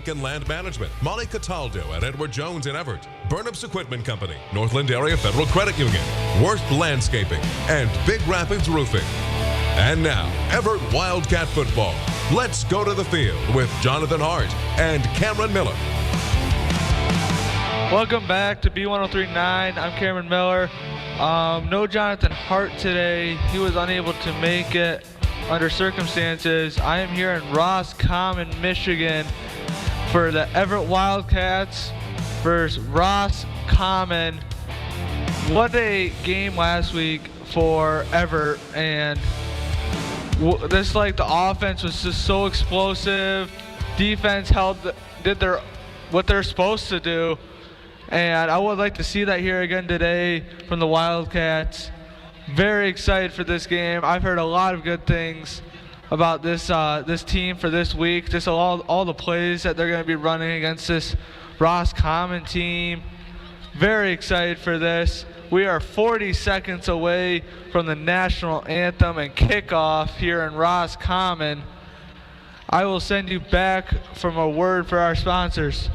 Lake and Land Management, Molly Cataldo at Edward Jones in Evart, Burnham's Equipment Company, Northland Area Federal Credit Union, Worth Landscaping, and Big Rapids Roofing. And now, Evart Wildcat football. Let's go to the field with Jonathan Hart and Cameron Miller. Welcome back to B1039. I'm Cameron Miller. No Jonathan Hart today. He was unable to make it under circumstances. I am here in Roscommon, Michigan for the Evart Wildcats versus Roscommon. What a game last week for Evart, and this, like, the offense was just so explosive. Defense did what they're supposed to do, and I would like to see that here again today from the Wildcats. Very excited for this game. I've heard a lot of good things about this team for this week. Just all the plays that they're going to be running against this Roscommon team. Very excited for this. We are 40 seconds away from the national anthem and kickoff here in Roscommon. I will send you back from a word for our sponsors.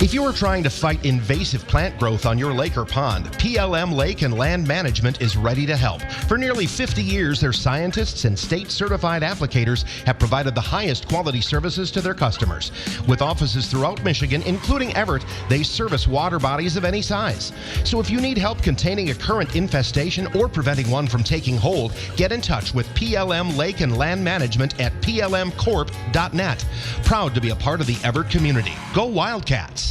If you are trying to fight invasive plant growth on your lake or pond, PLM Lake and Land Management is ready to help. For nearly 50 years, their scientists and state-certified applicators have provided the highest quality services to their customers. With offices throughout Michigan, including Evart, they service water bodies of any size. So if you need help containing a current infestation or preventing one from taking hold, get in touch with PLM Lake and Land Management at plmcorp.net. Proud to be a part of the Evart community. Go Wildcats!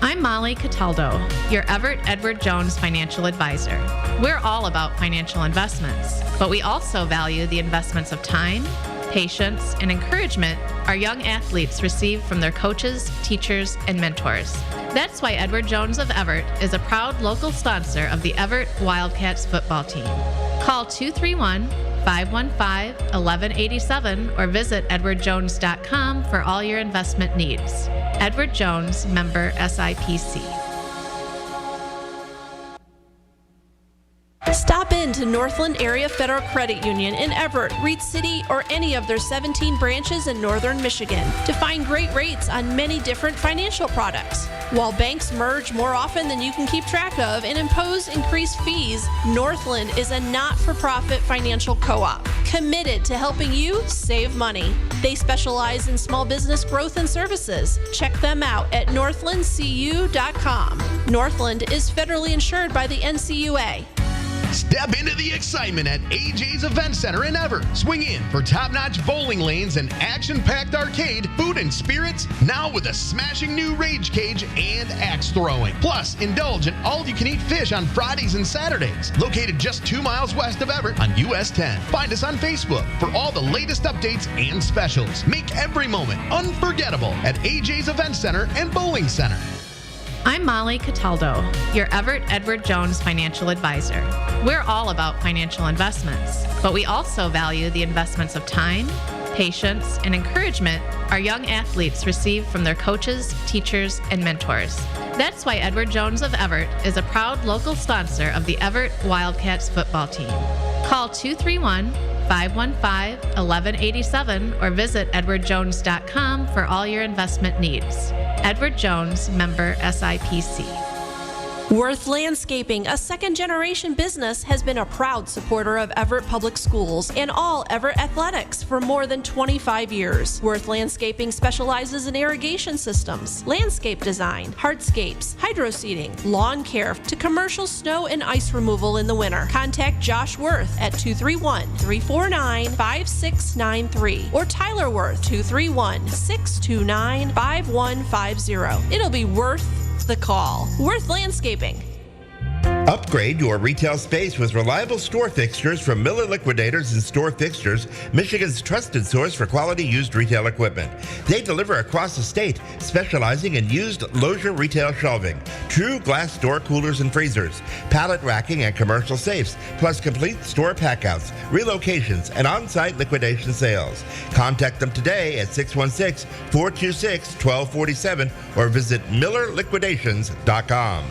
I'm Molly Cataldo, your Evart Edward Jones financial advisor. We're all about financial investments, but we also value the investments of time, patience, and encouragement our young athletes receive from their coaches, teachers, and mentors. That's why Edward Jones of Evart is a proud local sponsor of the Evart Wildcats football team. Call 231-515-1187 or visit edwardjones.com for all your investment needs. Edward Jones, member SIPC. Stop in to Northland Area Federal Credit Union in Evart, Reed City, or any of their 17 branches in northern Michigan to find great rates on many different financial products. While banks merge more often than you can keep track of and impose increased fees, Northland is a not-for-profit financial co-op committed to helping you save money. They specialize in small business growth and services. Check them out at northlandcu.com. Northland is federally insured by the NCUA. Step into the excitement at AJ's Event Center in Evart. Swing in for top-notch bowling lanes and action-packed arcade, food and spirits, now with a smashing new rage cage and axe throwing. Plus, indulge in all-you-can-eat fish on Fridays and Saturdays. Located just 2 miles west of Evart on US 10. Find us on Facebook for all the latest updates and specials. Make every moment unforgettable at AJ's Event Center and Bowling Center. I'm Molly Cataldo, your Evart Edward Jones financial advisor. We're all about financial investments, but we also value the investments of time, patience, and encouragement our young athletes receive from their coaches, teachers, and mentors. That's why Edward Jones of Evart is a proud local sponsor of the Evart Wildcats football team. Call 231-515-1187 or visit edwardjones.com for all your investment needs. Edward Jones, member SIPC. Worth Landscaping, a second-generation business, has been a proud supporter of Evart Public Schools and all Evart athletics for more than 25 years. Worth Landscaping specializes in irrigation systems, landscape design, hardscapes, hydroseeding, lawn care, to commercial snow and ice removal in the winter. Contact Josh Worth at 231-349-5693 or Tyler Worth 231-629-5150. It'll be worth the call. Worth Landscaping. Upgrade your retail space with reliable store fixtures from Miller Liquidators and Store Fixtures, Michigan's trusted source for quality used retail equipment. They deliver across the state, specializing in used Lozier retail shelving, true glass door coolers and freezers, pallet racking and commercial safes, plus complete store packouts, relocations, and on-site liquidation sales. Contact them today at 616-426-1247 or visit MillerLiquidations.com.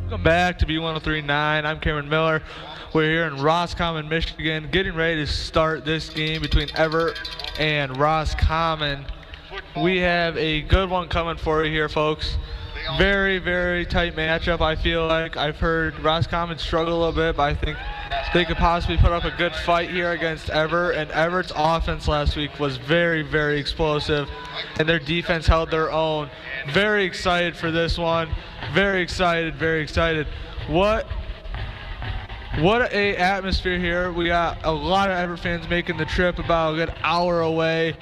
Welcome back to B1039. I'm Cameron Miller. We're here in Roscommon, Michigan, getting ready to start this game between Evart and Roscommon. We have a good one coming for you here, folks. Very, very tight matchup, I feel like. I've heard Roscommon struggle a little bit, but I think they could possibly put up a good fight here against Evart. And Evert's offense last week was very, very explosive, and their defense held their own. Very excited for this one. Very excited, very excited. What a atmosphere here. We got a lot of Evart fans making the trip, about a good hour away.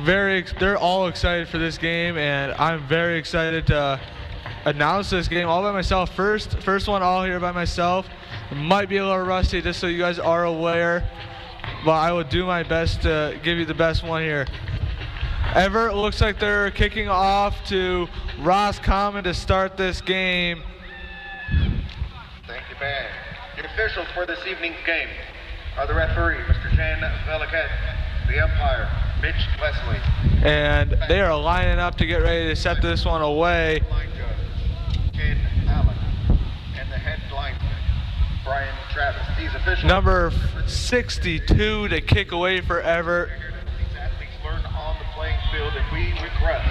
They're all excited for this game, and I'm very excited to announce this game all by myself. First one all here by myself. It might be a little rusty, just so you guys are aware, but I will do my best to give you the best one here. Evart looks like they're kicking off to Roscommon to start this game. Thank you, Ben. The officials for this evening's game are the referee, Mr. Jan Wildcat, the umpire, Mitch Leslie. And they are lining up to get ready to set this one away. Line judge, Ken Allen, and the head linesman, Brian Travis. These officials. Number 62 to kick away for Evart. These athletes learn on the playing field, and we request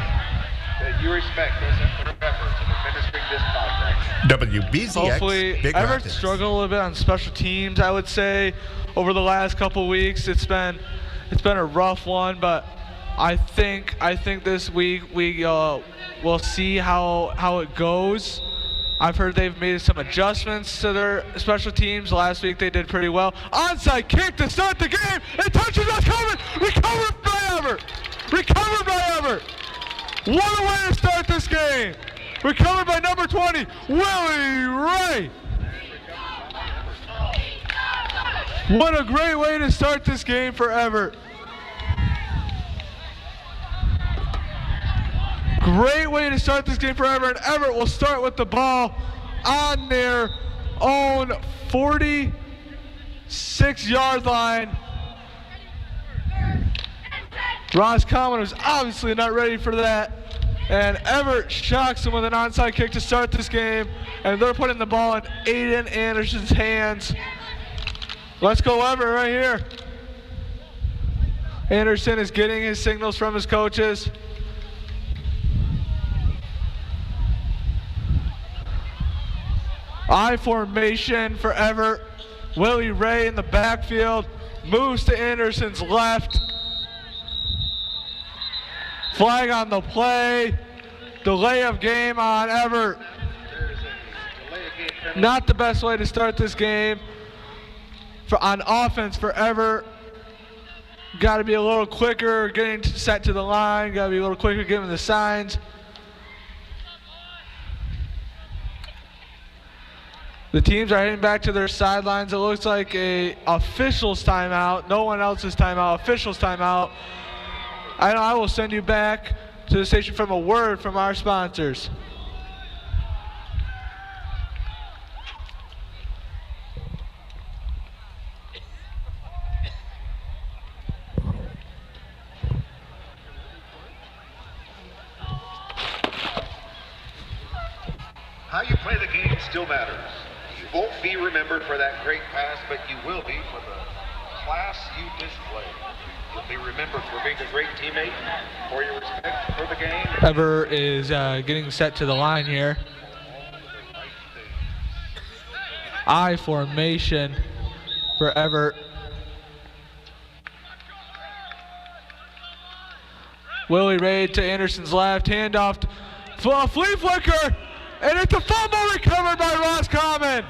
that you respect this and efforts in administering this contract. WBZX. Hopefully, Big Evart Rapids. struggled a little bit on special teams, I would say, over the last couple weeks. It's been a rough one, but I think this week we'll see how it goes. I've heard they've made some adjustments to their special teams. Last week they did pretty well. Onside kick to start the game. It touches Roscommon. Recovered by Evart. Recovered by Evart. What a way to start this game. Recovered by number 20, Willie Ray. What a great way to start this game for Evart. Great way to start this game for Evart. And Evart will start with the ball on their own 46-yard line. Roscommon was obviously not ready for that. And Evart shocks them with an onside kick to start this game. And they're putting the ball in Aiden Anderson's hands. Let's go Evart right here. Anderson is getting his signals from his coaches. I formation for Evart. Willie Ray in the backfield. Moves to Anderson's left. Flag on the play. Delay of game on Evart. Not the best way to start this game. On offense for Evart. Got to be a little quicker getting set to the line. Got to be a little quicker giving the signs. The teams are heading back to their sidelines. It looks like a official's timeout. No one else's timeout. Official's timeout. I will send you back to the station from a word from our sponsors. How you play the game still matters. You won't be remembered for that great pass, but you will be for the class you display. You'll be remembered for being a great teammate, for your respect for the game. Evart is getting set to the line here. I formation for Evart. Willie Ray to Anderson's left, handoff, flea flicker, and it's a fumble recovered by Roscommon.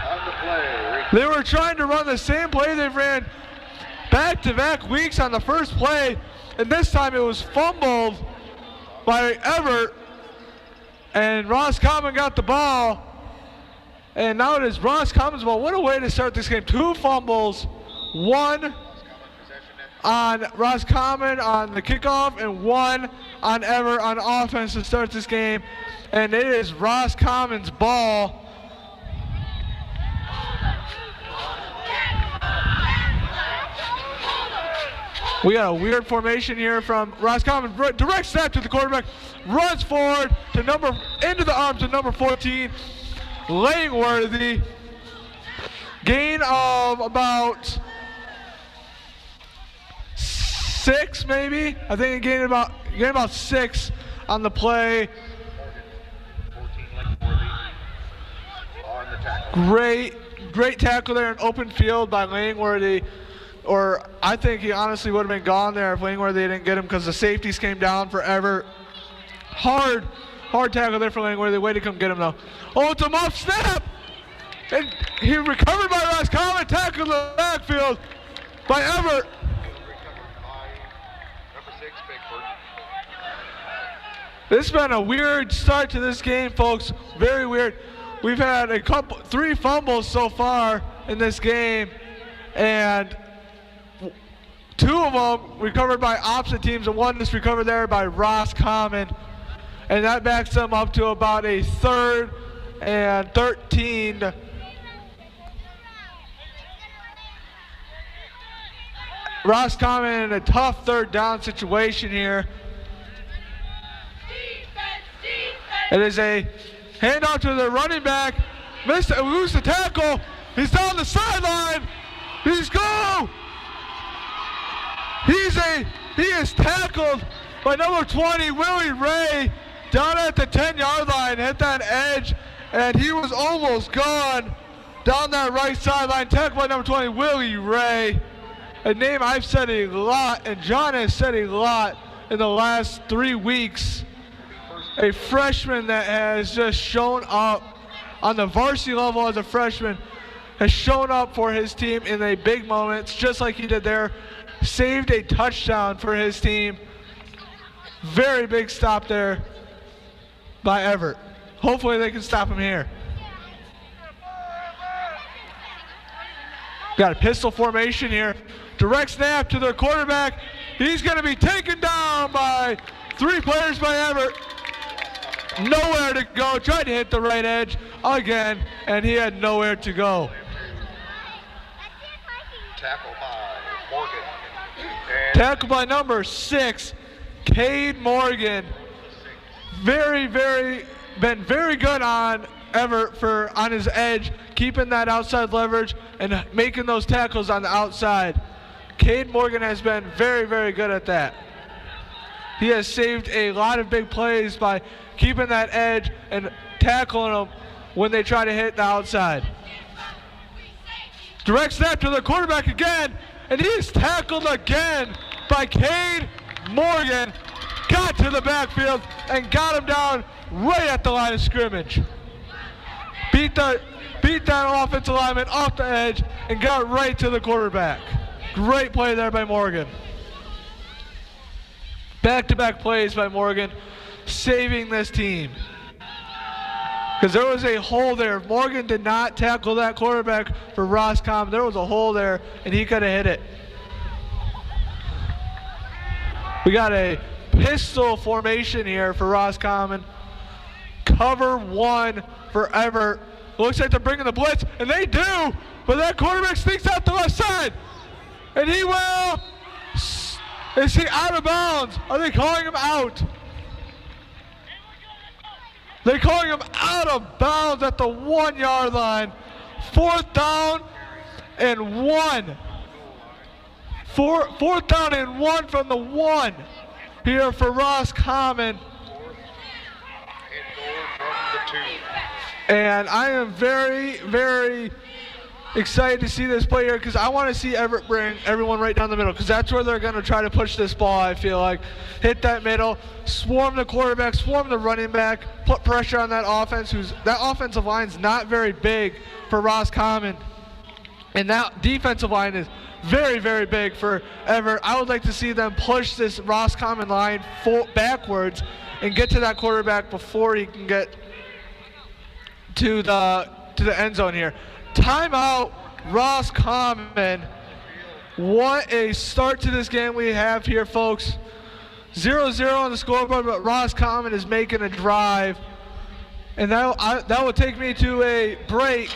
On the play. They were trying to run the same play they've ran back-to-back weeks on the first play, and this time it was fumbled by Evart, and Roscommon got the ball, and now it is Roscommon's ball. What a way to start this game. 2 fumbles, 1 on Roscommon on the kickoff, and 1 on Evart on offense to start this game, and it is Roscommon's ball. We got a weird formation here from Roscommon. Direct snap to the quarterback. Runs forward to into the arms of number 14. Langworthy. Gain of about 6 maybe. I think he gained about 6 on the play. 14 Langworthy on the tackle. Great tackle there in open field by Langworthy. Or I think he honestly would have been gone there if Langworthy didn't get him because the safeties came down for Evart. Hard tackle there for Langworthy. Way to come get him though. Oh, it's a muff snap! And he recovered by Roscommon, tackled in the backfield by Evart. This has been a weird start to this game, folks. Very weird. We've had 3 fumbles so far in this game, and 2 of them recovered by opposite teams, and 1 is recovered there by Roscommon. And that backs them up to about a 3rd and 13. Roscommon in a tough 3rd down situation here. It is a handoff to the running back. Lose the tackle. He's down the sideline. He's go. He is tackled by number 20, Willie Ray, down at the 10-yard line, hit that edge, and he was almost gone down that right sideline. Tackled by number 20, Willie Ray. A name I've said a lot, and John has said a lot in the last 3 weeks. A freshman that has just shown up on the varsity level as a freshman, has shown up for his team in the big moments, just like he did there. Saved a touchdown for his team. Very big stop there by Evart. Hopefully they can stop him here. Got a pistol formation here. Direct snap to their quarterback. He's going to be taken down by 3 players by Evart. Nowhere to go. Tried to hit the right edge again, and he had nowhere to go. Tackle by Morgan. Tackle by number 6, Cade Morgan. Been very good on Evart on his edge, keeping that outside leverage and making those tackles on the outside. Cade Morgan has been very, very good at that. He has saved a lot of big plays by keeping that edge and tackling them when they try to hit the outside. Direct snap to the quarterback again, and he is tackled again by Cade Morgan. Got to the backfield and got him down right at the line of scrimmage. Beat that offensive lineman off the edge and got right to the quarterback. Great play there by Morgan. Back-to-back plays by Morgan, saving this team. Because there was a hole there. If Morgan did not tackle that quarterback for Roscommon, there was a hole there, and he could have hit it. We got a pistol formation here for Roscommon. Cover 1 for Evart. Looks like they're bringing the blitz, and they do, but that quarterback sneaks out the left side. And he will. Is he out of bounds? Are they calling him out? They're calling him out of bounds at the 1-yard line. 4th down and 1. 4th down and 1 from the 1 here for Roscommon. And I am very, very excited to see this play here because I want to see Evart bring everyone right down the middle because that's where they're going to try to push this ball, I feel like. Hit that middle, swarm the quarterback, swarm the running back, put pressure on that offense. That offensive line's not very big for Roscommon. And that defensive line is very, very big for Evart. I would like to see them push this Roscommon line backwards and get to that quarterback before he can get to the end zone here. Timeout, Roscommon. What a start to this game we have here, folks. 0-0 on the scoreboard, but Roscommon is making a drive. And that will take me to a break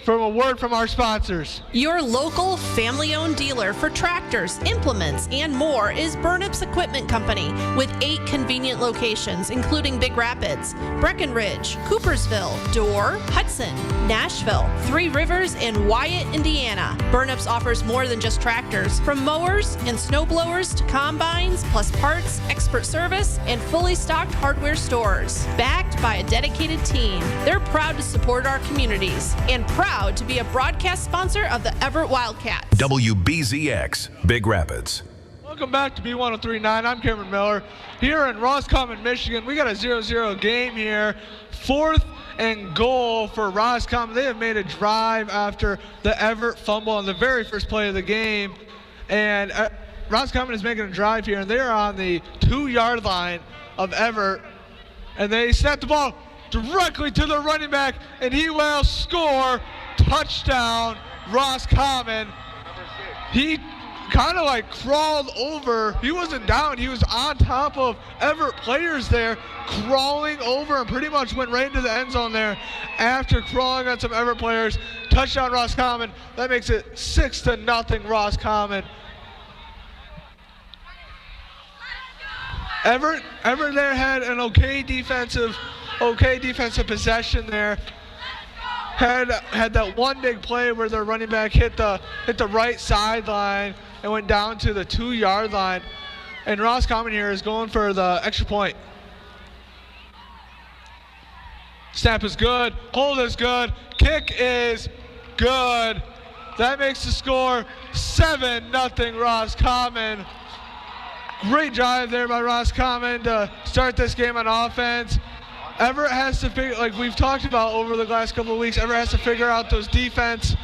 from a word from our sponsors. Your local family-owned dealer for tractors, implements, and more is Burnup's Equipment Company with 8 convenient locations, including Big Rapids, Breckenridge, Coopersville, Dorr, Hudson, Nashville, Three Rivers, and Wyatt, Indiana. Burnup's offers more than just tractors, from mowers and snow blowers to combines, plus parts, expert service, and fully stocked hardware stores. Backed by a dedicated team, they're proud to support our communities and proud to be a broadcast sponsor of the Evart Wildcats. WBZX, Big Rapids. Welcome back to B1039. I'm Cameron Miller. Here in Roscommon, Michigan, we got a 0-0 game here. 4th and goal for Roscommon. They have made a drive after the Evart fumble on the very first play of the game. And Roscommon is making a drive here, and they're on the 2-yard line of Evart. And they snap the ball directly to the running back, and he will score. Touchdown, Roscommon. He kind of like crawled over. He wasn't down. He was on top of Evart players there, crawling over, and pretty much went right into the end zone there after crawling on some Evart players. Touchdown, Roscommon. That makes it 6-0 Roscommon. Evart there had an okay defensive possession there. Had that one big play where their running back hit the right sideline and went down to the 2-yard line. And Roscommon here is going for the extra point. Snap is good. Hold is good. Kick is good. That makes the score 7-0 Roscommon. Great drive there by Roscommon to start this game on offense. Evart has to figure, like we've talked about over the last couple of weeks, Evart has to figure out those defensive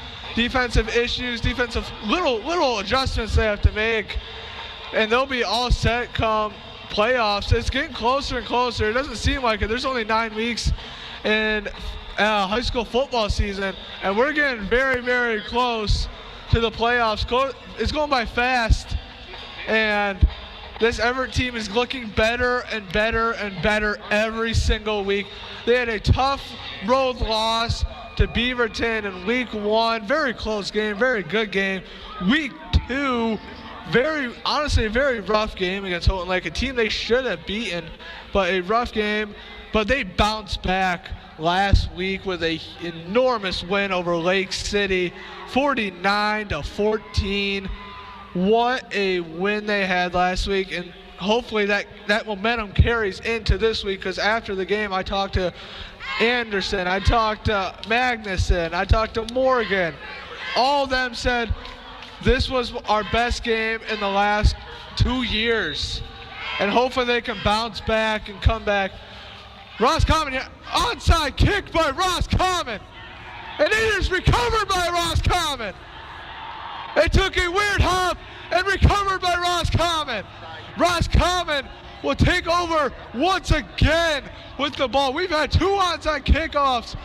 issues, defensive little adjustments they have to make, and they'll be all set come playoffs. It's getting closer and closer. It doesn't seem like it. There's only 9 weeks in high school football season, and we're getting very, very close to the playoffs. It's going by fast, and this Evart team is looking better and better and better every single week. They had a tough road loss to Beaverton in week 1. Very close game, very good game. Week 2, very rough game against Houghton Lake, a team they should have beaten, but a rough game. But they bounced back last week with an enormous win over Lake City, 49-14. What a win they had last week, and hopefully that momentum carries into this week, because after the game I talked to Anderson, I talked to Magnuson, I talked to Morgan. All of them said this was our best game in the last 2 years, and hopefully they can bounce back and come back. Roscommon, onside kick by Roscommon, and it is recovered by Roscommon. It took a weird hop and recovered by Roscommon. Roscommon will take over once again with the ball. We've had 2 onside kickoffs,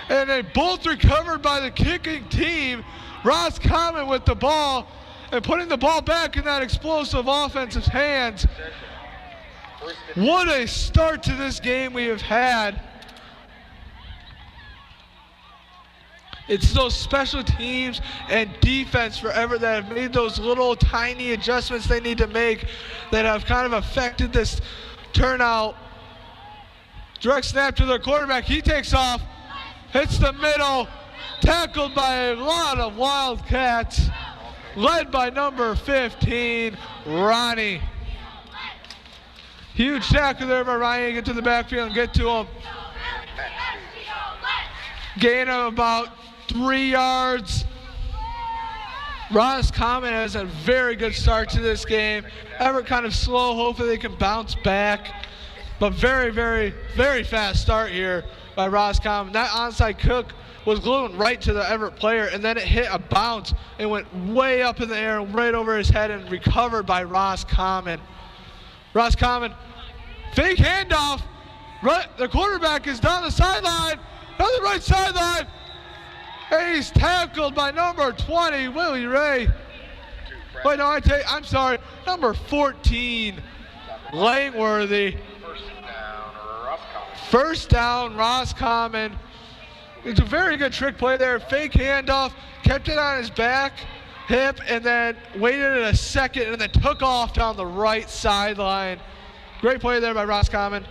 and they both recovered by the kicking team. Roscommon with the ball and putting the ball back in that explosive offensive hands. What a start to this game we have had. It's those special teams and defense forever that have made those little tiny adjustments they need to make that have kind of affected this turnout. Direct snap to their quarterback. He takes off, hits the middle, tackled by a lot of Wildcats, led by number 15, Ronnie. Huge tackle there by Ronnie. Get to the backfield and get to him. Gain of about 3 yards. Roscommon has a very good start to this game. Evart kind of slow. Hopefully they can bounce back. But very, very, very fast start here by Roscommon. That onside kick was glued right to the Evart player, and then it hit a bounce and went way up in the air, right over his head, and recovered by Roscommon. Roscommon, fake handoff. Right, the quarterback is down the sideline, down the right sideline. And he's tackled by number 20, Willie Ray. Wait, no, I'm sorry, number 14, Langworthy. First down, Roscommon. First down, Roscommon. It's a very good trick play there. Fake handoff, kept it on his back hip, and then waited a second and then took off down the right sideline. Great play there by Roscommon.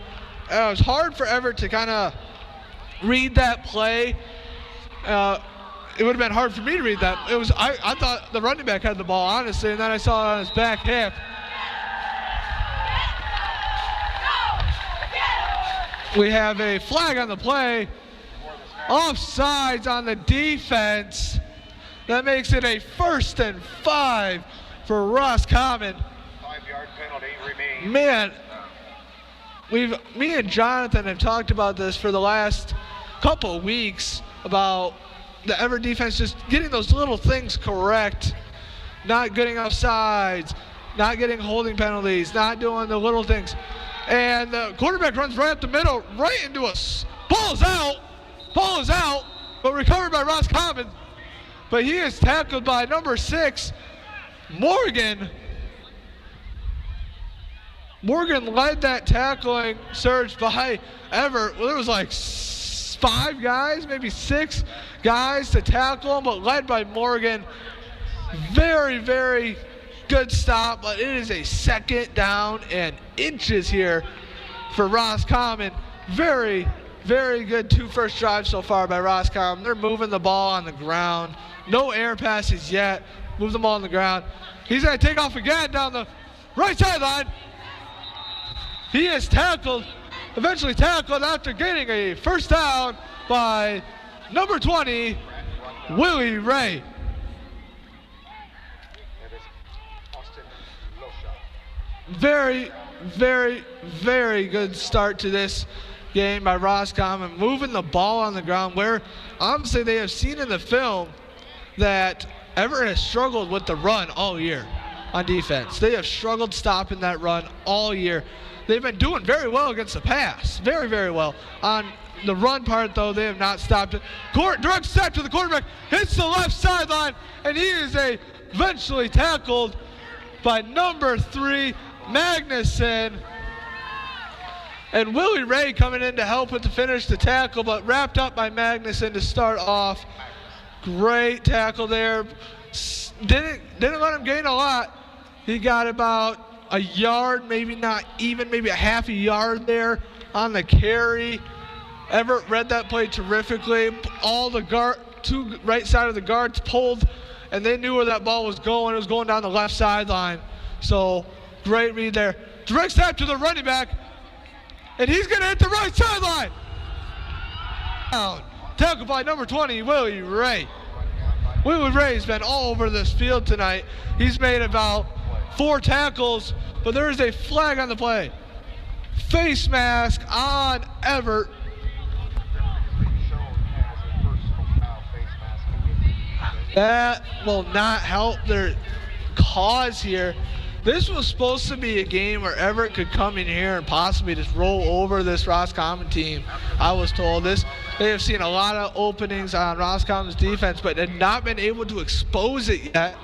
It was hard for Evart to kind of read that play. It would have been hard for me to read that. I thought the running back had the ball, honestly, and then I saw it on his back hip. We have a flag on the play. Offsides on the defense. That makes it a 1st and 5 for Roscommon. 5-yard penalty remains. Man, me and Jonathan have talked about this for the last couple of weeks about the Evart defense just getting those little things correct, not getting offsides, not getting holding penalties, not doing the little things. And the quarterback runs right up the middle, right into us. Ball is out, but recovered by Roscommon. But he is tackled by number 6, Morgan. Morgan led that tackling surge by Evart. Well, there was like 5 guys, maybe 6 guys to tackle him, but led by Morgan. Very, very good stop, but it is a 2nd down and inches here for Roscommon. Very, very good 2 first drives so far by Roscommon. They're moving the ball on the ground. No air passes yet. Move the ball on the ground. He's going to take off again down the right sideline. He is eventually tackled after getting a 1st down by number 20, Willie Ray. Very, very, very good start to this game by Roscommon, moving the ball on the ground where obviously they have seen in the film that Evart has struggled with the run all year on defense. They have struggled stopping that run all year. They've been doing very well against the pass, very, very well. On the run part, though, they have not stopped it. Direct step to the quarterback, hits the left sideline, and he is eventually tackled by number 3, Magnuson. And Willie Ray coming in to help with the finish the tackle, but wrapped up by Magnuson to start off. Great tackle there. Didn't let him gain a lot. He got about a yard, maybe not even, maybe a half a yard there on the carry. Evart read that play terrifically. All the 2 right side of the guards pulled, and they knew where that ball was going. It was going down the left sideline. So great read there. Direct snap to the running back, and he's going to hit the right sideline. Tackled by number 20, Willie Ray. Willie Ray's been all over this field tonight. He's made about 4 tackles, but there is a flag on the play. Face mask on Evart. That will not help their cause here. This was supposed to be a game where Evart could come in here and possibly just roll over this Roscommon team. I was told this. They have seen a lot of openings on Roscommon's defense, but had not been able to expose it yet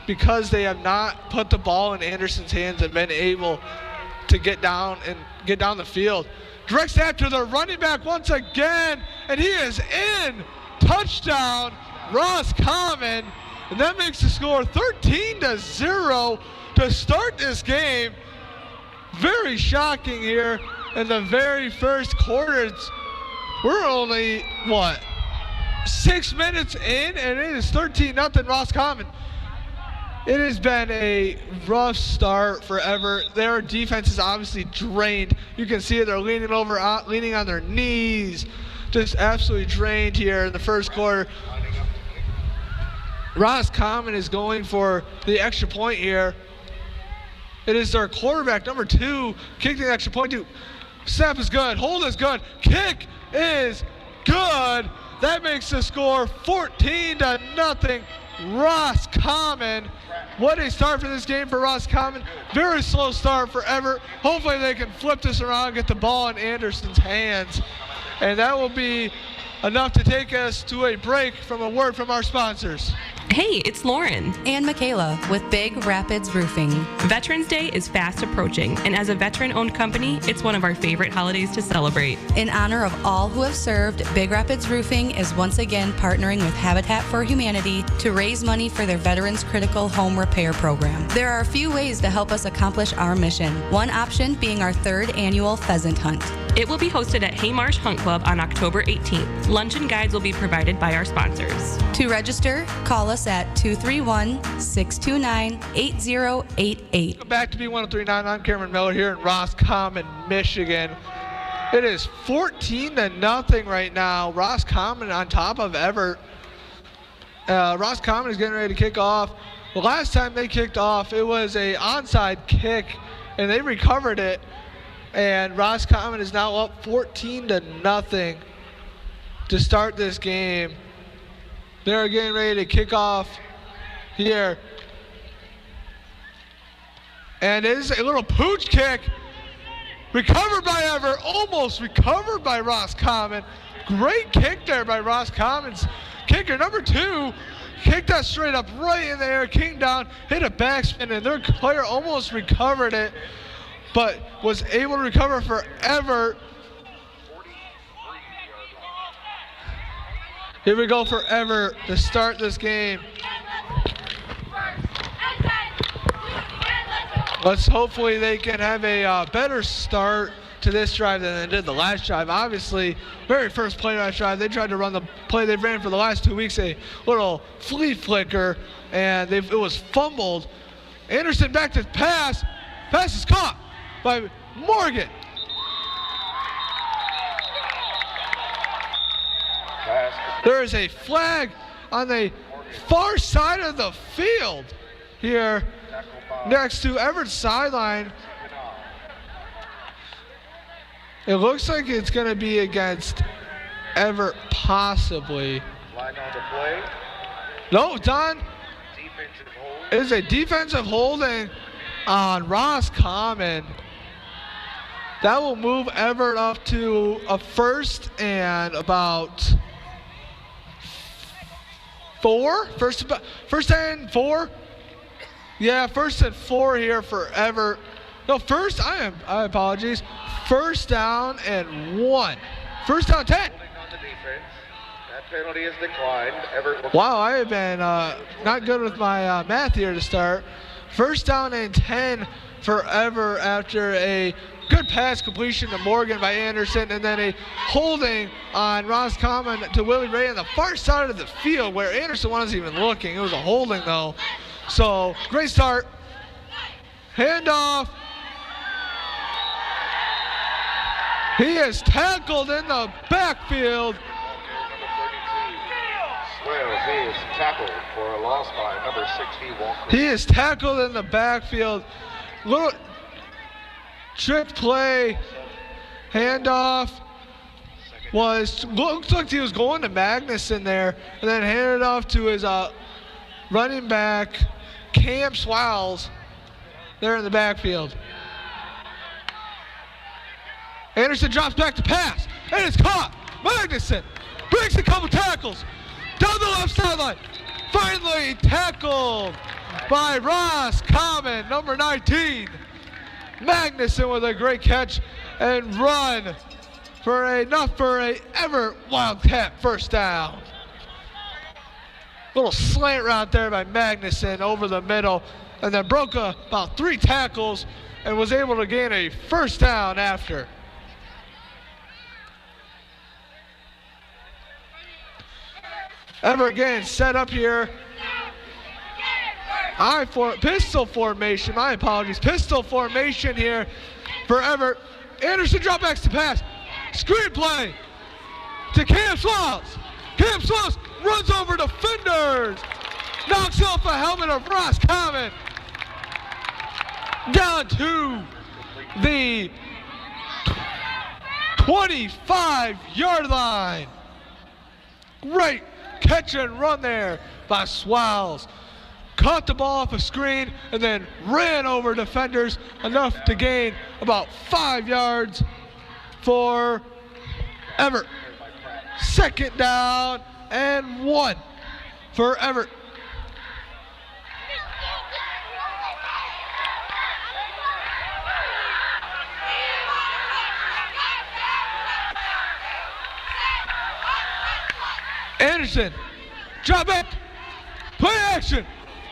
because they have not put the ball in Anderson's hands and been able to get down the field. Direct snap to the running back once again, and he is in. Touchdown, Roscommon, and that makes the score 13-0 to start this game. Very shocking here in the very first quarter. We're only, 6 minutes in, and it is 13-0 Roscommon. It has been a rough start for Evart. Their defense is obviously drained. You can see it, they're leaning on their knees. Just absolutely drained here in the first quarter. Roscommon is going for the extra point here. It is their quarterback, number 2, kicking the extra point. Snap is good, hold is good, kick is good. That makes the score 14-0 Roscommon. What a start for this game for Roscommon. Very slow start for Evart. Hopefully they can flip this around, get the ball in Anderson's hands. And that will be enough to take us to a break from a word from our sponsors. Hey, it's Lauren. And Michaela with Big Rapids Roofing. Veterans Day is fast approaching, and as a veteran-owned company, it's one of our favorite holidays to celebrate. In honor of all who have served, Big Rapids Roofing is once again partnering with Habitat for Humanity to raise money for their Veterans Critical Home Repair Program. There are a few ways to help us accomplish our mission, one option being our 3rd annual pheasant hunt. It will be hosted at Haymarsh Hunt Club on October 18th. Lunch and guides will be provided by our sponsors. To register, call us at 231-629-8088. Welcome back to B1039. I'm Cameron Miller here in Roscommon, Michigan. It is 14-0 right now. Roscommon on top of Evart. Roscommon is getting ready to kick off. The last time they kicked off, it was a onside kick, and they recovered it. And Roscommon is now up 14-0 to start this game. They're getting ready to kick off here. And it is a little pooch kick. Recovered by Evart, almost recovered by Roscommon. Great kick there by Roscommon's kicker. Number 2 kicked that straight up right in the air, came down, hit a backspin, and their player almost recovered it, but was able to recover for Evart. Here we go for Evart to start this game. Let's hopefully they can have a better start to this drive than they did the last drive. Obviously, very first play last drive, they tried to run the play they've ran for the last 2 weeks, a little flea flicker, and it was fumbled. Anderson back to pass. Pass is caught by Morgan. There is a flag on the far side of the field here next to Everett's sideline. It looks like it's going to be against Evart, possibly. Flag on the play. No, Don. Defensive hold. It is a defensive holding on Roscommon. That will move Evart up to a 1st and about 4. First and 4. Yeah, 1st and 4 here for Evart. No, I apologize. 1st down and 1. 1st down 10. On the defense. That penalty is declined. Evart. Wow, I have been not good with my math here to start. 1st down and 10 for Evart after a good pass completion to Morgan by Anderson, and then a holding on Roscommon to Willie Ray on the far side of the field where Anderson wasn't even looking. It was a holding though. So great start. Handoff. He is tackled in the backfield. Wells, he is tackled for a loss by number 60, Walker. He is tackled in the backfield. Little trick play. Handoff looked like he was going to Magnuson there, and then handed off to his running back, Cam Swowles, there in the backfield. Anderson drops back to pass, and it's caught. Magnuson breaks a couple tackles down the left sideline. Finally tackled by Roscommon, number 19. Magnuson with a great catch and run for enough for a Evart Wildcat 1st down. Little slant route there by Magnuson over the middle, and then broke about 3 tackles and was able to gain a 1st down after. Evart again set up here. Pistol formation, my apologies. Pistol formation here for Evart. Anderson dropbacks to pass. Screen play to Cam Swowles. Cam Swowles runs over defenders. Knocks off a helmet of Roscommon. Down to the 25-yard line. Great catch and run there by Swowles. Caught the ball off a screen and then ran over defenders enough to gain about 5 yards for Evart. 2nd down and 1 for Evart. Anderson. Drop back. Play action.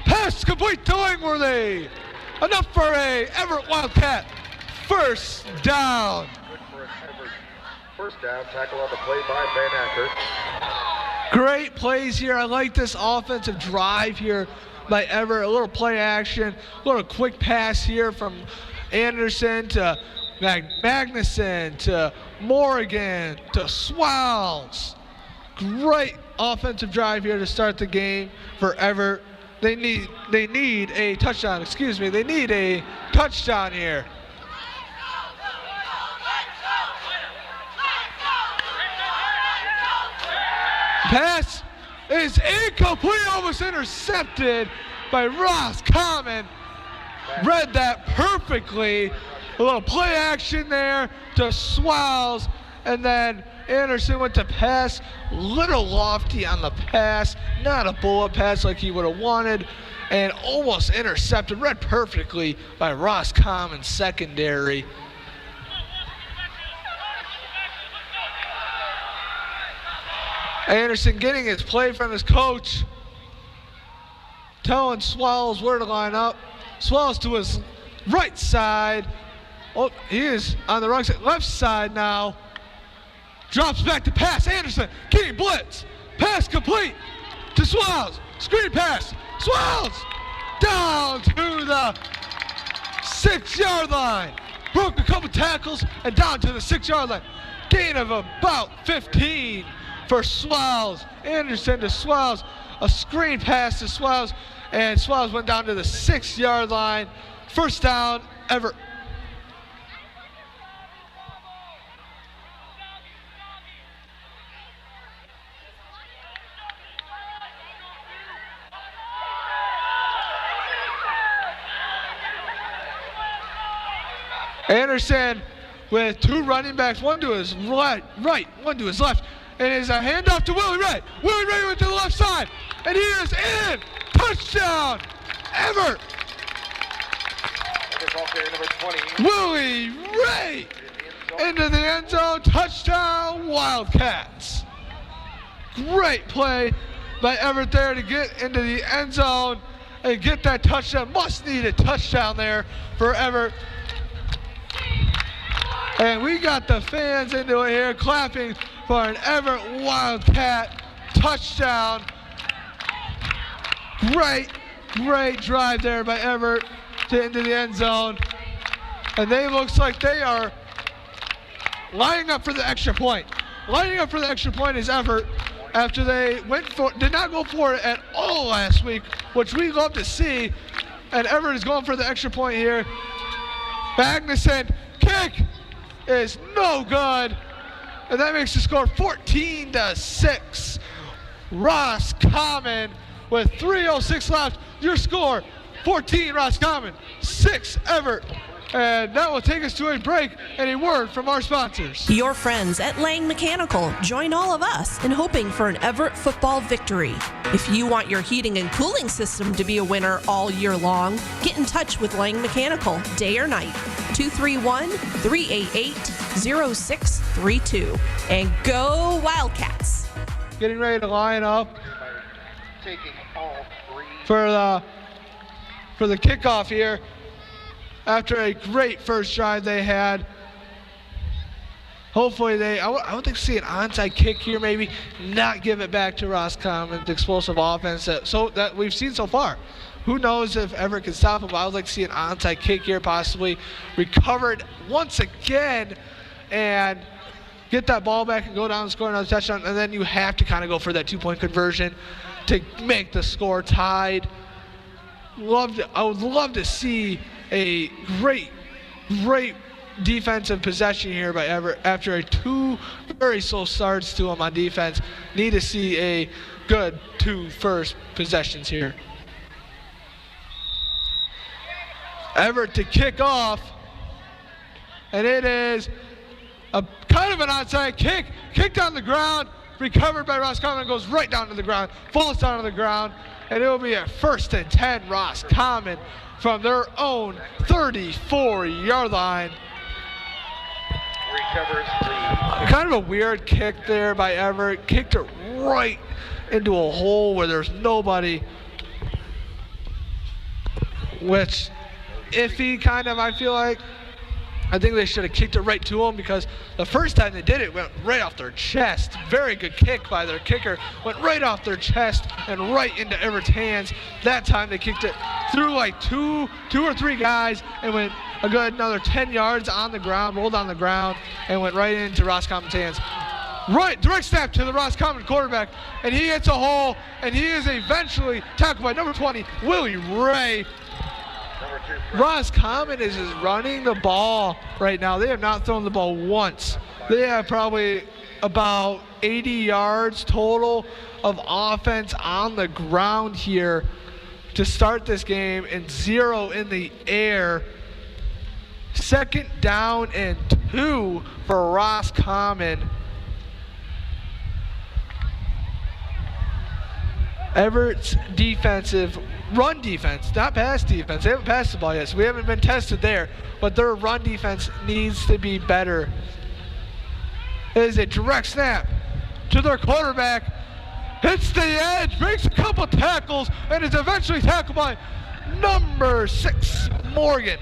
Pass complete to Langworthy. Enough for a Evart Wildcat. First down. Good for an Evart first down. Tackle on the play by Van Acker. Great plays here. I like this offensive drive here by Evart. A little play action. A little quick pass here from Anderson to Magnuson to Morgan to Swalls. Great offensive drive here to start the game for Evart. They need a touchdown. Excuse me. They need a touchdown here. Pass is incomplete, almost intercepted by Roscommon. Read that perfectly. A little play action there to Swalls, and then Anderson went to pass. Little lofty on the pass, not a bullet pass like he would have wanted, and almost intercepted. Read perfectly by Roscommon secondary. Anderson getting his play from his coach, telling Swallows where to line up. Swallows to his right side. Oh, he is on the wrong side, left side now. Drops back to pass. Anderson getting blitz. Pass complete to Swallows. Screen pass. Swallows down to the 6-yard line. Broke a couple tackles and down to the 6-yard line. Gain of about 15 for Swallows. Anderson to Swallows. A screen pass to Swallows, and Swallows went down to the 6-yard line. First down, Evart. Anderson with two running backs, one to his right, one to his left, and is a handoff to Willie Ray. Willie Ray went to the left side, and he is in. Touchdown, Evart. Willie Ray into the end zone. Touchdown, Wildcats. Great play by Evart there to get into the end zone and get that touchdown. Must need a touchdown there for Evart. And we got the fans into it here clapping for an Evart Wildcat touchdown. Great drive there by Evart to into the end zone. And they looks like they are lining up for the extra point. Lining up for the extra point is Evart after they did not go for it at all last week, which we love to see. And Evart is going for the extra point here. Magnuson, kick is no good, and that makes the score 14-6. Roscommon with 3:06 left. Your score 14 Roscommon, 6 Evart. And that will take us to a break and a word from our sponsors. Your friends at Lang Mechanical join all of us in hoping for an Evart football victory. If you want your heating and cooling system to be a winner all year long, get in touch with Lang Mechanical day or night. 231-388-0632. And go Wildcats. Getting ready to line up for the kickoff here. After a great first drive they had. Hopefully I would think see an onside kick here, maybe not give it back to Roscommon, the explosive offense that we've seen so far. Who knows if Evart can stop him, but I would like to see an onside kick here, possibly recovered once again and get that ball back and go down and score another touchdown. And then you have to kind of go for that 2-point conversion to make the score tied. I would love to see a great defensive possession here by Evart after two very slow starts to him on defense. Need to see a good 2 first possessions here. Evart to kick off, and it is a kind of an onside kick. Kicked on the ground, recovered by Roscommon, goes right down to the ground, falls down to the ground, and it will be a 1st and 10 Roscommon from their own 34-yard line. Recovers the kind of a weird kick there by Evart. Kicked it right into a hole where there's nobody, which iffy kind of, I feel like. I think they should have kicked it right to him, because the first time they did it went right off their chest. Very good kick by their kicker. Went right off their chest and right into Everett's hands. That time they kicked it through like two or three guys and went a good another 10 yards on the ground, rolled on the ground, and went right into Roscommon's hands. Right, direct snap to the Roscommon quarterback, and he hits a hole, and he is eventually tackled by number 20, Willie Ray. Roscommon is running the ball right now. They have not thrown the ball once. They have probably about 80 yards total of offense on the ground here to start this game, and 0 in the air. 2nd down and 2 for Roscommon. Everett's defensive run defense, not pass defense. They haven't passed the ball yet, so we haven't been tested there. But their run defense needs to be better. It is a direct snap to their quarterback. Hits the edge, makes a couple tackles, and is eventually tackled by number 6, Morgan.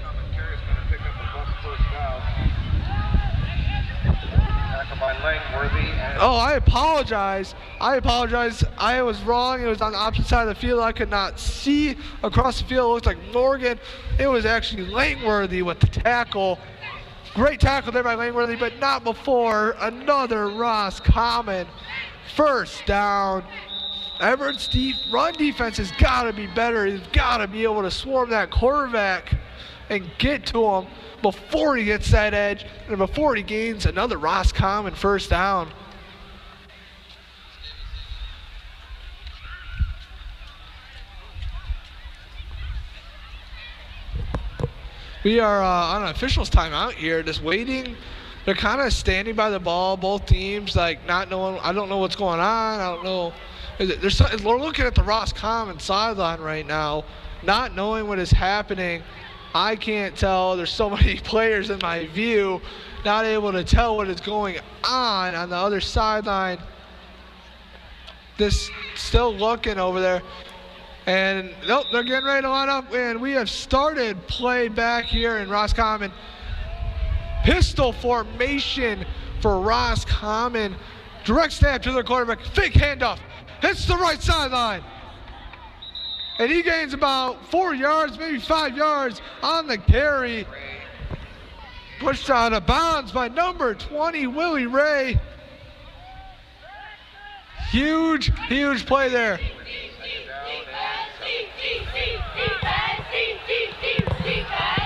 Oh, I apologize. I was wrong. It was on the opposite side of the field. I could not see across the field. It looked like Morgan. It was actually Langworthy with the tackle. Great tackle there by Langworthy, but not before another Roscommon first down. Everett's run defense has got to be better. He's got to be able to swarm that quarterback and get to him before he gets that edge and before he gains another Roscommon first down. We are on an official's timeout here, just waiting. They're kind of standing by the ball, both teams, like not knowing. I don't know what's going on. I don't know. We're looking at the Roscommon sideline right now, not knowing what is happening. I can't tell. There's so many players in my view, not able to tell what is going on the other sideline. Just still looking over there. And nope, they're getting ready to line up, and we have started play back here in Roscommon. Pistol formation for Roscommon. Direct snap to their quarterback. Fake handoff. Hits the right sideline. And he gains about 4 yards, maybe 5 yards on the carry. Pushed out of bounds by number 20, Willie Ray. Huge play there.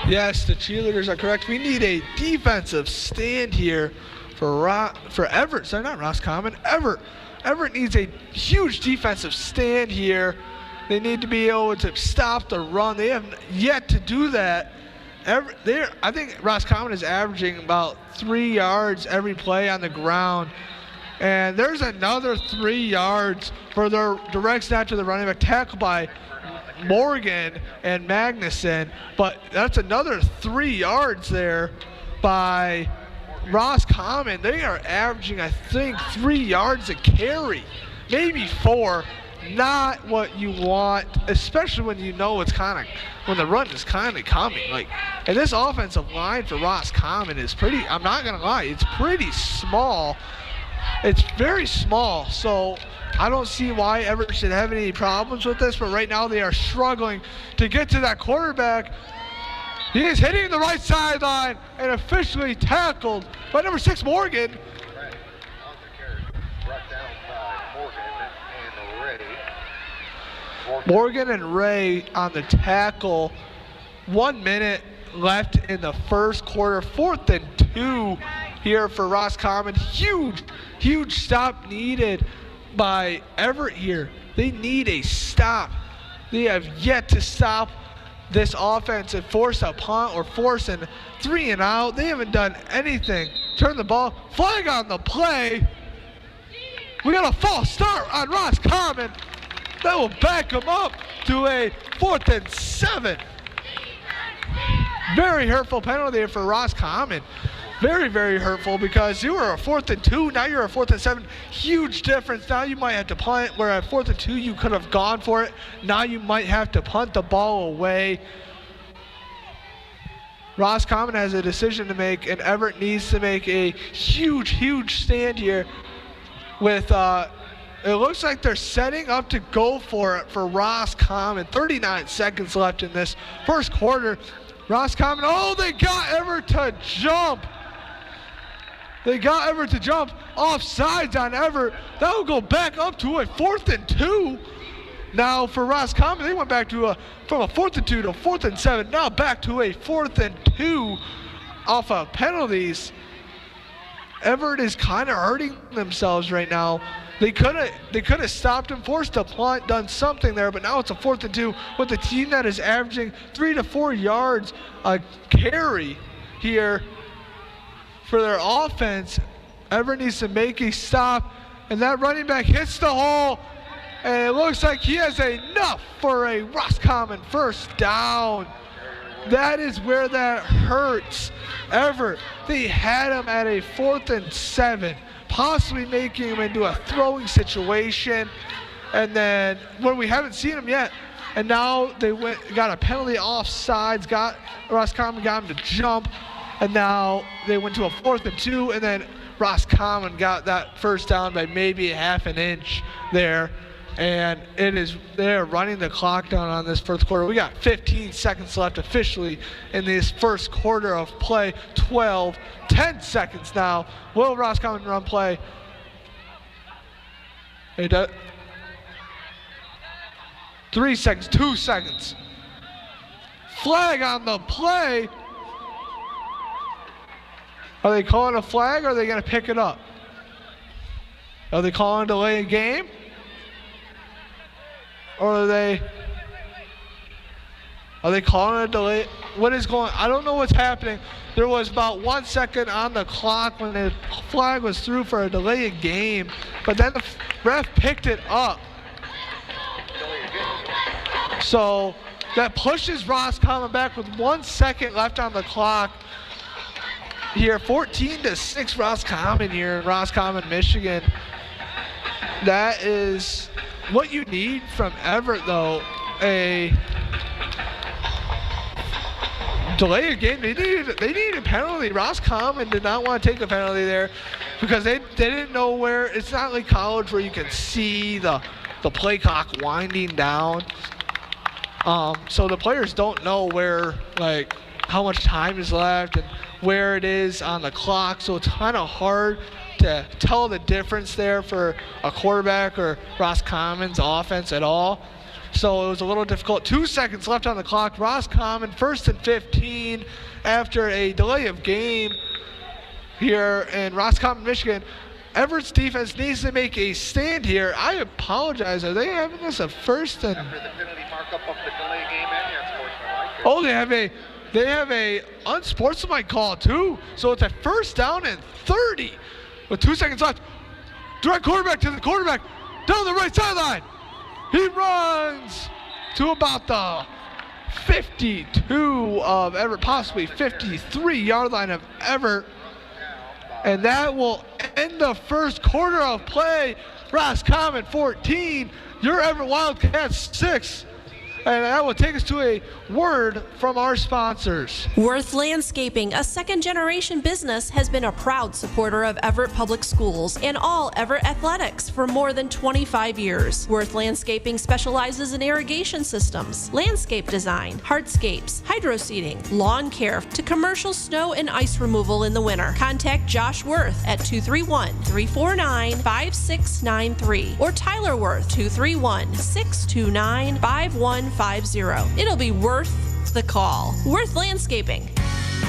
Yes, the cheerleaders are correct. We need a defensive stand here for Evart. Sorry, not Roscommon. Evart. Evart needs a huge defensive stand here. They need to be able to stop the run. They have yet to do that. I think Roscommon is averaging about 3 yards every play on the ground. And there's another 3 yards for their direct snap to the running back, tackled by Morgan and Magnuson. But that's another 3 yards there by Roscommon. They are averaging, I think, 3 yards a carry, maybe 4. Not what you want, especially when you know when the run is kind of coming. And this offensive line for Roscommon is pretty, I'm not going to lie, it's pretty small. It's very small, so I don't see why Evart should have any problems with this, but right now they are struggling to get to that quarterback. He is hitting the right sideline and officially tackled by number 6, Morgan. Morgan and Ray on the tackle. 1 minute left in the first quarter. 4th and 2 here for Roscommon. Huge stop needed by Evart here. They need a stop. They have yet to stop this offense and force a punt or force a 3 and out. They haven't done anything. Turn the ball. Flag on the play. We got a false start on Roscommon. That will back them up to a 4th and 7. Very hurtful penalty for Roscommon. very, very hurtful because you were a 4th and 2. Now you're a 4th and 7. Huge difference. Now you might have to punt, where at 4th and 2 you could have gone for it. Now you might have to punt the ball away. Roscommon has a decision to make, and Evart needs to make a huge, huge stand here with, it looks like they're setting up to go for it for Roscommon. 39 seconds left in this first quarter. Roscommon, they got Evart to jump. They got Evart to jump. Offsides on Evart. That will go back up to a 4th and 2. Now for Roscommon, they went back to from a 4th and 2 to 4th and 7. Now back to a 4th and 2 off of penalties. Evart is kind of hurting themselves right now. They could have stopped him, forced a punt, done something there, but now it's a 4th and 2 with a team that is averaging 3 to 4 yards a carry here for their offense. Evart needs to make a stop, and that running back hits the hole, and it looks like he has enough for a Roscommon first down. That is where that hurts. Evart, they had him at a 4th and 7. Possibly making him into a throwing situation, and then when we haven't seen him yet, and now they got a penalty offsides, Roscommon got him to jump, and now they went to a 4th and 2, and then Roscommon got that first down by maybe a half an inch there, and they're running the clock down on this first quarter. We got 15 seconds left officially in this first quarter of play. 10 seconds now. Will Roscommon run play? It does. 3 seconds, 2 seconds. Flag on the play. Are they calling a flag, or are they going to pick it up? Are they calling a delay in game? Or are they calling a delay? What is going on? I don't know what's happening. There was about 1 second on the clock when the flag was through for a delay in game, but then the ref picked it up. So that pushes Roscommon back with 1 second left on the clock. Here, 14-6 Roscommon here in Roscommon, Michigan. That is what you need from Evart, though. A delay a game. They needed a penalty. Roscommon did not want to take a penalty there because they didn't know where. It's not like college where you can see the play clock winding down. So the players don't know where, like, how much time is left and where it is on the clock. So it's kind of hard to tell the difference there for a quarterback or Roscommon's offense at all. So it was a little difficult. 2 seconds left on the clock. Roscommon 1st and 15 after a delay of game here in Roscommon, Michigan. Evart's defense needs to make a stand here. I apologize. Are they having this a 1st and? After the penalty markup of the delay game and the unsportsmanlike. Oh, they have a unsportsmanlike call too. So it's a 1st down and 30 with 2 seconds left. Direct quarterback to the quarterback down the right sideline. He runs to about the 52 of Evart, possibly 53-yard line of Evart. And that will end the first quarter of play. Roscommon 14, your Evart Wildcats 6. And that will take us to a word from our sponsors. Worth Landscaping, a second-generation business, has been a proud supporter of Evart Public Schools and all Evart athletics for more than 25 years. Worth Landscaping specializes in irrigation systems, landscape design, hardscapes, hydroseeding, lawn care, to commercial snow and ice removal in the winter. Contact Josh Worth at 231-349-5693 or Tyler Worth 231-629-5150. It'll be worth the call. Worth Landscaping.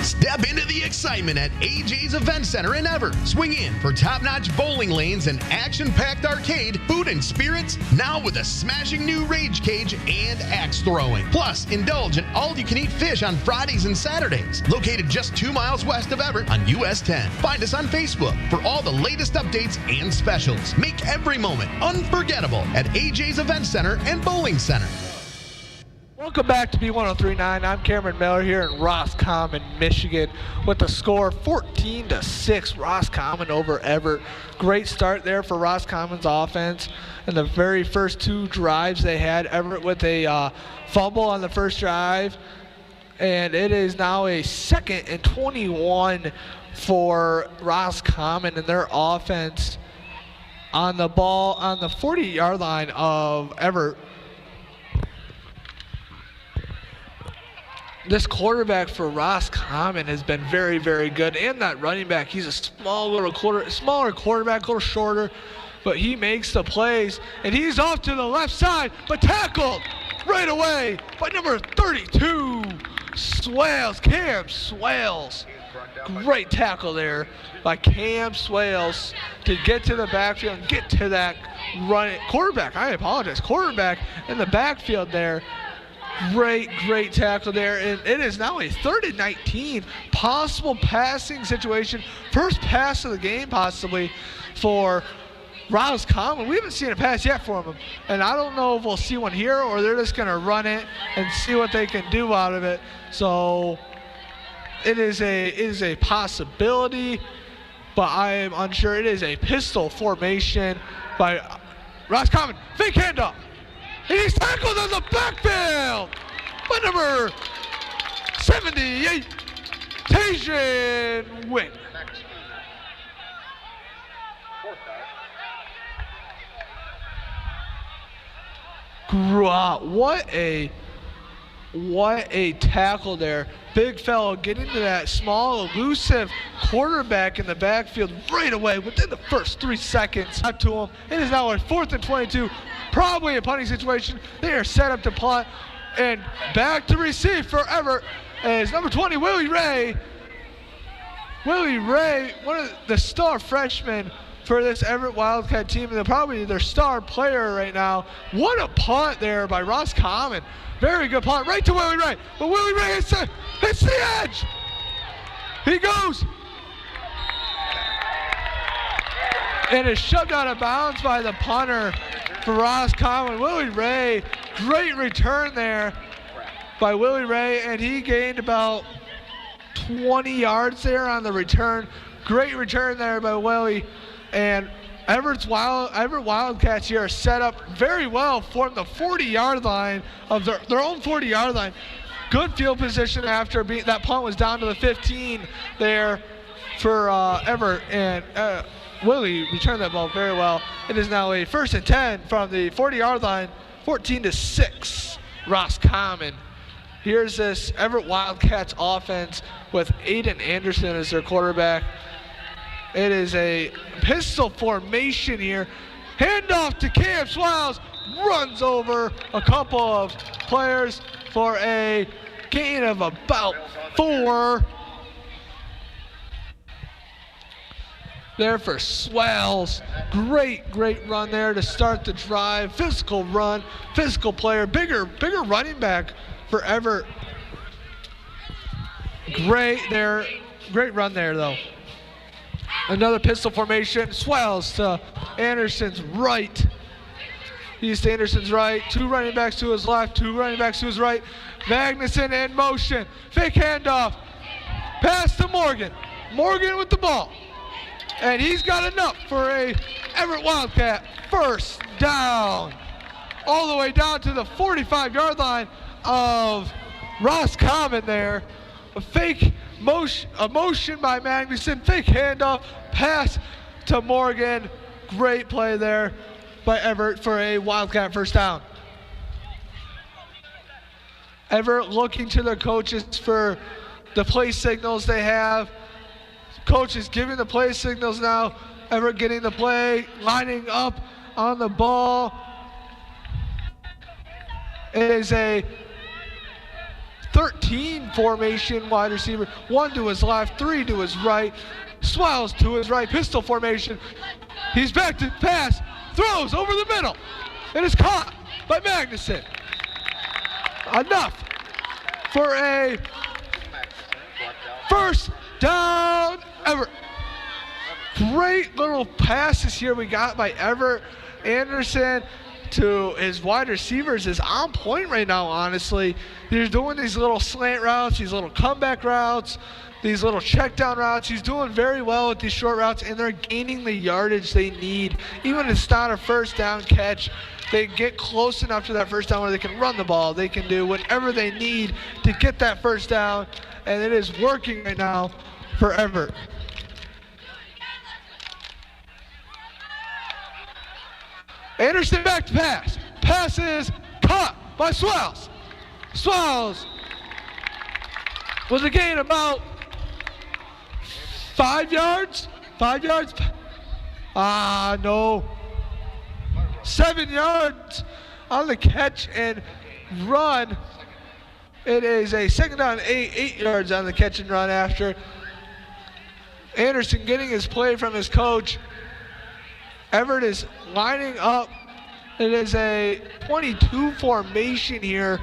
Step into the excitement at AJ's Event Center in Evart. Swing in for top-notch bowling lanes and action-packed arcade, food and spirits, now with a smashing new rage cage and axe throwing. Plus, indulge in all-you-can-eat fish on Fridays and Saturdays. Located just 2 miles west of Evart on US 10. Find us on Facebook for all the latest updates and specials. Make every moment unforgettable at AJ's Event Center and Bowling Center. Welcome back to B1039. I'm Cameron Miller here in Roscommon, Michigan, with the score 14-6. Roscommon over Evart. Great start there for Roscommon's offense. In the very first two drives they had, Evart with a fumble on the first drive, and it is now a 2nd and 21 for Roscommon and their offense on the ball on the 40-yard line of Evart. This quarterback for Roscommon has been very, very good, and that running back, he's a smaller quarterback, a little shorter, but he makes the plays, and he's off to the left side, but tackled right away by number 32, Swales, Cam Swales. Great tackle there by Cam Swales to get to the backfield and get to that running quarterback in the backfield there. Great tackle there, and it is now a 3rd and 19 possible passing situation. First pass of the game possibly for Roscommon. We haven't seen a pass yet from them, and I don't know if we'll see one here or they're just going to run it and see what they can do out of it. So it is a possibility, but I am unsure. It is a pistol formation by Roscommon. Fake handoff. And he's tackled on the backfield by number 78, Tajan Witt. What a tackle there. Big fellow getting to that small, elusive quarterback in the backfield right away within the first 3 seconds. Up to him. It is now a 4th and 22. Probably a punting situation. They are set up to punt, and back to receive for Evart is number 20, Willie Ray. Willie Ray, one of the star freshmen for this Evart Wildcat team, and they're probably their star player right now. What a punt there by Roscommon. Very good punt right to Willie Ray. But Willie Ray hits the edge. He goes. And is shoved out of bounds by the punter for Roscommon. Willie Ray, great return there by Willie Ray, and he gained about 20 yards there on the return. Great return there by Willie, and Evart Wildcats here are set up very well from the 40-yard line of their own 40-yard line. Good field position after that punt was down to the 15 there for Evart, and Willie returned that ball very well. It is now a 1st and 10 from the 40-yard line, 14-6, Roscommon. Here's this Evart Wildcats offense with Aiden Anderson as their quarterback. It is a pistol formation here. Handoff to Cam Swales, runs over a couple of players for a gain of about 4. There for Swales. Great run there to start the drive. Physical run, physical player, bigger running back for Evart. Great run there though. Another pistol formation. Swales to Anderson's right. He's to Anderson's right. 2 running backs to his left, 2 running backs to his right. Magnuson in motion. Fake handoff. Pass to Morgan. Morgan with the ball. And he's got enough for a Evart Wildcat first down. All the way down to the 45-yard line of Roscommon there. A motion by Magnuson, fake handoff, pass to Morgan. Great play there by Evart for a Wildcat first down. Evart looking to their coaches for the play signals they have. Coaches giving the play signals now. Evart getting the play, lining up on the ball. It is a 13 formation wide receiver. 1 to his left, 3 to his right. Swales to his right, pistol formation. He's back to pass, throws over the middle. It is caught by Magnuson. Enough for a first down, Evart. Great little passes here we got by Evart. Anderson to his wide receivers is on point right now, honestly. He's doing these little slant routes, these little comeback routes, these little check down routes. He's doing very well with these short routes, and they're gaining the yardage they need. Even if it's not a first down catch, they get close enough to that first down where they can run the ball. They can do whatever they need to get that first down, and it is working right now for Evart. Anderson back to pass. Pass is caught by Swells. Swells with a gain about 5 yards. 5 yards. No. 7 yards on the catch and run. It is a second down, 8 yards on the catch and run after Anderson getting his play from his coach. Evart is lining up. It is a 22 formation here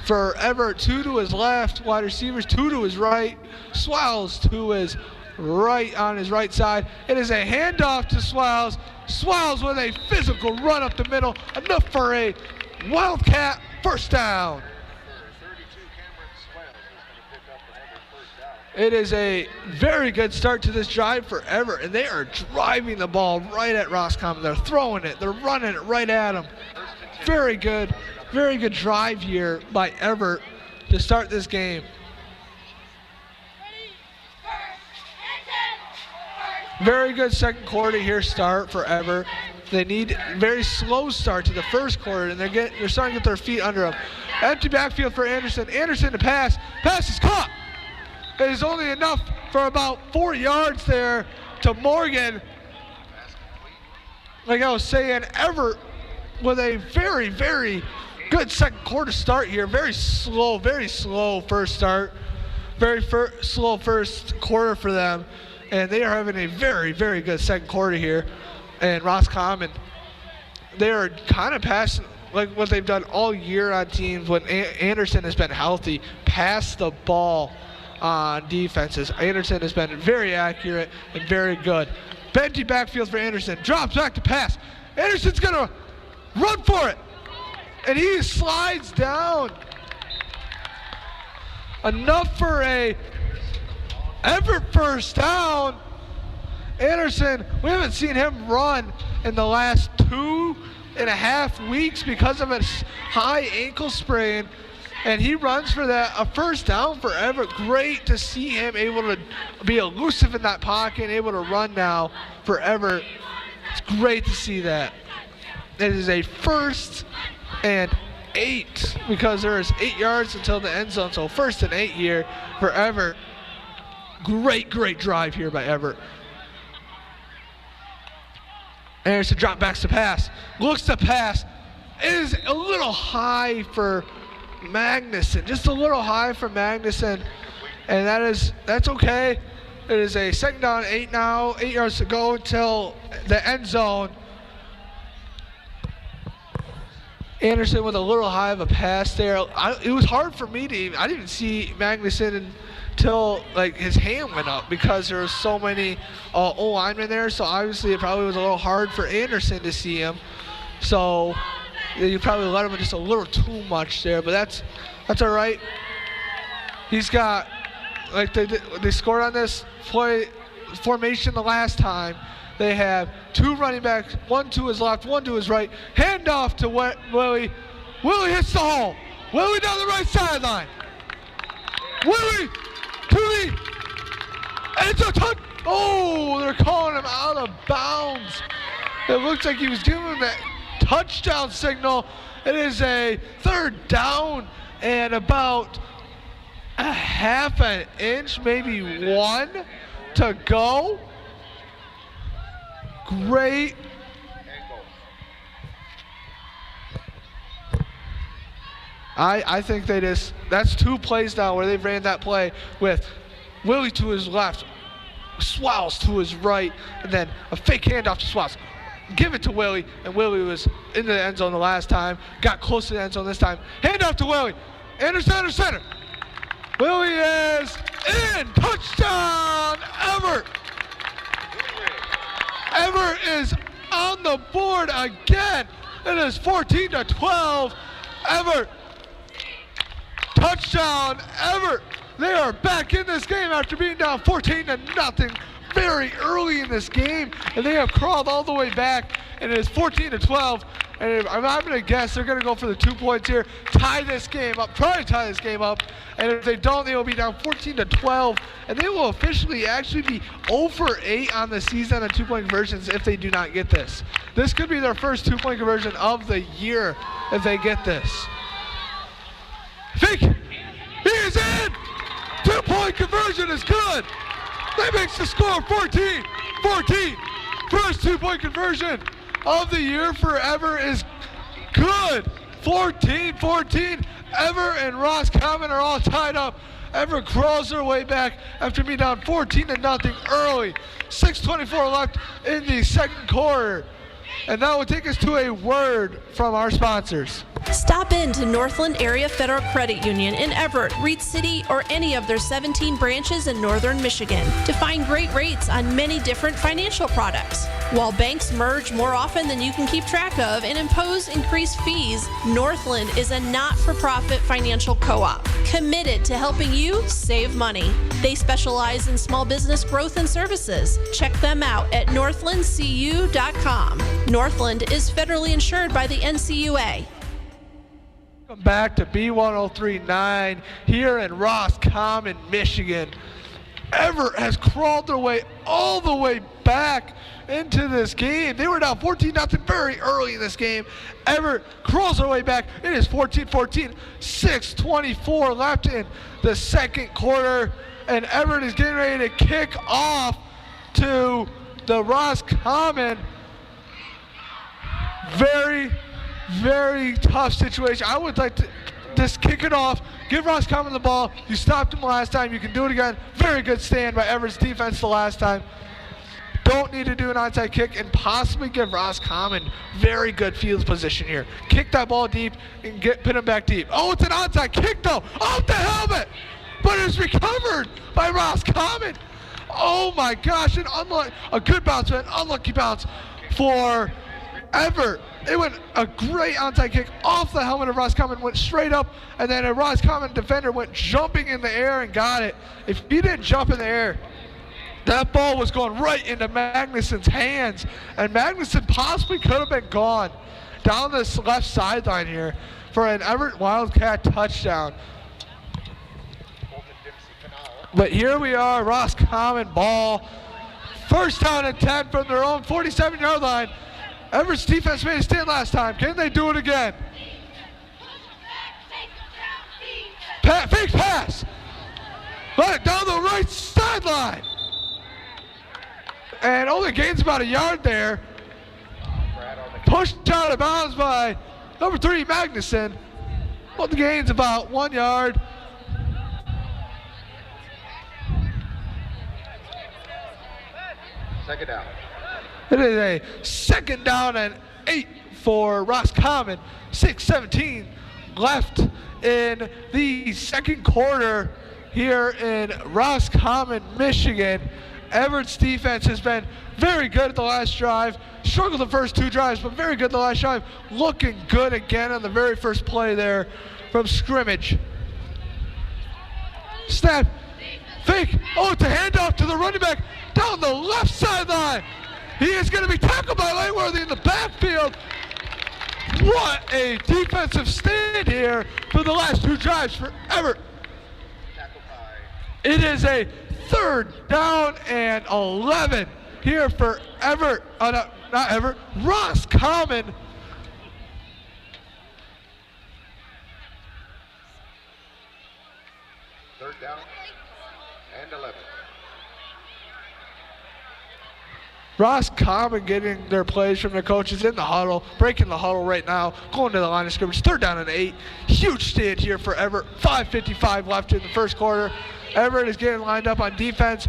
for Evart. 2 to his left, wide receivers 2 to his right, Swells to his right on his right side. It is a handoff to Swells. Swells with a physical run up the middle, enough for a Wildcat first down. It is a very good start to this drive for Evart, and they are driving the ball right at Roscommon. They're throwing it, they're running it right at them. Very good drive here by Evart to start this game. Very good second quarter here start for Evart. They need very slow start to the first quarter, and they're starting to get their feet under them. Empty backfield for Anderson. Anderson to pass. Pass is caught. It is only enough for about 4 yards there to Morgan. Like I was saying, Evart with a very, very good second quarter start here. Very slow first start. Very slow first quarter for them. And they are having a very, very good second quarter here. And Roscommon, they are kind of passing like what they've done all year on teams when Anderson has been healthy. Pass the ball on defenses. Anderson has been very accurate and very good. Empty backfield for Anderson. Drops back to pass. Anderson's going to run for it. And he slides down. Enough for a Evart first down. Anderson, we haven't seen him run in the last 2.5 weeks because of a high ankle sprain. And he runs for that, a first down for Evart. Great to see him able to be elusive in that pocket, able to run now for Evart. It's great to see that. It is a 1st and 8 because there is 8 yards until the end zone. So 1st and 8 here for Evart. Great drive here by Evart. Anderson drop backs to pass. Looks to pass. It is a little high for Magnuson, just a little high for Magnuson, and that's okay. It is a second down, 8 now, 8 yards to go until the end zone. Anderson with a little high of a pass there. It was hard for me I didn't even see Magnuson until like his hand went up because there was so many O-linemen there. So obviously it probably was a little hard for Anderson to see him. So you probably let him just a little too much there, but that's all right. He's got, like they scored on this play formation the last time. They have 2 running backs, 1 to his left, 1 to his right. Handoff to Willie. Willie hits the hole. Willie down the right sideline. Willie to the end zone. Oh, they're calling him out of bounds. It looks like he was giving him that touchdown signal. It is a 3rd down and about a half an inch, maybe 1 to go. Great. I think that's 2 plays now where they've ran that play with Willie to his left, Swells to his right, and then a fake handoff to Swells. Give it to Willie, and Willie was in the end zone the last time, got close to the end zone this time. Handoff to Willie. Anderson under center. Willie is in. Touchdown, Evart. Evart is on the board again. It is 14-12. Evart. Touchdown, Evart. They are back in this game after being down 14-0 very early in this game, and they have crawled all the way back, and it is 14-12. And I'm going to guess they're going to go for the 2 points here, tie this game up, try to tie this game up, and if they don't, they will be down 14-12, and they will officially actually be 0 for 8 on the season on 2-point conversions if they do not get this. This could be their first 2-point conversion of the year if they get this. Fake, he is in! 2-point conversion is good! That makes the score 14. First 2-point conversion of the year for Evart is good. 14-14. Evart and Roscommon are all tied up. Evart crawls their way back after being down 14-0 early. 6:24 left in the second quarter. And that will take us to a word from our sponsors. Stop in to Northland Area Federal Credit Union in Evart, Reed City, or any of their 17 branches in northern Michigan to find great rates on many different financial products. While banks merge more often than you can keep track of and impose increased fees, Northland is a not-for-profit financial co-op committed to helping you save money. They specialize in small business growth and services. Check them out at northlandcu.com. Northland is federally insured by the NCUA. Welcome back to B1039 here in Roscommon, Michigan. Evart has crawled their way all the way back into this game. They were down 14-0 very early in this game. Evart crawls their way back. It is 14-14, 6:24 left in the second quarter, and Evart is getting ready to kick off to the Roscommon. Very tough situation. I would like to just kick it off, give Roscommon the ball. You stopped him last time. You can do it again. Very good stand by Everett's defense the last time. Don't need to do an onside kick and possibly give Roscommon very good field position here. Kick that ball deep and pin him back deep. Oh, it's an onside kick though, off the helmet, but it's recovered by Roscommon. Oh my gosh, a good bounce, an unlucky bounce for Evart. It went a great onside kick off the helmet of Roscommon, went straight up, and then a Roscommon defender went jumping in the air and got it. If he didn't jump in the air, that ball was going right into Magnuson's hands, and Magnuson possibly could have been gone down this left sideline here for an Evart Wildcat touchdown. But here we are, Roscommon ball. First down and 10 from their own 47-yard line. Everett's defense made a stand last time. Can they do it again? Fake pass. Let it down the right sideline. And only gains about a yard there. Pushed out of bounds by number 3, Magnuson. But the gain's about 1 yard. Second down. It is a second down and 8 for Roscommon. 6:17 left in the second quarter here in Roscommon, Michigan. Everett's defense has been very good at the last drive. Struggled the first 2 drives, but very good the last drive. Looking good again on the very first play there from scrimmage. Snap. Fake. Oh, it's a handoff to the running back down the left sideline. He is going to be tackled by Langworthy in the backfield. What a defensive stand here for the last 2 drives for Evart. It is a third down and 11 here for Evart. Not Evart, Roscommon. Third down and 11. Roscommon getting their plays from their coaches in the huddle, breaking the huddle right now, going to the line of scrimmage. Third down and 8. Huge stand here for Evart. 5:55 left in the first quarter. Evart is getting lined up on defense.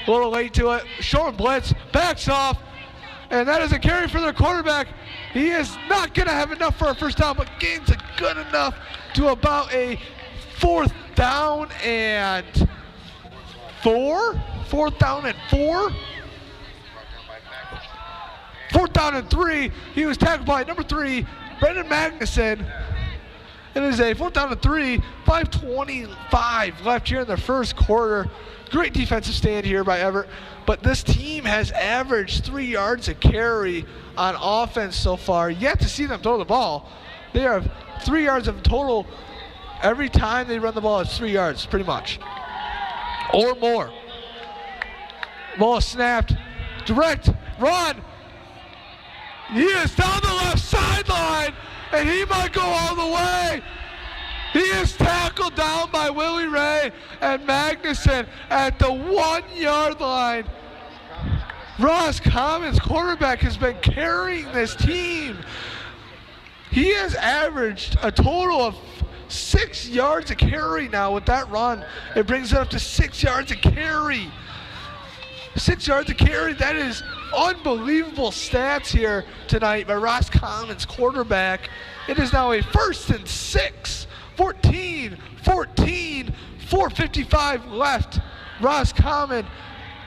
A little late to it. Short blitz, backs off, and that is a carry for their quarterback. He is not going to have enough for a first down, but gains it good enough to about a 4th down and 4. 4th down and 4. 4th down and 3. He was tackled by number 3, Brendan Magnuson. It is a 4th down and 3, 5:25 left here in the first quarter. Great defensive stand here by Evart, but this team has averaged 3 yards a carry on offense so far. Yet to see them throw the ball. They have 3 yards of total. Every time they run the ball, it's 3 yards, pretty much, or more. Ball snapped, direct run. He is down the left sideline, and he might go all the way. He is tackled down by Willie Ray and Magnuson at the 1-yard line. Roscommon's quarterback has been carrying this team. He has averaged a total of 6 yards a carry now with that run. It brings it up to 6 yards a carry. 6 yards a carry, that is unbelievable stats here tonight by Roscommon's quarterback. It is now a 1st and 6, 14, 4:55 left. Roscommon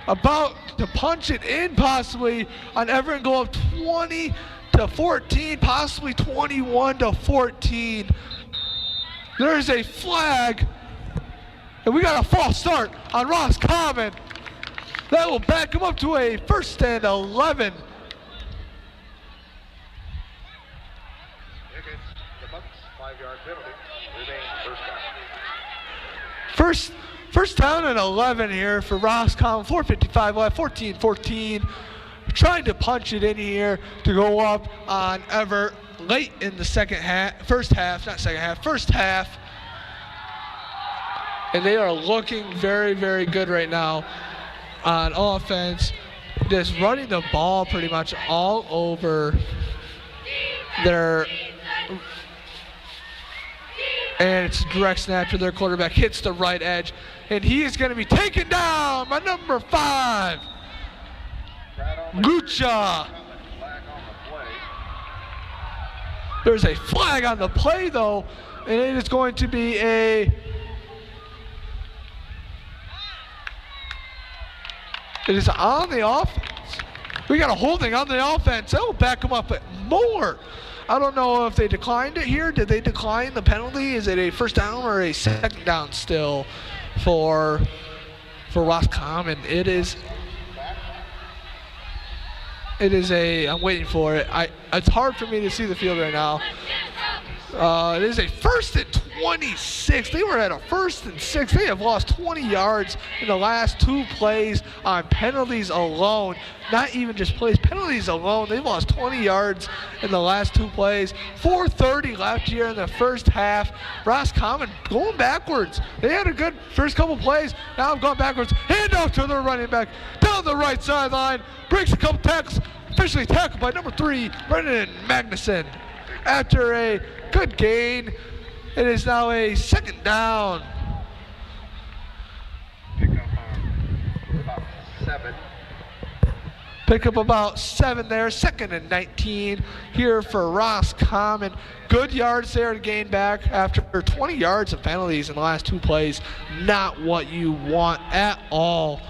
about to punch it in possibly on Everett, go up 20-14, possibly 21-14. There's a flag, and we got a false start on Roscommon. That will back him up to a 1st and 11. The Bucks 5-yard penalty. Remains First down and 11 here for Roscommon. 4:55 left, 14-14. Trying to punch it in here to go up on Evart late in the first half. And they are looking very, very good right now on offense. Just running the ball pretty much all over their, and it's a direct snap to their quarterback, hits the right edge, and he is going to be taken down by number 5, Lucha. There's a flag on the play though, and it is going to be it is on the offense. We got a holding on the offense. That will back them up more. I don't know if they declined it here. Did they decline the penalty? Is it a 1st down or a 2nd down still for Roscommon? It is I'm waiting for it. It's hard for me to see the field right now. It is a 1st and 26. They were at a 1st and 6. They have lost 20 yards in the last 2 plays on penalties alone. Not even just plays, penalties alone. They've lost 20 yards in the last 2 plays. 4:30 left here in the first half. Roscommon going backwards. They had a good first couple plays. Now have gone backwards. Hand off to their running back down the right sideline. Breaks a couple tackles. Officially tackled by number 3, Brendan Magnuson. After a good gain, it is now a 2nd down. Pick up about 7 there. 2nd and 19 here for Roscommon. Good yards there to gain back after 20 yards of penalties in the last 2 plays. Not what you want at all.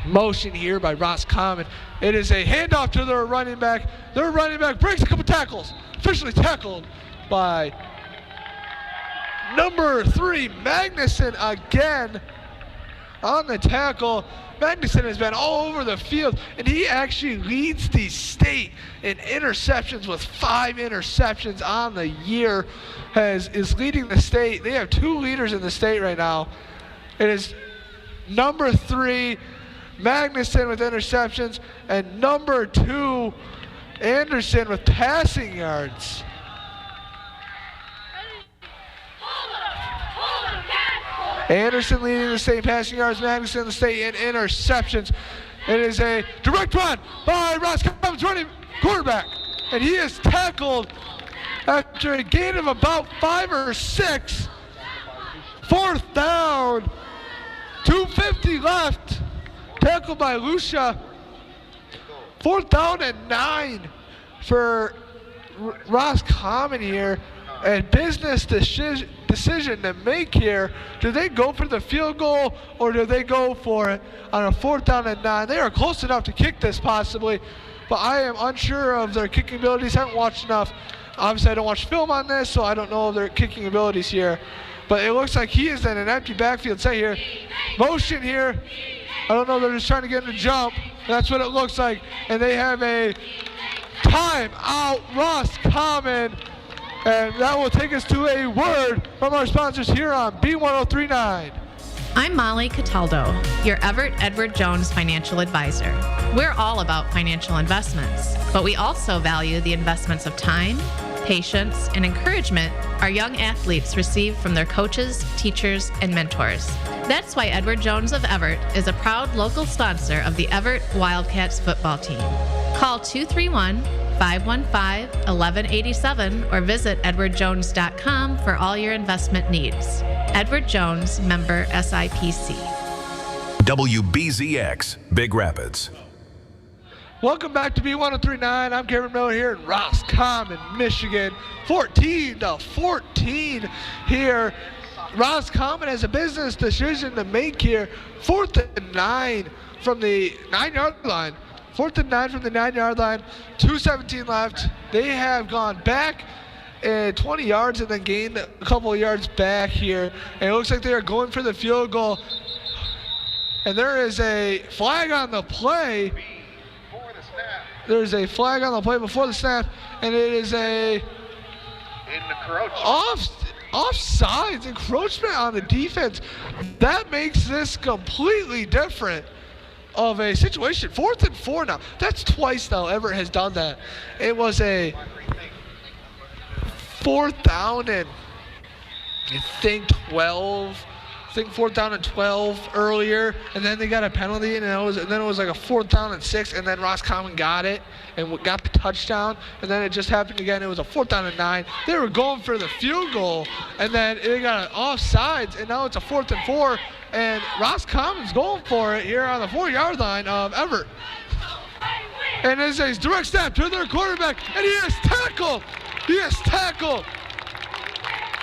Motion here by Roscommon. It is a handoff to their running back. Their running back breaks a couple tackles. Officially tackled by number 3, Magnuson again on the tackle. Magnuson has been all over the field, and he actually leads the state in interceptions with 5 interceptions on the year. Is leading the state. They have 2 leaders in the state right now. It is number 3, Magnuson with interceptions, and number 2, Anderson with passing yards. Anderson leading the state passing yards, Magnuson the state in interceptions. It is a direct run by Roscommon's running quarterback, and he is tackled after a gain of about 5 or 6. 4th down, 2:50 left. Tackled by Lucia. 4th down and 9 for Roscommon here. a business decision to make here. Do they go for the field goal or do they go for it on a 4th down and 9? They are close enough to kick this possibly, but I am unsure of their kicking abilities. Haven't watched enough. Obviously, I don't watch film on this, so I don't know their kicking abilities here. But it looks like he is in an empty backfield set here. Motion here. I don't know, they're just trying to get him to jump. That's what it looks like. And they have a timeout, Roscommon. And that will take us to a word from our sponsors here on B1039. I'm Molly Cataldo, your Evart Edward Jones financial advisor. We're all about financial investments, but we also value the investments of time, patience, and encouragement our young athletes receive from their coaches, teachers, and mentors. That's why Edward Jones of Evart is a proud local sponsor of the Evart Wildcats football team. Call 231-515-1187 or visit edwardjones.com for all your investment needs. Edward Jones, member SIPC. WBZX, Big Rapids. Welcome back to B1039. I'm Cameron Miller here in Roscommon, Michigan. 14-14 here. Roscommon has a business decision to make here. 4th and 9 from the 9-yard line. 4th and 9 from the 9-yard line. 2:17 left. They have gone back 20 yards and then gained a couple of yards back here. And it looks like they are going for the field goal. And there is a flag on the play. There's a flag on the play before the snap, and it is a offsides, encroachment on the defense. That makes this completely different of a situation. 4th and 4 now. That's twice now Evart has done that. It was a 4th down and I think 12. I think 4th down and 12 earlier, and then they got a penalty, and then it was like a 4th down and 6, and then Roscommon got it and got the touchdown, and then it just happened again. It was a 4th down and 9. They were going for the field goal, and then they got an offsides, and now it's a 4th and 4, and Roscommon's going for it here on the 4-yard line of Evart. And it's a direct snap to their quarterback, and he is tackled. He is tackled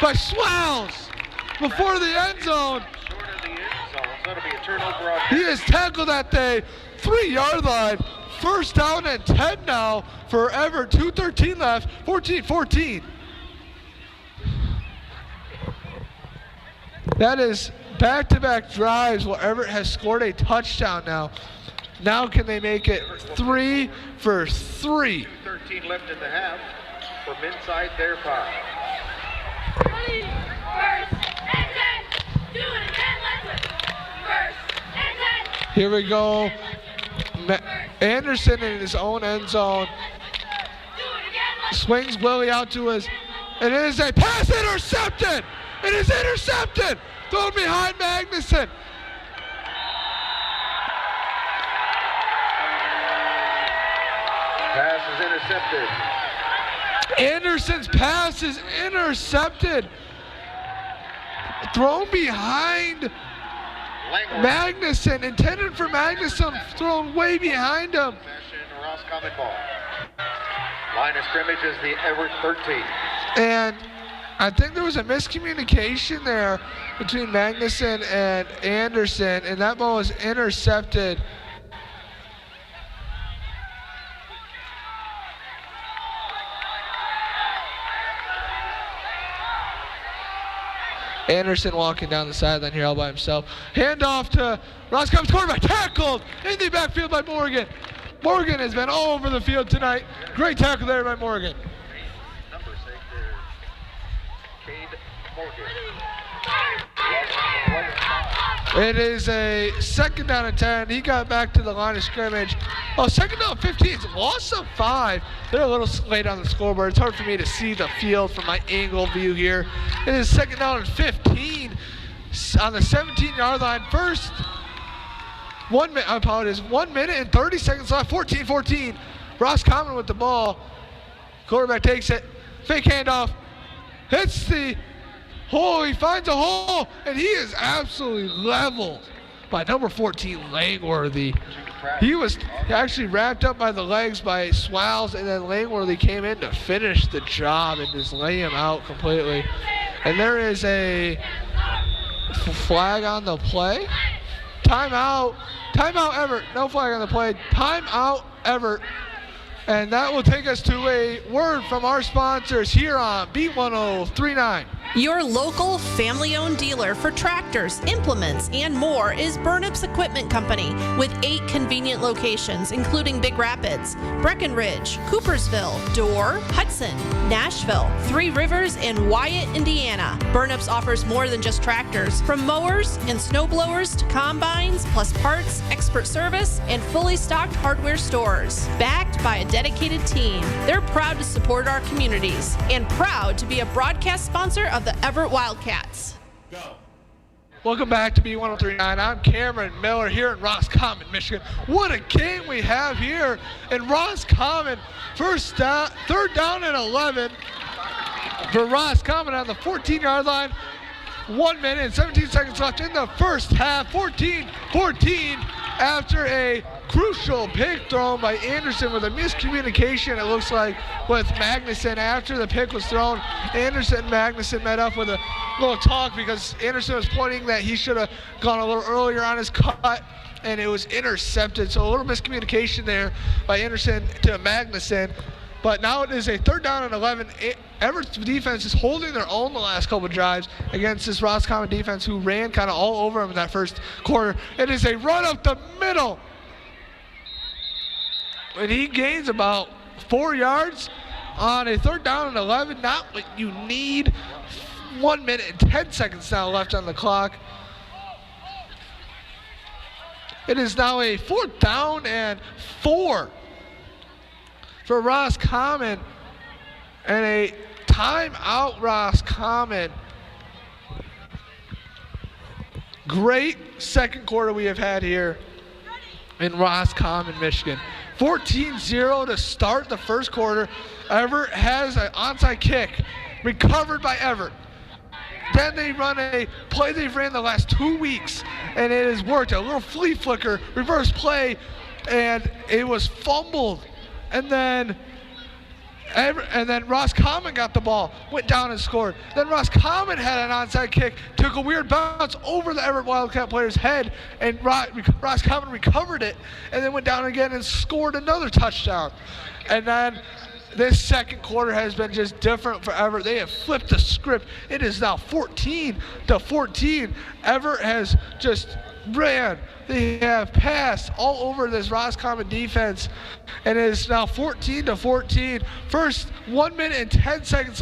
by Swells before the end zone. He is tackled at the 3-yard line. 1st down and 10 now for Evart. 2:13 left. 14-14. That is back-to-back drives where Evart has scored a touchdown now. Now can they make it 3 for 3? 2:13 left in the half from inside their 5. Here we go. Anderson in his own end zone. Swings Willie out to his. And it is a pass intercepted. It is intercepted. Thrown behind Magnuson. Pass is intercepted. Anderson's pass is intercepted. Thrown behind Magnuson, intended for Magnuson, thrown way behind him. Roscommon ball. Line of scrimmage is the Evart 13. And I think there was a miscommunication there between Magnuson and Anderson, and that ball was intercepted. Anderson walking down the sideline here all by himself. Handoff to Roscommon's quarterback. Tackled in the backfield by Morgan. Morgan has been all over the field tonight. Great tackle there by Morgan. Number 6 there. Cade Morgan. It is a 2nd down and 10. He got back to the line of scrimmage. Oh, 2nd down 15. It's loss of 5. They're a little late on the scoreboard. It's hard for me to see the field from my angle view here. It is 2nd down and 15 on the 17-yard line. First, 1 minute, I apologize, 1 minute and 30 seconds left. 14-14. Roscommon with the ball. Quarterback takes it. Fake handoff. Hits the hole. He finds a hole, and he is absolutely leveled by number 14, Langworthy. He was actually wrapped up by the legs by Swallows, and then Langworthy came in to finish the job and just lay him out completely. And there is a flag on the play. Timeout. Timeout, Evart. No flag on the play. Timeout, Evart. And that will take us to a word from our sponsors here on B1039. Your local family-owned dealer for tractors, implements, and more is Burnup's Equipment Company with 8 convenient locations, including Big Rapids, Breckenridge, Coopersville, Dorr, Hudson, Nashville, Three Rivers, and Wyatt, Indiana. Burnup's offers more than just tractors, from mowers and snow blowers to combines, plus parts, expert service, and fully stocked hardware stores. Backed by a dedicated team, they're proud to support our communities and proud to be a broadcast sponsor of the Evart Wildcats. Welcome back to B1039. I'm Cameron Miller here in Roscommon, Michigan. What a game we have here in Roscommon. Third down and 11 for Roscommon on the 14-yard line. 1 minute and 17 seconds left in the first half. 14-14 after a crucial pick thrown by Anderson with a miscommunication, it looks like, with Magnuson. After the pick was thrown, Anderson and Magnuson met up with a little talk because Anderson was pointing that he should have gone a little earlier on his cut, and it was intercepted. So a little miscommunication there by Anderson to Magnuson. But now it is a third down and 11. Everett's defense is holding their own the last couple of drives against this Roscommon defense who ran kind of all over him in that first quarter. It is a run up the middle. And he gains about 4 yards on a third down and 11. Not what you need. 1 minute and 10 seconds now left on the clock. It is now a 4th down and 4 for Roscommon, and a timeout Roscommon. Great second quarter we have had here in Roscommon, Michigan. 14-0 to start the first quarter. Evart has an onside kick recovered by Evart. Then they run a play they've ran the last 2 weeks, and it has worked. A little flea flicker, reverse play, and it was fumbled. And then Roscommon got the ball, went down and scored. Then Roscommon had an onside kick, took a weird bounce over the Evart Wildcat player's head, and Roscommon recovered it, and then went down again and scored another touchdown. And then this second quarter has been just different for Evart. They have flipped the script. It is now 14-14. Evart has just ran. They have passed all over this Roscommon defense, and it is now 14-14. First 1 minute and 10 seconds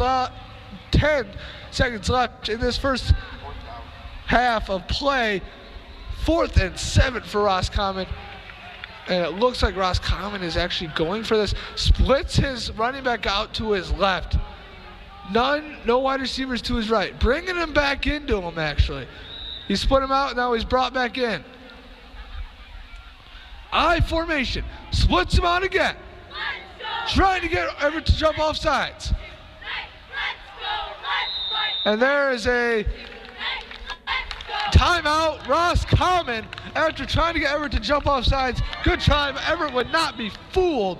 left in this first half of play. 4th and 7 for Roscommon. And it looks like Roscommon is actually going for this. Splits his running back out to his left. No wide receivers to his right. Bringing him back into him, actually. He split him out, now he's brought back in. I formation. Splits him out again. Trying to get Evart to jump off sides. And there is a timeout, Roscommon, after trying to get Evart to jump off sides. Good try, but Evart would not be fooled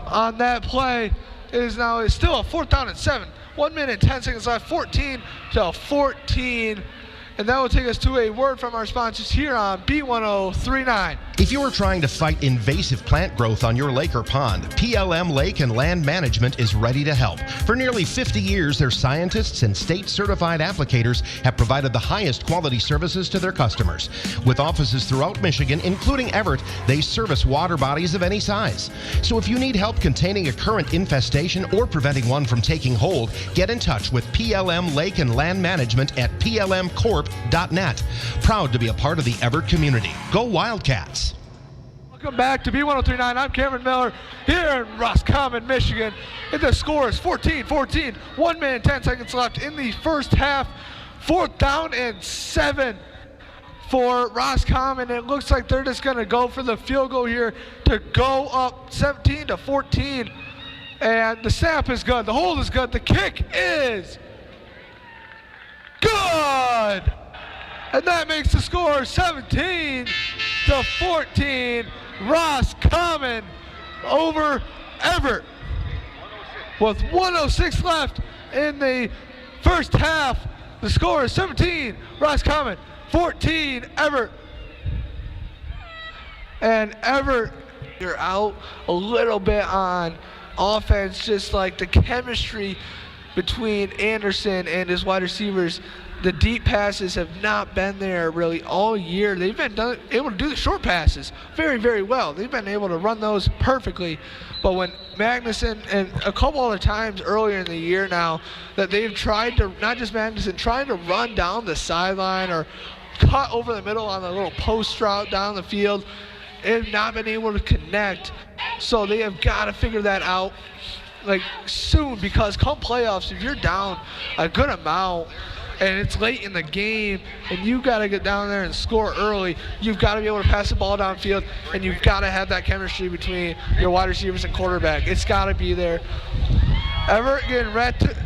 on that play. It is now still a 4th down and 7. 1 minute and 10 seconds left, 14-14. And that will take us to a word from our sponsors here on B1039. If you are trying to fight invasive plant growth on your lake or pond, PLM Lake and Land Management is ready to help. For nearly 50 years, their scientists and state-certified applicators have provided the highest quality services to their customers. With offices throughout Michigan, including Evart, they service water bodies of any size. So if you need help containing a current infestation or preventing one from taking hold, get in touch with PLM Lake and Land Management at plmcorp.net. Proud to be a part of the Evart community. Go Wildcats! Welcome back to B1039. I'm Cameron Miller here in Roscommon, Michigan. And the score is 14-14. 1 minute and 10 seconds left in the first half. 4th down and 7 for Roscommon. It looks like they're just going to go for the field goal here to go up 17-14. And the snap is good. The hold is good. The kick is good. And that makes the score 17-14. Roscommon over Evart. With 1:06 left in the first half, the score is 17 Roscommon, 14 Evart. And Evart, you're out a little bit on offense, just like the chemistry between Anderson and his wide receivers. The deep passes have not been there really all year. They've been able to do the short passes very, very well. They've been able to run those perfectly. But when Magnuson and a couple other times earlier in the year now that they've tried to, not just Magnuson, trying to run down the sideline or cut over the middle on the little post route down the field, they've not been able to connect. So they have got to figure that out like soon, because come playoffs, if you're down a good amount and it's late in the game and you got to get down there and score early, you've got to be able to pass the ball downfield, and you've got to have that chemistry between your wide receivers and quarterback. It's got to be there. Evart getting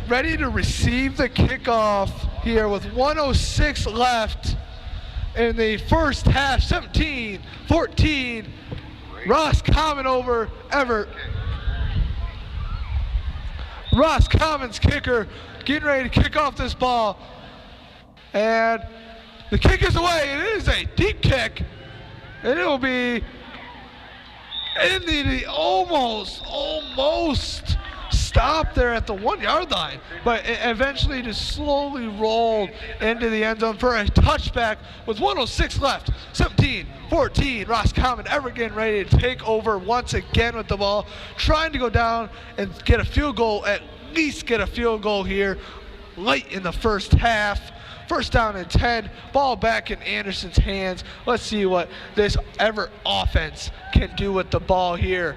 ready to receive the kickoff here with 1:06 left in the first half. 17-14, Roscommon over Evart. Roscommon's kicker getting ready to kick off this ball. And the kick is away. It is a deep kick. And it will be in the almost stopped there at the 1 yard line. But it eventually just slowly rolled into the end zone for a touchback with 1:06 left. 17-14, Roscommon. Evart getting ready to take over once again with the ball, trying to go down and get a field goal, at least get a field goal here late in the first half. First down and 10, ball back in Anderson's hands. Let's see what this Evart offense can do with the ball here.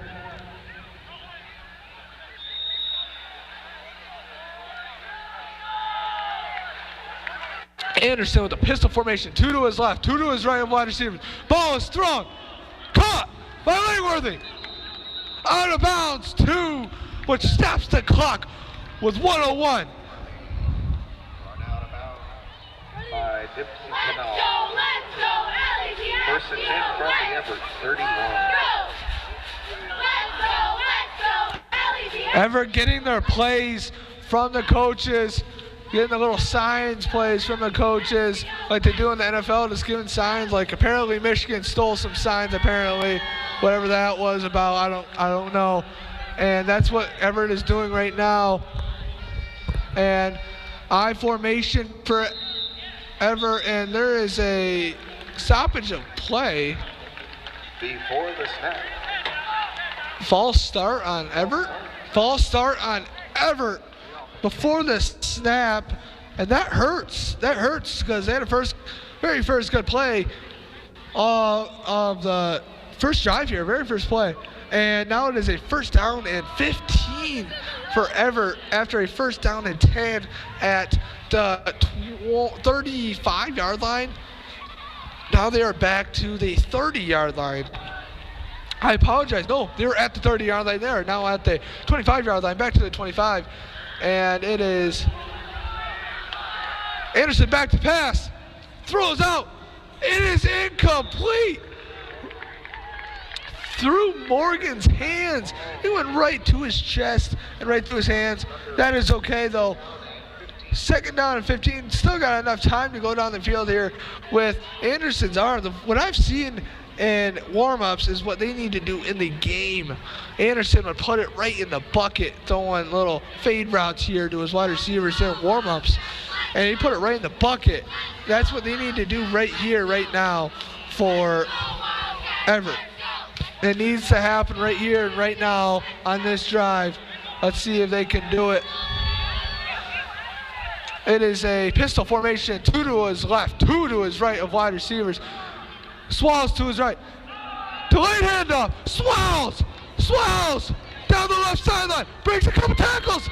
Anderson with the pistol formation, 2 to his left, 2 to his right of wide receivers. Ball is thrown, caught by Langworthy. Out of bounds, 2, which stops the clock with 1:01. By Dipsy Canal. First and 10 from the Evart, 31. Evart getting their plays from the coaches, getting the little signs plays from the coaches like they do in the NFL, just giving signs. Like apparently Michigan stole some signs, apparently, whatever that was about, I don't know. And that's what Evart is doing right now. And I formation for Evart, and there is a stoppage of play. Before the snap. False start on Evart. False start on Evart before the snap, and that hurts. That hurts because they had a very first good play of the first drive here, very first play. And now it is a first down and 15 for Evart after a first down and 10 at the 35-yard line. Now they are back to the 30-yard line. I apologize. No, they were at the 30-yard line. They are now at the 25-yard line, back to the 25. And it is Anderson back to pass. Throws out. It is incomplete. Through Morgan's hands. It went right to his chest and right through his hands. That is okay, though. Second down and 15. Still got enough time to go down the field here with Anderson's arm. What I've seen in warm-ups is what they need to do in the game. Anderson would put it right in the bucket, throwing little fade routes here to his wide receivers in warm-ups. And he put it right in the bucket. That's what they need to do right here, right now for Evart. It needs to happen right here and right now on this drive. Let's see if they can do it. It is a pistol formation, 2 to his left, 2 to his right of wide receivers. Swallows to his right. Delayed handoff. Swallows down the left sideline. Breaks a couple tackles.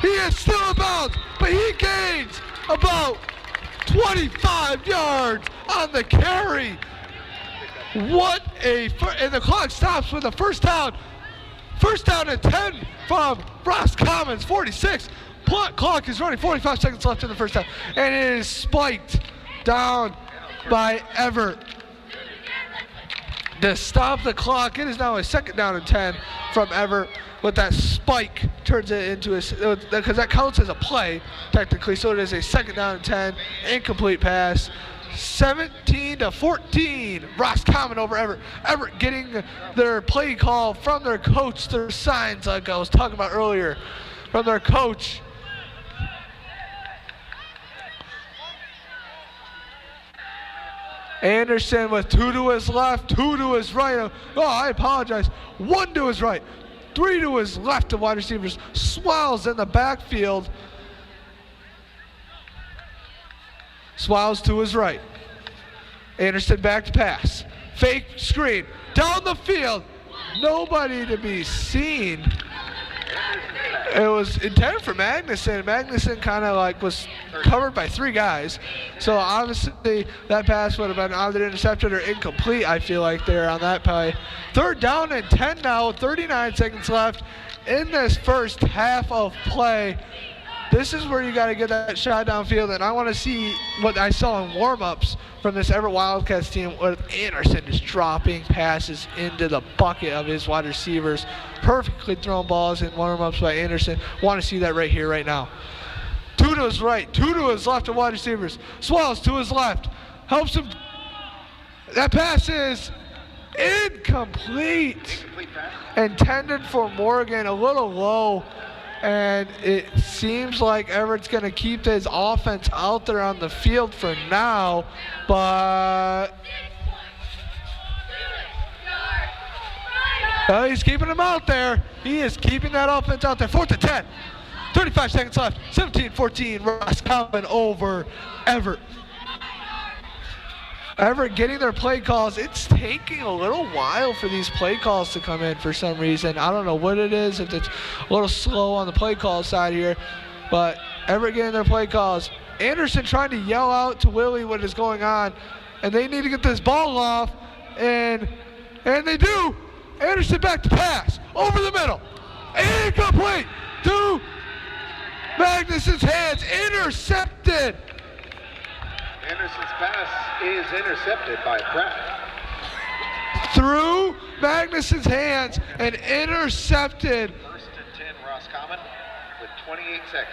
He is still in bounds, but he gains about 25 yards on the carry. And the clock stops with a first down. First down and 10 from Roscommon's 46. Clock is running, 45 seconds left in the first half. And it is spiked down by Evart. to stop the clock. It is now a 2nd down and 10 from Evart with that spike. Turns it into a, because that counts as a play technically, so it is a 2nd down and 10, incomplete pass. 17-14, Roscommon over Evart. Evart getting their play call from their coach, their signs like I was talking about earlier, from their coach. Anderson with 2 to his left, 2 to his right. Oh, I apologize. 1 to his right, 3 to his left of wide receivers. Swells in the backfield. Swells to his right. Anderson back to pass. Fake screen. Down the field. Nobody to be seen. It was intended for Magnuson. Magnuson kind of like was covered by 3 guys. So obviously that pass would have been either intercepted or incomplete, I feel like, there on that play. 3rd down and 10 now, 39 seconds left in this first half of play. This is where you got to get that shot downfield, and I want to see what I saw in warm-ups from this Evart Wildcats team with Anderson just dropping passes into the bucket of his wide receivers. Perfectly thrown balls in warm-ups by Anderson. Want to see that right here, right now. 2 to his right, 2 to his left of wide receivers. Swells to his left. Helps him. That pass is incomplete. Intended for Morgan, a little low. And it seems like Everett's going to keep his offense out there on the field for now, but he's keeping them out there. He is keeping that offense out there. 4th and 10, 35 seconds left, 17-14, Roscommon over Evart. Evart getting their play calls. It's taking a little while for these play calls to come in for some reason. I don't know what it is, if it's a little slow on the play call side here, but Evart getting their play calls. Anderson trying to yell out to Willie what is going on, and they need to get this ball off, and they do. Anderson back to pass, over the middle, incomplete to Magnuson's hands, intercepted. Anderson's pass is intercepted by Pratt. Through Magnuson's hands and intercepted. 1st and 10, Roscommon with 28 seconds.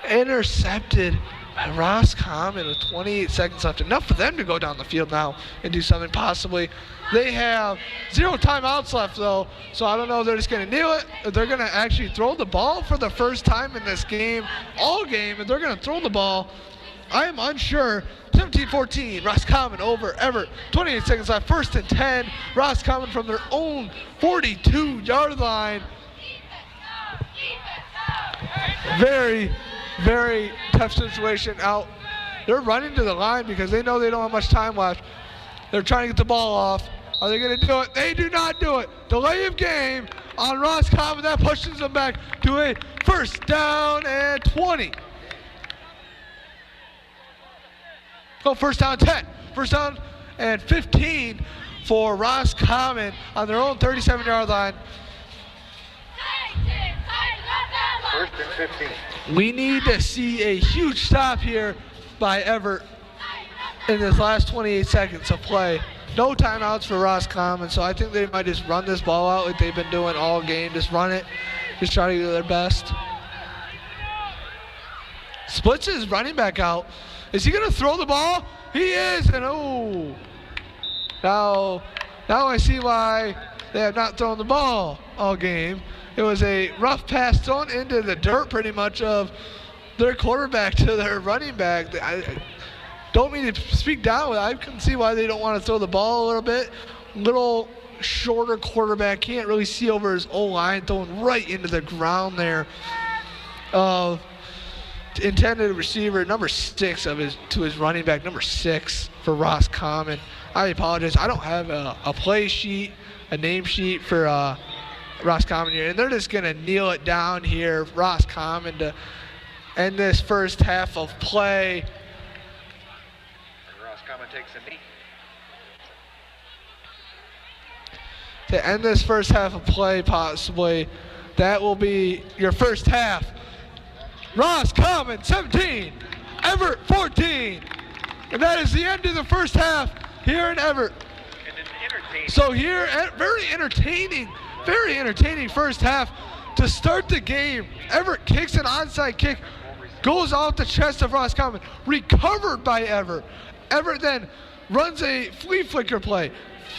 Intercepted by Roscommon with 28 seconds left. Enough for them to go down the field now and do something possibly. They have 0 timeouts left though, so I don't know if they're just going to kneel it, if they're going to actually throw the ball for the first time in this game, all game, if they're going to throw the ball. I am unsure. 17-14, Roscommon over Evart. 28 seconds left, 1st and 10. Roscommon from their own 42-yard line. Very, very tough situation out. They're running to the line because they know they don't have much time left. They're trying to get the ball off. Are they going to do it? They do not do it. Delay of game on Roscommon. That pushes them back to a 1st down and 20. Go 1st down 10. 1st down and 15 for Roscommon on their own 37-yard line. 1st and 15. We need to see a huge stop here by Evart in this last 28 seconds of play. No timeouts for Roscommon, so I think they might just run this ball out like they've been doing all game. Just run it. Just try to do their best. Splits his running back out. Is he going to throw the ball? He is, and oh. Now I see why they have not thrown the ball all game. It was a rough pass thrown into the dirt pretty much of their quarterback to their running back. I don't mean to speak down with it. I can see why they don't want to throw the ball a little bit. Little shorter quarterback, can't really see over his O-line, throwing right into the ground there. Intended receiver number 6 to his running back, number 6 for Roscommon. I apologize. I don't have a play sheet, a name sheet for Roscommon here, and they're just gonna kneel it down here, Roscommon, to end this first half of play. Roscommon takes a knee. To end this first half of play, possibly, that will be your first half. Roscommon 17, Evart 14. And that is the end of the first half here in Evart. So here, very entertaining first half to start the game. Evart kicks an onside kick, goes off the chest of Roscommon, recovered by Evart. Evart then runs a flea flicker play,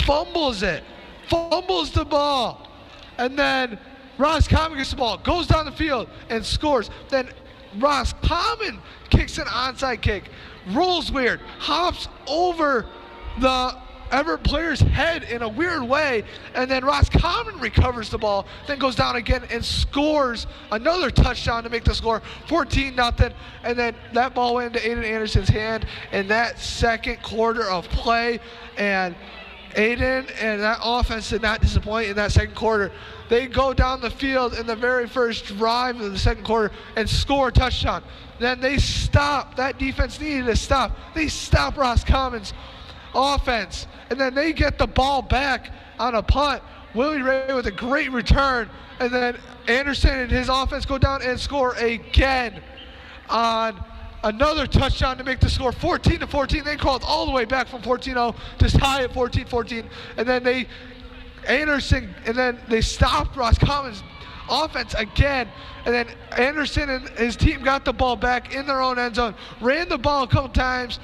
fumbles the ball, and then Roscommon gets the ball, goes down the field, and scores. Then Roscommon kicks an onside kick, rolls weird, hops over the Evart player's head in a weird way, and then Roscommon recovers the ball, then goes down again and scores another touchdown to make the score 14-0. And then that ball went into Aiden Anderson's hand in that second quarter of play, and Aiden and that offense did not disappoint in that second quarter. They go down the field in the very first drive of the second quarter and score a touchdown. Then they stop. That defense needed to stop. They stop Roscommon's offense, and then they get the ball back on a punt. Willie Ray with a great return, and then Anderson and his offense go down and score again on another touchdown to make the score 14-14. They crawled all the way back from 14-0 to tie at 14-14, and then they stopped Roscommon's offense again, and then Anderson and his team got the ball back in their own end zone, ran the ball a couple times,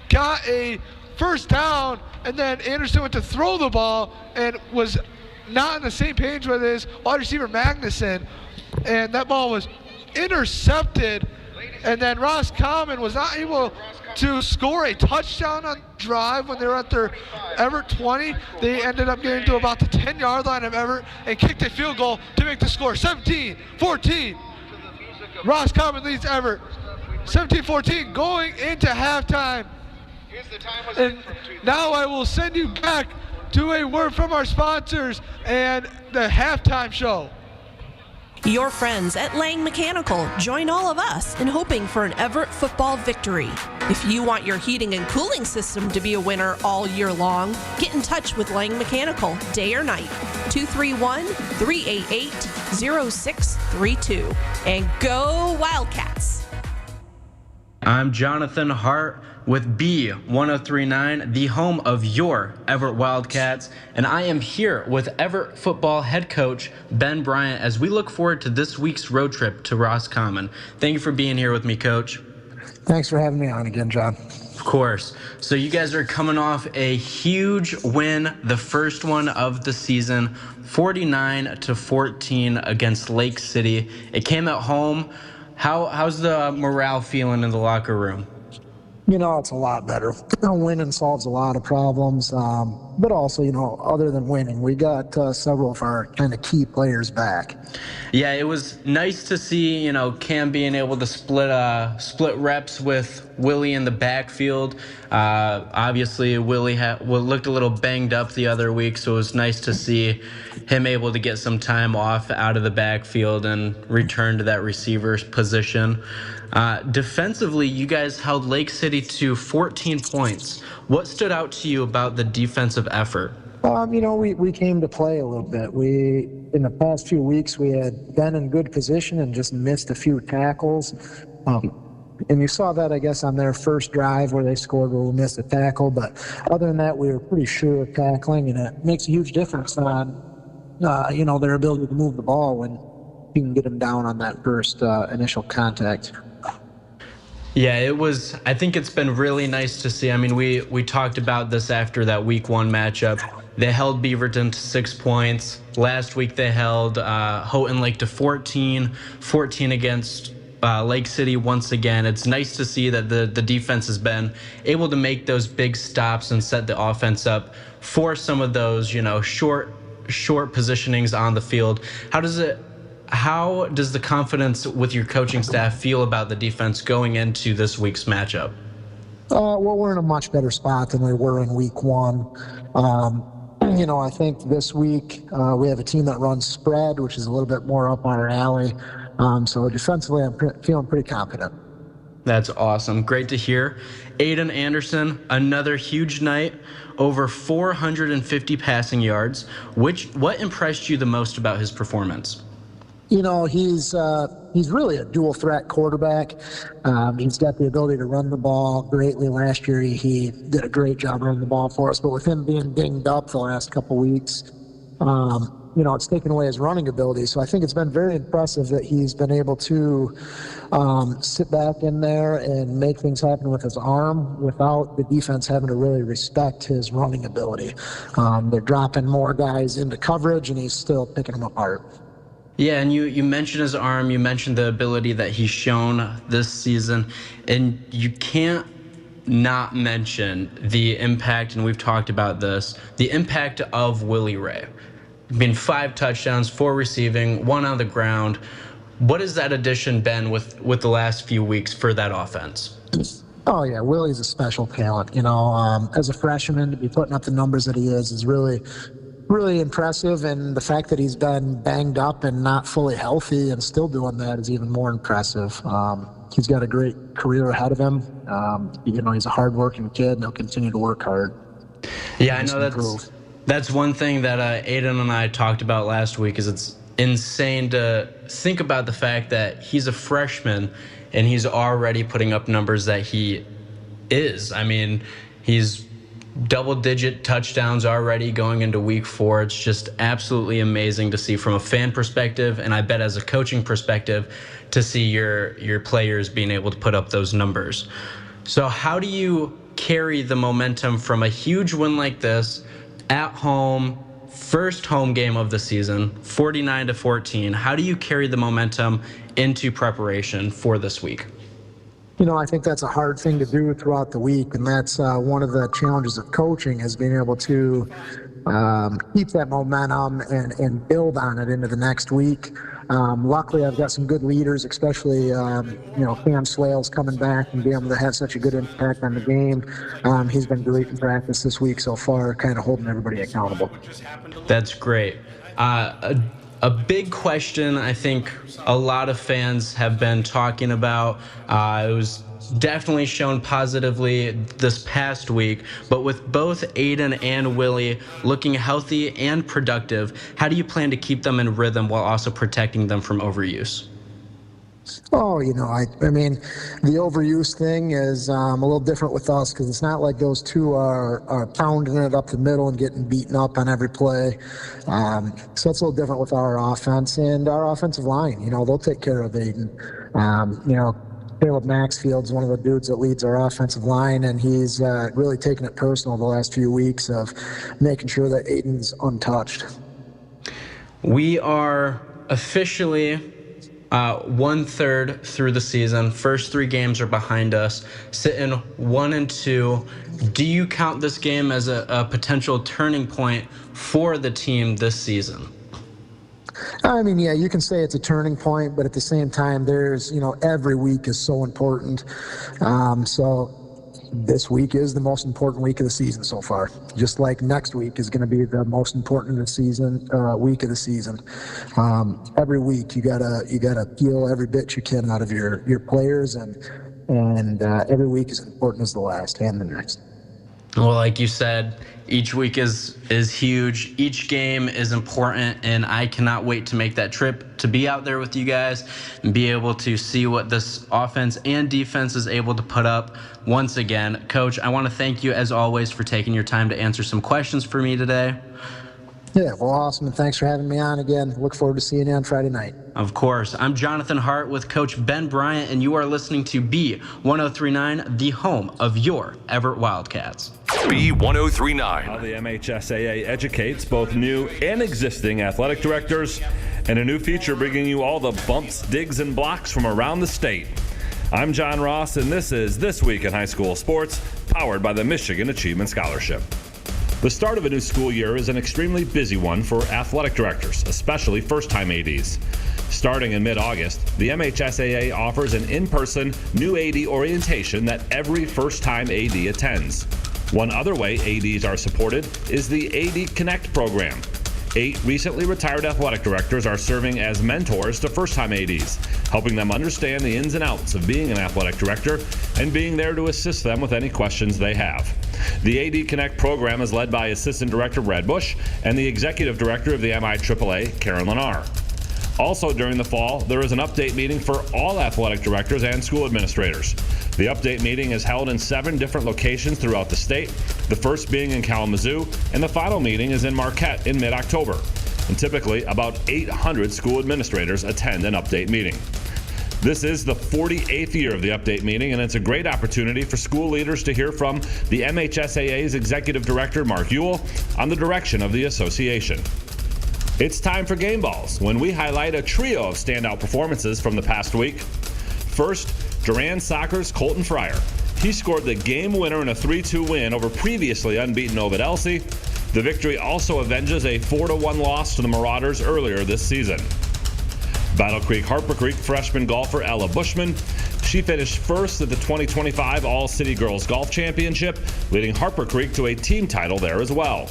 got a first down, and then Anderson went to throw the ball and was not on the same page with his wide receiver Magnuson, and that ball was intercepted, and then Roscommon was not able to score a touchdown on drive when they were at their Evart 20. They ended up getting to about the 10-yard line of Evart and kicked a field goal to make the score 17-14. Roscommon leads Evart 17-14 going into halftime. And now I will send you back to a word from our sponsors and the halftime show. Your friends at Lang Mechanical join all of us in hoping for an Evart football victory. If you want your heating and cooling system to be a winner all year long, get in touch with Lang Mechanical day or night. 231-388-0632. And go Wildcats! I'm Jonathan Hart with B1039, the home of your Evart Wildcats, and I am here with Evart football head coach Ben Bryant as we look forward to this week's road trip to Roscommon. Thank you for being here with me, Coach. Thanks for having me on again, John. Of course. So you guys are coming off a huge win, the first one of the season, 49-14 against Lake City. It came at home. How's the morale feeling in the locker room? You know, it's a lot better. Winning solves a lot of problems, but also, other than winning, we got several of our kind of key players back. Yeah, it was nice to see, Cam being able to split reps with Willie in the backfield. Obviously, Willie looked a little banged up the other week, so it was nice to see him able to get some time off out of the backfield and return to that receiver's position. Defensively, you guys held Lake City to 14 points. What stood out to you about the defensive effort? We came to play a little bit. In the past few weeks, we had been in good position and just missed a few tackles. And you saw that, I guess, on their first drive where they scored where we missed a tackle. But other than that, we were pretty sure of tackling, and it makes a huge difference on, their ability to move the ball when you can get them down on that first initial contact. Yeah, I think it's been really nice to see. I mean, we talked about this after that week 1 matchup. They held Beaverton to 6 points. Last week they held Houghton Lake to 14 against Lake City once again. It's nice to see that the defense has been able to make those big stops and set the offense up for some of those, short positionings on the field. How does the confidence with your coaching staff feel about the defense going into this week's matchup? Well, we're in a much better spot than we were in week 1. I think this week we have a team that runs spread, which is a little bit more up our alley. So defensively, I'm feeling pretty confident. That's awesome. Great to hear. Aiden Anderson, another huge night, over 450 passing yards. What impressed you the most about his performance? You know, he's really a dual threat quarterback. He's got the ability to run the ball greatly. Last year, he did a great job running the ball for us. But with him being dinged up the last couple weeks, you know, it's taken away his running ability. So I think it's been very impressive that he's been able to sit back in there and make things happen with his arm without the defense having to really respect his running ability. They're dropping more guys into coverage, and he's still picking them apart. Yeah, and you mentioned his arm, you mentioned the ability that he's shown this season, and you can't not mention the impact, and we've talked about this, the impact of Willie Ray. I mean, 5 touchdowns, 4 receiving, 1 on the ground. What has that addition been with the last few weeks for that offense? Oh, yeah, Willie's a special talent. You know, as a freshman, to be putting up the numbers that he is really impressive, and the fact that he's been banged up and not fully healthy and still doing that is even more impressive. He's got a great career ahead of him. You know, he's a hardworking kid, and he'll continue to work hard. Yeah, I know that's one thing that Aiden and I talked about last week. Is it's insane to think about the fact that he's a freshman and he's already putting up numbers that he is. I mean, he's double-digit touchdowns already going into week 4. It's just absolutely amazing to see from a fan perspective, and I bet as a coaching perspective, to see your players being able to put up those numbers. So how do you carry the momentum from a huge win like this at home, first home game of the season, 49-14? How do you carry the momentum into preparation for this week? You know, I think that's a hard thing to do throughout the week, and that's one of the challenges of coaching, is being able to keep that momentum and build on it into the next week. Luckily, I've got some good leaders, especially, you know, Cam Swales coming back and being able to have such a good impact on the game. He's been great in practice this week so far, kind of holding everybody accountable. That's great. A big question I think a lot of fans have been talking about, it was definitely shown positively this past week, but with both Aiden and Willie looking healthy and productive, how do you plan to keep them in rhythm while also protecting them from overuse? Oh, you know, I mean, the overuse thing is a little different with us, because it's not like those two are pounding it up the middle and getting beaten up on every play. So it's a little different with our offense and our offensive line. You know, they'll take care of Aiden. You know, Caleb Maxfield's one of the dudes that leads our offensive line, and he's really taken it personal the last few weeks of making sure that Aiden's untouched. We are officially 1/3 through the season. First 3 games are behind us, sitting 1-2. Do you count this game as a potential turning point for the team this season? I mean, yeah, you can say it's a turning point, but at the same time, there's, you know, every week is so important. So this week is the most important week of the season so far. Just like next week is going to be the most important of the season, week of the season. Every week you gotta peel every bit you can out of your players, and every week is important as the last and the next. Well, like you said, each week is huge. Each game is important, and I cannot wait to make that trip to be out there with you guys and be able to see what this offense and defense is able to put up once again. Coach, I want to thank you, as always, for taking your time to answer some questions for me today. Yeah, well, awesome, and thanks for having me on again. Look forward to seeing you on Friday night. Of course. I'm Jonathan Hart with Coach Ben Bryant, and you are listening to B1039, the home of your Evart Wildcats. B1039. How the MHSAA educates both new and existing athletic directors, and a new feature bringing you all the bumps, digs, and blocks from around the state. I'm John Ross, and this is This Week in High School Sports, powered by the Michigan Achievement Scholarship. The start of a new school year is an extremely busy one for athletic directors, especially first-time ADs. Starting in mid-August, the MHSAA offers an in-person new AD orientation that every first-time AD attends. One other way ADs are supported is the AD Connect program. 8 recently retired athletic directors are serving as mentors to first-time ADs, helping them understand the ins and outs of being an athletic director and being there to assist them with any questions they have. The AD Connect program is led by Assistant Director Brad Bush and the Executive Director of the MIAAA, Karen Lennar. Also during the fall, there is an update meeting for all athletic directors and school administrators. The update meeting is held in 7 different locations throughout the state, the first being in Kalamazoo, and the final meeting is in Marquette in mid-October. And typically, about 800 school administrators attend an update meeting. This is the 48th year of the update meeting, and it's a great opportunity for school leaders to hear from the MHSAA's Executive Director, Mark Ewell, on the direction of the association. It's time for Game Balls, when we highlight a trio of standout performances from the past week. First, Durand Soccer's Colton Fryer. He scored the game winner in a 3-2 win over previously unbeaten Ovid Elsie. The victory also avenges a 4-1 loss to the Marauders earlier this season. Battle Creek Harper Creek freshman golfer Ella Bushman. She finished first at the 2025 All-City Girls Golf Championship, leading Harper Creek to a team title there as well.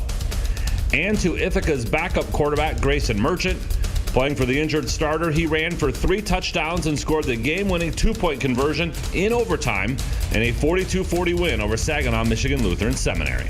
And to Ithaca's backup quarterback Grayson Merchant. Playing for the injured starter, he ran for 3 touchdowns and scored the game-winning 2-point conversion in overtime in a 42-40 win over Saginaw Michigan Lutheran Seminary.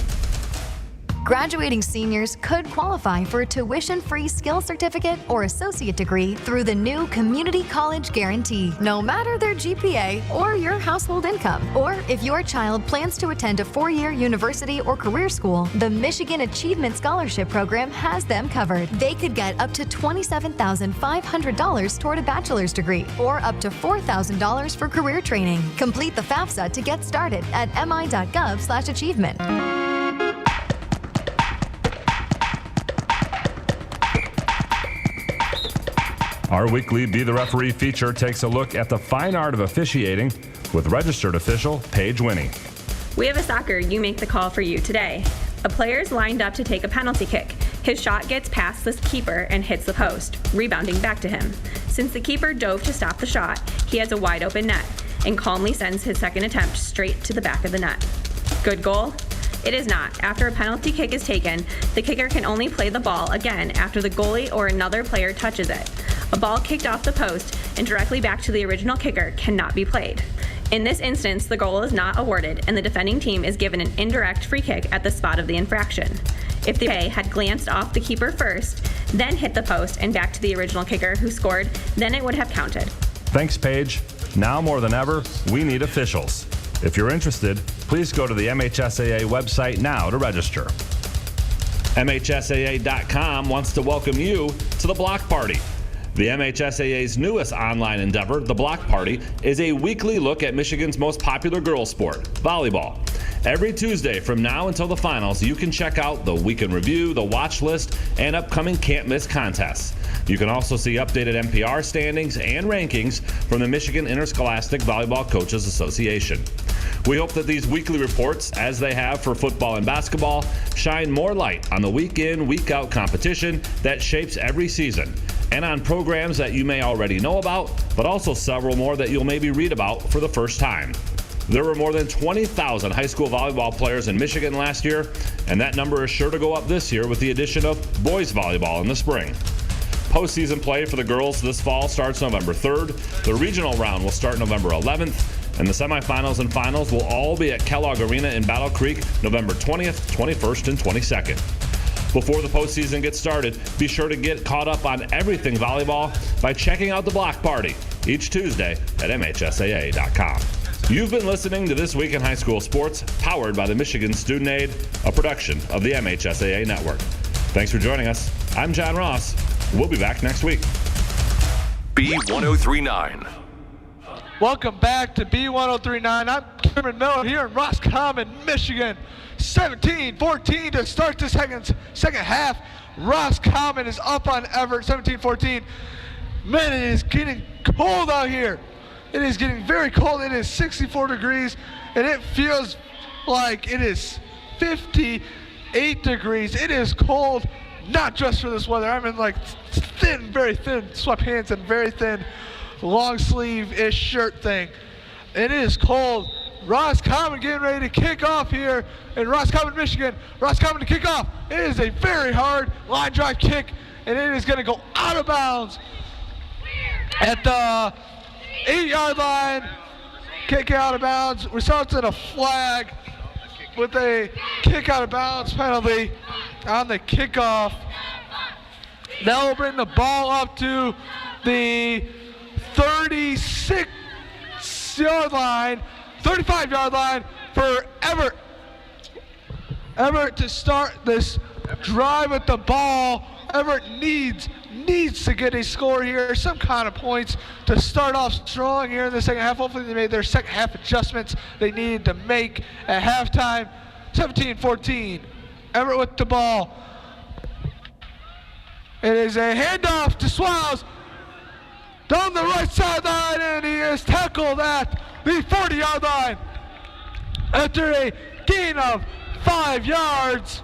Graduating seniors could qualify for a tuition-free skill certificate or associate degree through the new Community College Guarantee, no matter their GPA or your household income. Or if your child plans to attend a 4-year university or career school, the Michigan Achievement Scholarship Program has them covered. They could get up to $27,500 toward a bachelor's degree or up to $4,000 for career training. Complete the FAFSA to get started at mi.gov/achievement. Our weekly Be the Referee feature takes a look at the fine art of officiating with registered official Paige Winnie. We have a soccer You Make the Call for you today. A player is lined up to take a penalty kick. His shot gets past the keeper and hits the post, rebounding back to him. Since the keeper dove to stop the shot, he has a wide open net and calmly sends his second attempt straight to the back of the net. Good goal? It is not. After a penalty kick is taken, the kicker can only play the ball again after the goalie or another player touches it. A ball kicked off the post and directly back to the original kicker cannot be played. In this instance, the goal is not awarded and the defending team is given an indirect free kick at the spot of the infraction. If the play had glanced off the keeper first, then hit the post and back to the original kicker who scored, then it would have counted. Thanks, Paige. Now more than ever, we need officials. If you're interested, please go to the MHSAA website now to register. MHSAA.com wants to welcome you to the Block Party. The MHSAA's newest online endeavor, the Block Party, is a weekly look at Michigan's most popular girls' sport, volleyball. Every Tuesday from now until the finals, you can check out the week in review, the watch list, and upcoming can't-miss contests. You can also see updated NPR standings and rankings from the Michigan Interscholastic Volleyball Coaches Association. We hope that these weekly reports, as they have for football and basketball, shine more light on the week-in, week-out competition that shapes every season, and on programs that you may already know about, but also several more that you'll maybe read about for the first time. There were more than 20,000 high school volleyball players in Michigan last year, and that number is sure to go up this year with the addition of boys volleyball in the spring. Postseason play for the girls this fall starts November 3rd. The regional round will start November 11th, and the semifinals and finals will all be at Kellogg Arena in Battle Creek November 20th, 21st, and 22nd. Before the postseason gets started, be sure to get caught up on everything volleyball by checking out the Block Party each Tuesday at MHSAA.com. You've been listening to This Week in High School Sports, powered by the Michigan Student Aid, a production of the MHSAA Network. Thanks for joining us. I'm John Ross. We'll be back next week. B1039. Welcome back to B1039. I'm Cameron Miller here in Roscommon, Michigan. 17-14 to start the second half. Roscommon is up on Evart, 17-14. Man, it is getting cold out here. It is getting very cold. It is 64 degrees, and it feels like it is 58 degrees. It is cold, not just for this weather. I'm in like thin, very thin sweatpants and very thin long sleeve-ish shirt thing. It is cold. Roscommon getting ready to kick off here in Roscommon, Michigan. Roscommon to kick off. It is a very hard line drive kick, and it is going to go out of bounds at the 8-yard line. Kick out of bounds. Results in a flag with a kick out of bounds penalty on the kickoff. That will bring the ball up to the 36-yard line, 35-yard line for Evart. Evart to start this drive with the ball. Evart needs to get a score here, some kind of points to start off strong here in the second half. Hopefully they made their second half adjustments they needed to make at halftime. 17-14. Evart with the ball. It is a handoff to Swiles down the right sideline, and he is tackled at the 40-yard line after a gain of 5 yards.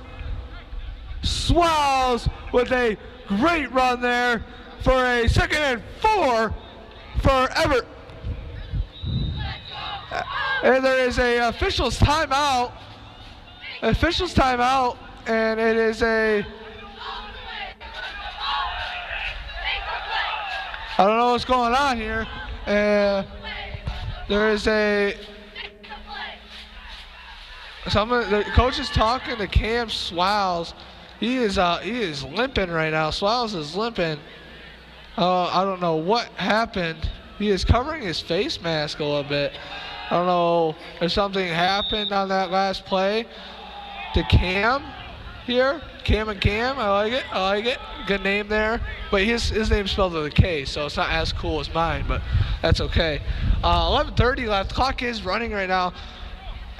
Swiles with a great run there for a 2nd and 4 for Evart. And there is a official's timeout. And it is a... I don't know what's going on here. There is a... The coach is talking to Cam Swiles. He is limping right now. Swiles is limping. I don't know what happened. He is covering his face mask a little bit. I don't know if something happened on that last play to Cam here. Cam and Cam. I like it. Good name there. But his name's spelled with a K, so it's not as cool as mine, but that's okay. 11:30 left. Clock is running right now.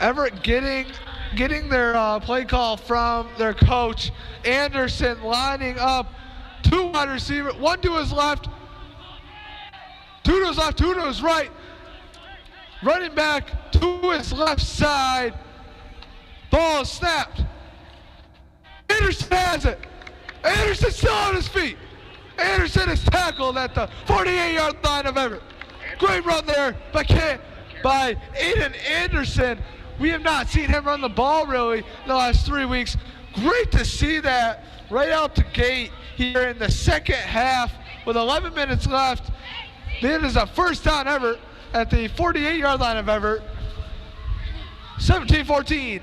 Evart getting their play call from their coach. Anderson lining up 2 wide receiver, 1 to his left, 2 to his left, 2 to his right. Running back to his left side. Ball is snapped. Anderson has it. Anderson's still on his feet. Anderson is tackled at the 48-yard line of Evart. Great run there by Aiden Anderson. We have not seen him run the ball really in the last 3 weeks. Great to see that right out the gate here in the second half with 11 minutes left. It is a first down Evart at the 48-yard line of Evart. 17-14.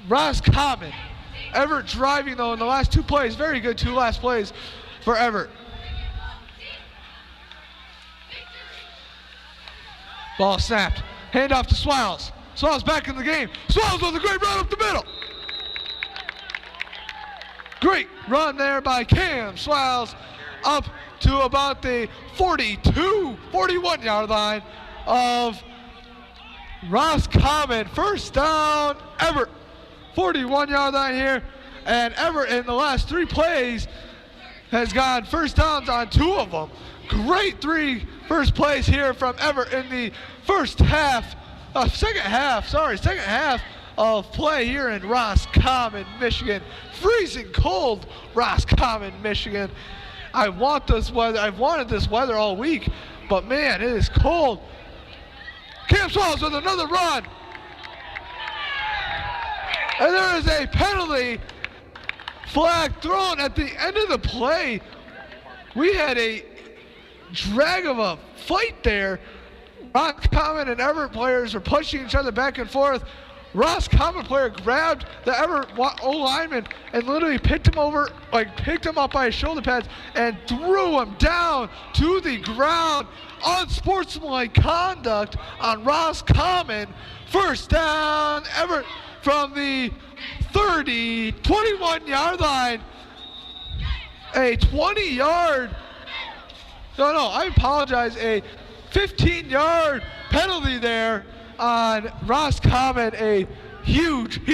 Roscommon. Evart driving though in the last 2 plays. Very good 2 last plays for Evart. Ball snapped. Handoff to Swiles. Swiles back in the game. Swiles with a great run up the middle. Great run there by Cam Swiles up to about the 41-yard line of Roscommon. First down, Evart. 41-yard line here. And Evart in the last 3 plays has gone first downs on 2 of them. Great 3 first plays here from Evart in the second half of play here in Roscommon, Michigan. Freezing cold Roscommon, Michigan. I've wanted this weather all week, but man, it is cold. Cam Swiles with another run. And there is a penalty flag thrown at the end of the play. We had a drag of a fight there. Roscommon and Evart players were pushing each other back and forth. Roscommon player grabbed the Evart O-lineman and literally picked him up by his shoulder pads and threw him down to the ground. Unsportsmanlike conduct on Roscommon. First down, Evart from the 21-yard line. A 20-yard, I apologize, a 15-yard penalty there on Roscommon. A huge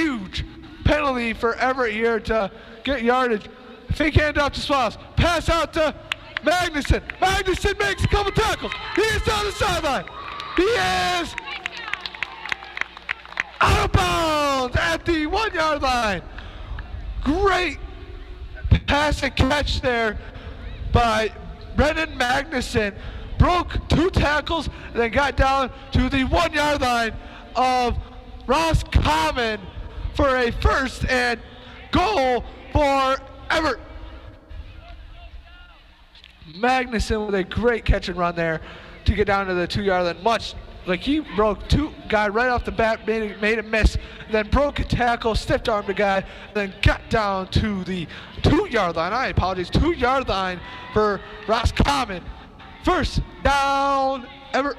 penalty for Evart here to get yardage. Fake handoff to Swiles. Pass out to Magnuson. Magnuson makes a couple tackles. He is down the sideline. He is out of bounds at the 1-yard line. Great pass and catch there by Brennan Magnuson. Broke 2 tackles and then got down to the 1-yard line of Roscommon for a first and goal for Evart. Magnuson with a great catch and run there to get down to the 2-yard line. like he broke two guy right off the bat, made a miss, then broke a tackle, stiff armed the guy, then got down to the 2-yard line. I apologize, 2-yard line for Roscommon. First down, Evart.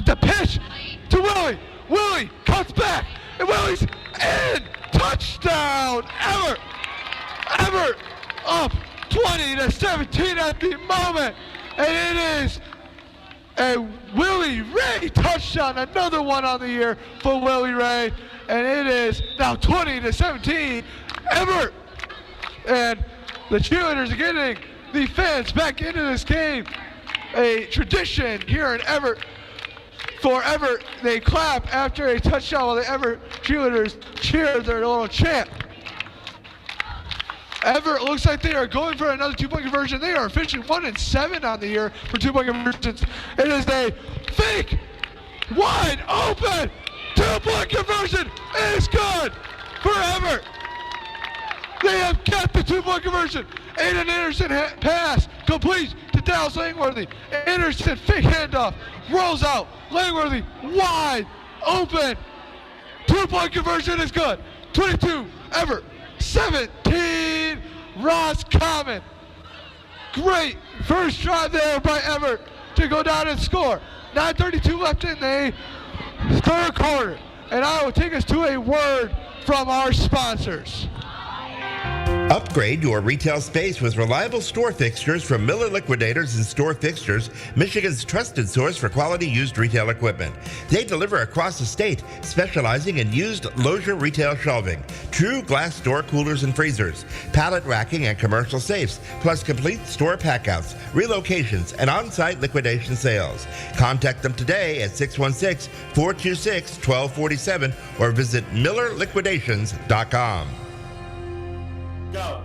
The pitch to Willie. Willie cuts back, and Willie's in. Touchdown, Evart. Evart up 20-17 at the moment, and it is a Willie Ray touchdown. Another one on the year for Willie Ray, and it is now 20-17. Evart, and the cheerleaders are getting the fans back into this game. A tradition here in Evart. For Evart, they clap after a touchdown while the Evart cheerleaders cheer their little chant. Evart looks like they are going for another 2-point conversion. They are officially 1-7 on the year for 2-point conversions. It is a fake, wide open 2-point conversion. It is good for Evart. They have got the 2-point conversion. Aiden Anderson pass complete to Dallas Langworthy. Anderson fake handoff, rolls out. Langworthy wide open. 2-point conversion is good. 22 Evart, 17 Roscommon. Great first drive there by Evart to go down and score. 9:32 left in the third quarter. And I will take us to a word from our sponsors. Upgrade your retail space with reliable store fixtures from Miller Liquidators and Store Fixtures, Michigan's trusted source for quality used retail equipment. They deliver across the state, specializing in used Lozier retail shelving, true glass door coolers and freezers, pallet racking and commercial safes, plus complete store packouts, relocations, and on-site liquidation sales. Contact them today at 616-426-1247 or visit MillerLiquidations.com. Go.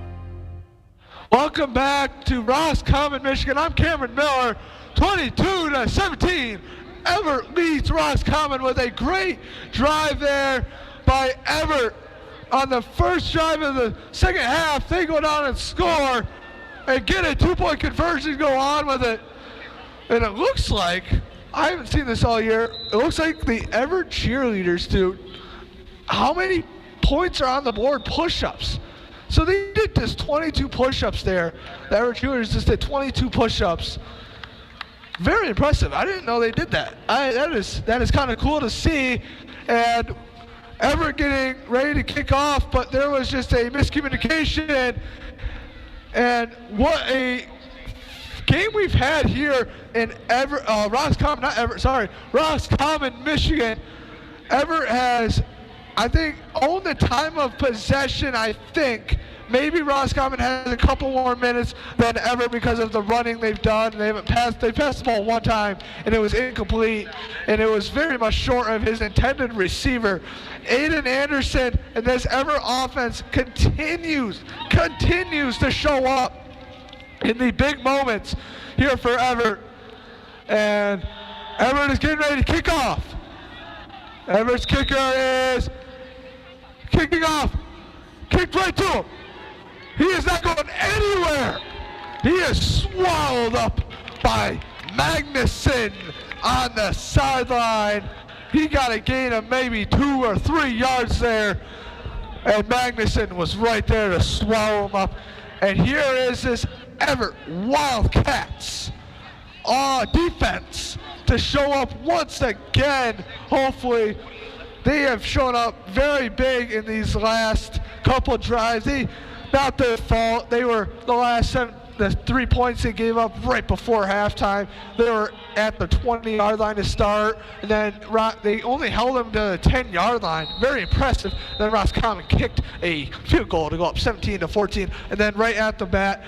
Welcome back to Roscommon, Michigan. I'm Cameron Miller. 22-17. Evart leads Roscommon with a great drive there by Evart. On the first drive of the second half, they go down and score and get a 2-point conversion, go on with it. And it looks like, I haven't seen this all year, it looks like the Evart cheerleaders do, how many points are on the board? Push-ups. So they did just 22 push-ups there. The Evart cheerleaders just did 22 push-ups. Very impressive. I didn't know they did that. That is kind of cool to see. And Evart getting ready to kick off, but there was just a miscommunication. And what a game we've had here in Roscommon, Michigan. Evart has, I think, owned the time of possession, I think. Maybe Roscommon has a couple more minutes than Evart because of the running they've done. They passed the ball one time, and it was incomplete, and it was very much short of his intended receiver. Aiden Anderson and this Evart offense continues to show up in the big moments here for Evart. And Evart is getting ready to kick off. Everett's kicker is kicking off. Kicked right to him. He is not going anywhere. He is swallowed up by Magnuson on the sideline. He got a gain of maybe 2 or 3 yards there. And Magnuson was right there to swallow him up. And here is this Evart Wildcats defense to show up once again. Hopefully, they have shown up very big in these last couple drives. Not their fault. They were the 3 points they gave up right before halftime. They were at the 20-yard line to start, and then they only held them to the 10-yard line. Very impressive. Then Roscommon kicked a field goal to go up 17-14, and then right at the bat,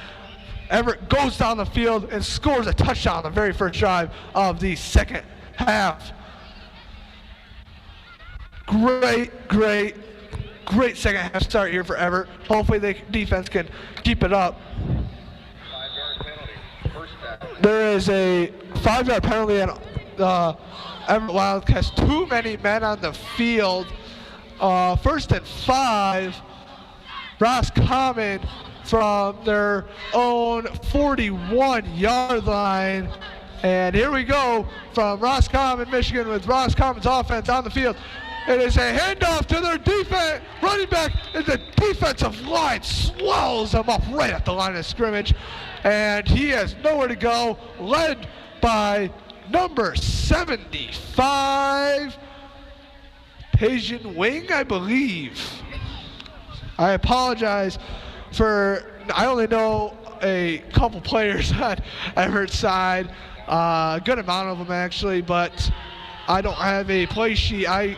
Evart goes down the field and scores a touchdown on the very first drive of the second half. Great second half start here for Evart. Hopefully the defense can keep it up. There is a 5-yard penalty, and Evart Wildcats too many men on the field. 1st and 5. Roscommon from their own 41-yard line. And here we go from Roscommon, Michigan, with Roscommon's offense on the field. It is a handoff to their defense, running back, and the defensive line swallows him up right at the line of scrimmage. And he has nowhere to go, led by number 75, Pejin Wing, I believe. I apologize I only know a couple players on Everett's side. A good amount of them actually, but I don't have a play sheet. I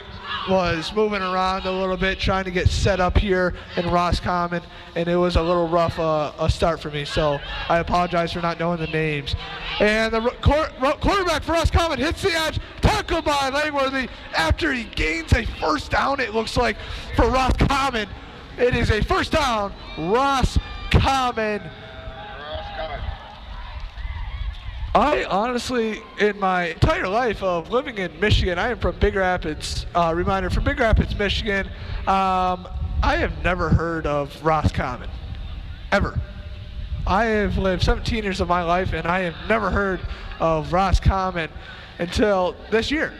was moving around a little bit trying to get set up here in Roscommon, and it was a little rough a start for me, so I apologize for not knowing the names. And the quarterback for Roscommon hits the edge, tackled by Langworthy after he gains a first down, it looks like, for Roscommon. It is a first down, Roscommon. I honestly, in my entire life of living in Michigan, I am from Big Rapids. Reminder, from Big Rapids, Michigan. I have never heard of Roscommon, ever. I have lived 17 years of my life, and I have never heard of Roscommon until this year.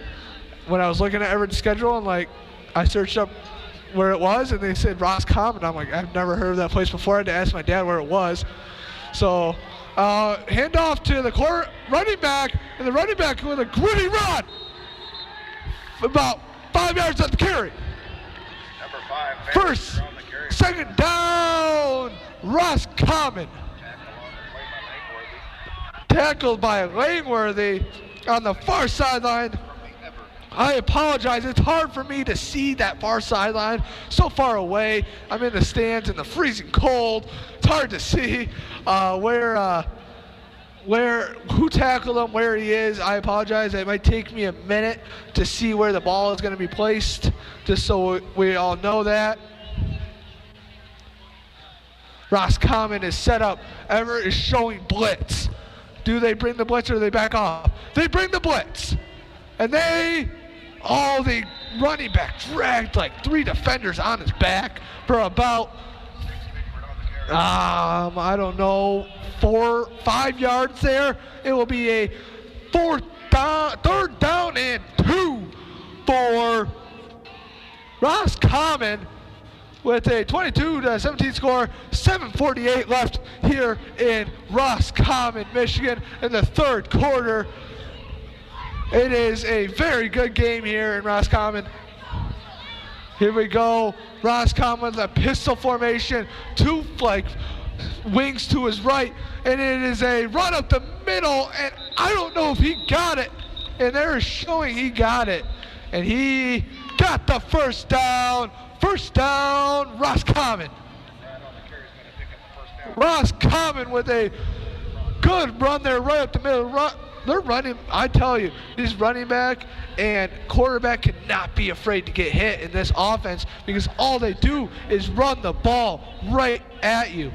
When I was looking at Everett's schedule, and I searched up where it was, and they said Roscommon. I'm like, I've never heard of that place before. I had to ask my dad where it was. So, handoff to the running back, and the running back with a gritty run. About 5 yards at the carry. Number 5. First, second down, Roscommon. Tackled by Langworthy on the far sideline. I apologize. It's hard for me to see that far sideline. So far away. I'm in the stands in the freezing cold. It's hard to see who tackled him, where he is. I apologize. It might take me a minute to see where the ball is going to be placed, just so we all know that. Roscommon is set up. Everett is showing blitz. Do they bring the blitz or do they back off? They bring the blitz. And the running back dragged like 3 defenders on his back for about, I don't know, 4, 5 yards there. It will be a third down and 2 for Roscommon with a 22-17 score, 7:48 left here in Roscommon, Michigan in the third quarter. It is a very good game here in Roscommon. Here we go. Roscommon with a pistol formation, 2 wings to his right, and it is a run up the middle, and I don't know if he got it, and they're showing he got it, and he got the first down. First down, Roscommon. Roscommon with a good run there right up the middle. They're running, I tell you, this running back and quarterback cannot be afraid to get hit in this offense because all they do is run the ball right at you.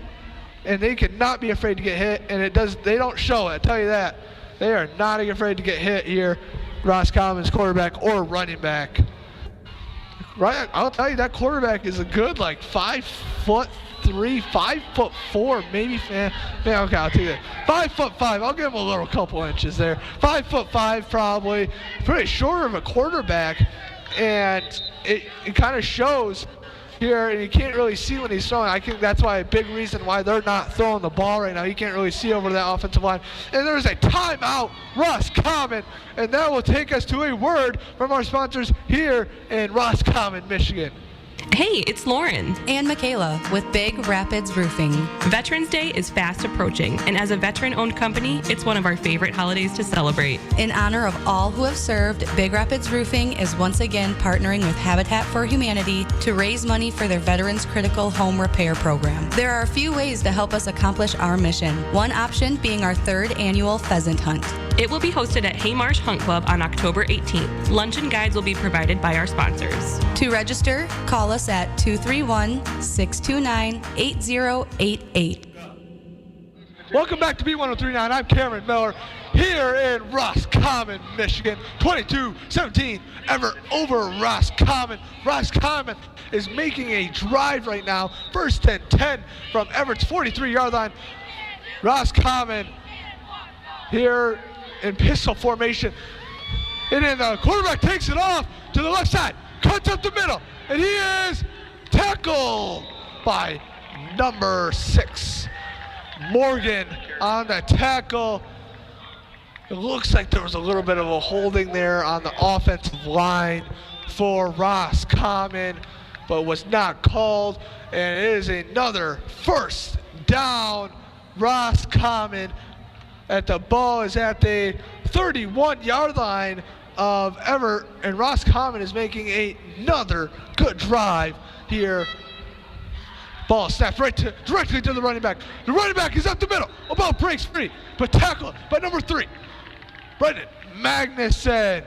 And they cannot be afraid to get hit, and they don't show it, I tell you that. They are not afraid to get hit here, Roscommon's quarterback or running back. Right, I'll tell you, that quarterback is a good 5'3", 5'4", maybe. Okay, I'll take that. 5'5". I'll give him a little couple inches there. 5'5", probably. Pretty short of a quarterback, and it kind of shows here, and you can't really see when he's throwing. I think that's why a big reason why they're not throwing the ball right now. You can't really see over that offensive line. And there's a timeout, Roscommon, and that will take us to a word from our sponsors here in Roscommon, Michigan. Hey, it's Lauren. And Michaela with Big Rapids Roofing. Veterans Day is fast approaching, and as a veteran-owned company, it's one of our favorite holidays to celebrate. In honor of all who have served, Big Rapids Roofing is once again partnering with Habitat for Humanity to raise money for their Veterans Critical Home Repair Program. There are a few ways to help us accomplish our mission, one option being our 3rd annual pheasant hunt. It will be hosted at Haymarsh Hunt Club on October 18th. Lunch and guides will be provided by our sponsors. To register, call us at 231-629-8088. Welcome back to B1039. I'm Cameron Miller here in Roscommon. Roscommon, Michigan. 22-17, Evart over Roscommon. Roscommon is making a drive right now. First and 10 from Evert's 43-yard line. Roscommon here in pistol formation. And then the quarterback takes it off to the left side, cuts up the middle, and he is tackled by number 6. Morgan on the tackle. It looks like there was a little bit of a holding there on the offensive line for Roscommon, but was not called. And it is another first down. Roscommon at the ball is at the 31-yard line of Evart, and Roscommon is making another good drive here. Ball snapped directly to the running back. The running back is up the middle. A ball breaks free, but tackled by number 3, Brendan Magnuson.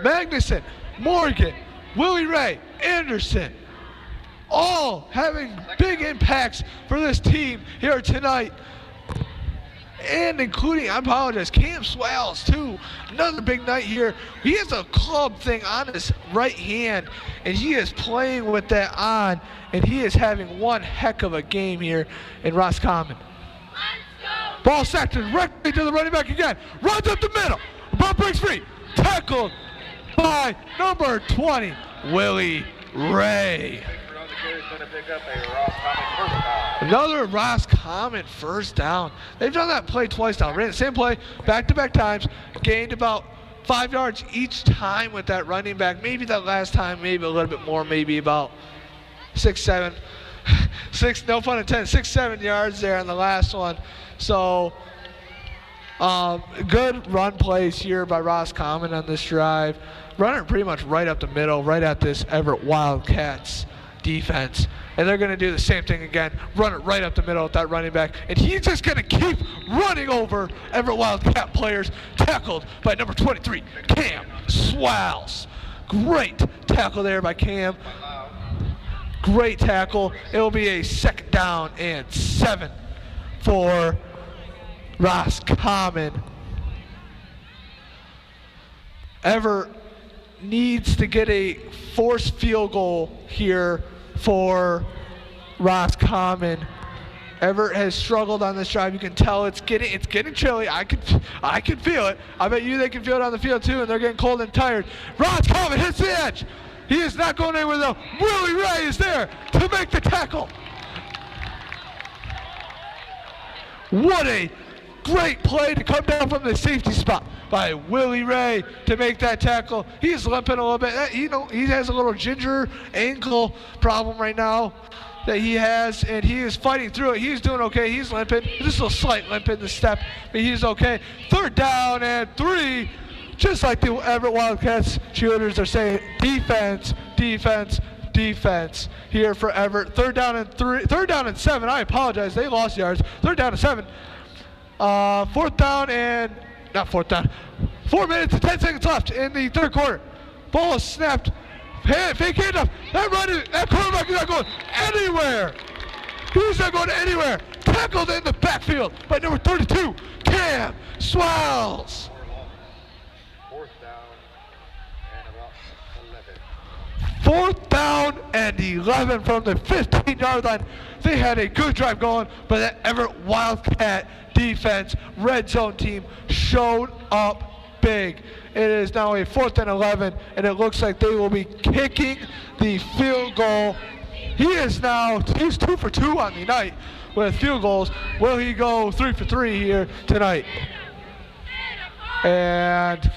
Magnuson, Morgan, Willie Ray, Anderson, all having big impacts for this team here tonight. And including, I apologize, Cam Swales too. Another big night here. He has a club thing on his right hand, and he is playing with that on, and he is having one heck of a game here in Roscommon. Ball sacked directly to the running back again. Runs up the middle. Ball breaks free. Tackled by number 20, Willie Ray. Another Roscommon first down. They've done that play twice now. Ran the same play back-to-back times. Gained about 5 yards each time with that running back. Maybe that last time, maybe a little bit more, maybe about 6, 7. No pun intended, 6, 7 yards there on the last one. So good run plays here by Roscommon on this drive. Running pretty much right up the middle, right at this Evart Wildcats defense. And they're going to do the same thing again, run it right up the middle with that running back. And he's just going to keep running over Evart Wildcat players. Tackled by number 23, Cam Swales. Great tackle there by Cam. Great tackle. It will be a 2nd down and 7 for Roscommon. Evart needs to get a forced field goal here for Roscommon. Evart has struggled on this drive. You can tell it's getting chilly. I can feel it. I bet you they can feel it on the field too, and they're getting cold and tired. Roscommon hits the edge. He is not going anywhere though. Willie Ray is there to make the tackle. What a great play to come down from the safety spot by Willie Ray to make that tackle. He's limping a little bit. You know, he has a little ginger ankle problem right now that he has, and he is fighting through it. He's doing okay. He's limping. Just a slight limp in the step, but he's okay. 3rd down and 3. Just like the Evart Wildcats cheerleaders are saying, defense, defense, defense here for Evart. 3rd down and 3. 3rd down and 7. I apologize. They lost yards. 3rd down and 7. 4th down and not 4th down. 4 minutes and 10 seconds left in the 3rd quarter. Ball is snapped. Fake handoff. That quarterback is not going anywhere. He's not going anywhere. Tackled in the backfield by number 32, Cam Swales. 4th down and 11 from the 15-yard line. They had a good drive going, but that Evart Wildcat defense, red zone team, showed up big. It is now a 4th and 11, and it looks like they will be kicking the field goal. He's 2 for 2 on the night with field goals. Will he go 3 for 3 here tonight? And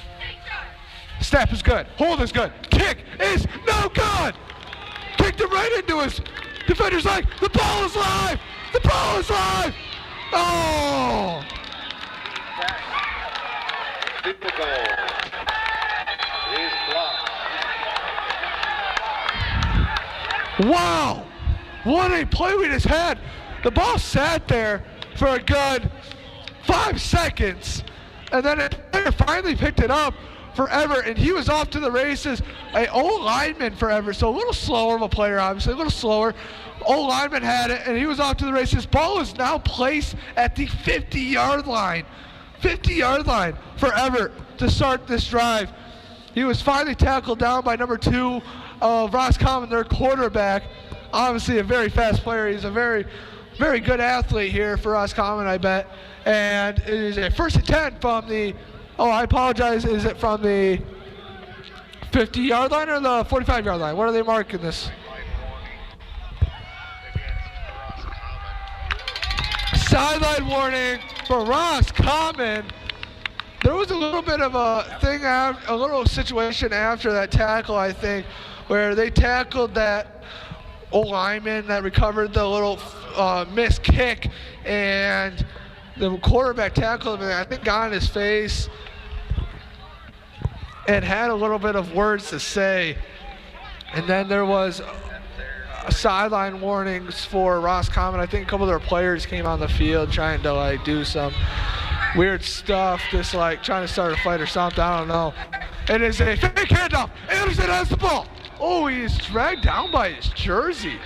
snap is good. Hold is good. Kick is no good. Kicked it right into his defender's leg. The ball is live. The ball is live. Oh! Field goal. Is blocked. Wow! What a play we just had. The ball sat there for a good 5 seconds, and then it finally picked it up for Evart, and he was off to the races. An old lineman for Evart, so a little slower of a player, obviously, a little slower. Old lineman had it, and he was off to the races. Ball is now placed at the 50-yard line 50-yard line for Evart to start this drive. He was finally tackled down by number 2 of Roscommon, their quarterback. Obviously a very fast player. He's a very, very good athlete here for Roscommon, I bet. And it is a 1st and 10 from the, I apologize, is it from the 50-yard line or the 45-yard line? What are they marking this? Sideline warning for Roscommon. There was a little bit of a thing, a little situation after that tackle, I think, where they tackled that lineman that recovered the little missed kick, and the quarterback tackled him, and I think got in his face and had a little bit of words to say. And then there was sideline warnings for Roscommon. I think a couple of their players came on the field trying to like do some weird stuff, just like trying to start a fight or something. I don't know. It is a fake handoff. Anderson has the ball. Oh, he's dragged down by his jersey.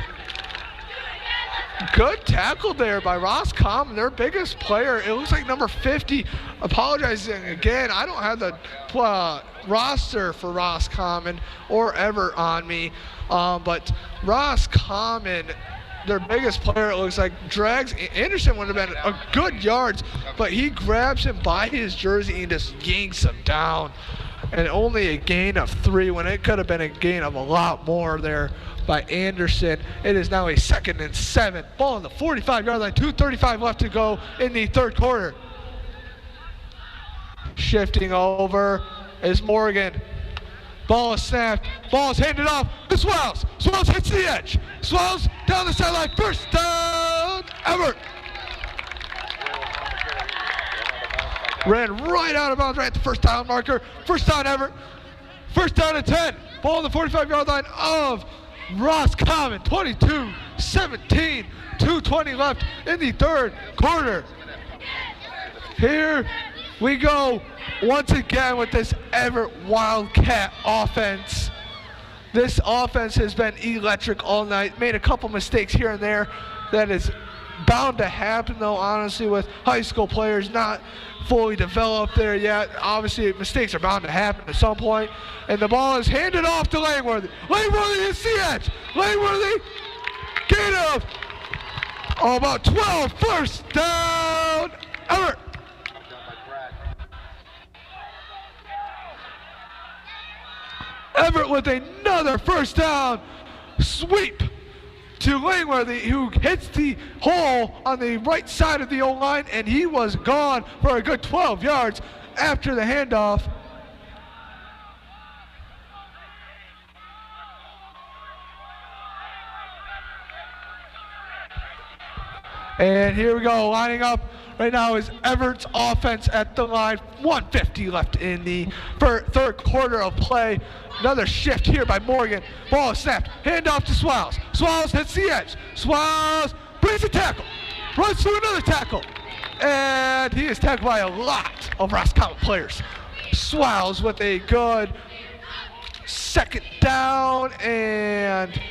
Good tackle there by Roscommon, their biggest player. It looks like number 50. Apologizing again, I don't have the roster for Roscommon or Evart on me, but Roscommon, their biggest player, it looks like, drags. Anderson would have been a good yards, but he grabs him by his jersey and just yanks him down. And only a gain of 3 when it could have been a gain of a lot more there by Anderson. It is now a 2nd and 7. Ball on the 45-yard line, 2:35 left to go in the third quarter. Shifting over is Morgan. Ball is snapped. Ball is handed off to Swells. Swells hits the edge. Swells down the sideline. First down, Evart. Ran right out of bounds right at the first down marker. First down, Evart. First down and 10. Ball on the 45-yard line of Roscommon. 22-17. 2:20 left in the third quarter. Here we go once again with this Evart Wildcat offense. This offense has been electric all night. Made a couple mistakes here and there. That is bound to happen, though, honestly, with high school players not fully developed there yet. Obviously, mistakes are bound to happen at some point. And the ball is handed off to Langworthy. Langworthy hits the edge. Langworthy, gain of about 12. First down, Evart. Evart with another first down sweep to Langworthy, who hits the hole on the right side of the O-line, and he was gone for a good 12 yards after the handoff. And here we go, lining up right now is Evert's offense at the line. 1:50 left in the third quarter of play. Another shift here by Morgan. Ball is snapped. Hand off to Swells. Swells hits the edge. Swells brings a tackle. Runs through another tackle. And he is tackled by a lot of Roscommon players. Swells with a good second down, and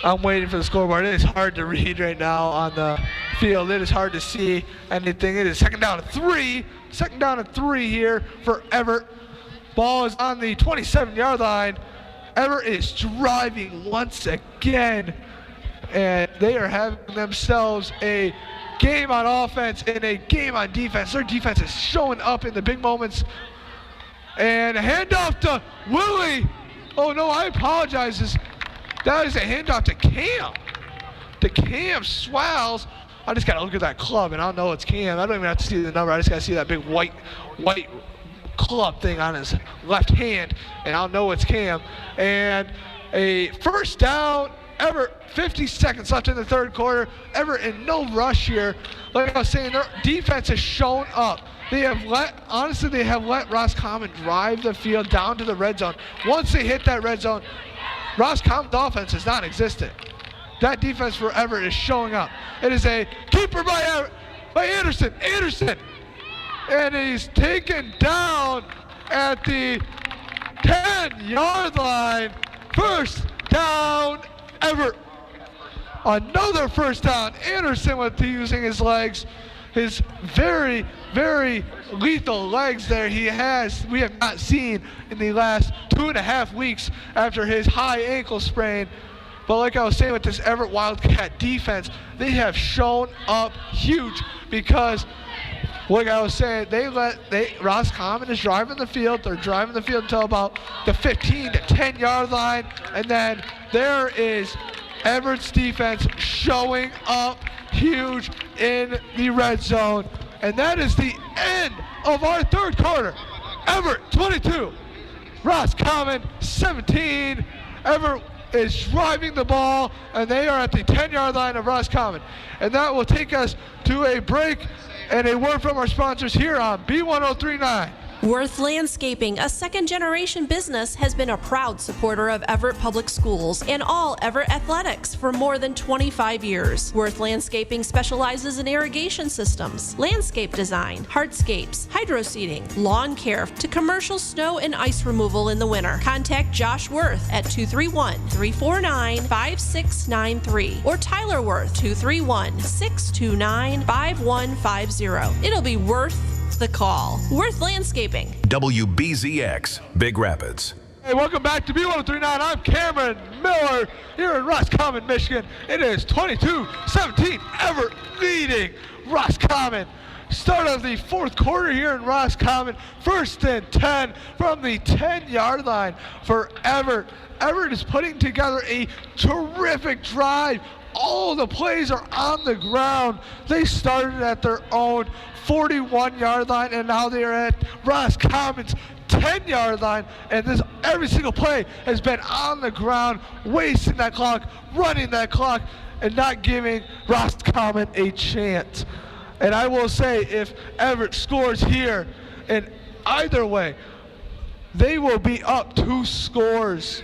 I'm waiting for the scoreboard. It is hard to read right now on the field. It is hard to see anything. It is second down and 3. Second down and 3 here for Evart. Ball is on the 27-yard line. Evart is driving once again, and they are having themselves a game on offense and a game on defense. Their defense is showing up in the big moments. And a handoff to Willie. Oh no, I apologize. That is a handoff to Cam. To Cam Swells. I just gotta look at that club and I'll know it's Cam. I don't even have to see the number. I just gotta see that big white club thing on his left hand, and I'll know it's Cam. And a first down. Evart, 50 seconds left in the third quarter. Evart in no rush here. Like I was saying, their defense has shown up. They have let Roscommon drive the field down to the red zone. Once they hit that red zone, Roscommon's offense is non-existent. That defense for Evart is showing up. It is a keeper by Anderson. Anderson. And he's taken down at the 10-yard line. First down, Evart. Another first down. Anderson with using his legs, his very very lethal legs there he has. We have not seen in the last 2.5 weeks after his high ankle sprain. But like I was saying with this Evart Wildcat defense, they have shown up huge because, like I was saying, Roscommon is driving the field. They're driving the field until about the 15 to 10 yard line. And then there is Everett's defense showing up huge in the red zone. And that is the end of our third quarter. Evart 22, Roscommon 17. Evart is driving the ball, and they are at the 10-yard line of Roscommon. And that will take us to a break and a word from our sponsors here on B1039. Worth Landscaping, a second-generation business, has been a proud supporter of Evart Public Schools and all Evart athletics for more than 25 years. Worth Landscaping specializes in irrigation systems, landscape design, hardscapes, hydro seeding, lawn care, to commercial snow and ice removal in the winter. Contact Josh Worth at 231-349-5693 or Tyler Worth 231-629-5150. It'll be worth the call. Worth Landscaping. WBZX, Big Rapids. Hey, welcome back to B1039. I'm Cameron Miller here in Roscommon, Michigan. It is 22-17, Evart leading Roscommon. Start of the fourth quarter here in Roscommon. 1st and 10 from the 10-yard line for Evart. Evart is putting together a terrific drive. All the plays are on the ground. They started at their own 41-yard line, and now they are at Roscommon's 10-yard line, and every single play has been on the ground, wasting that clock, running that clock, and not giving Roscommon a chance. And I will say, if Evart scores here in either way, they will be up 2 scores.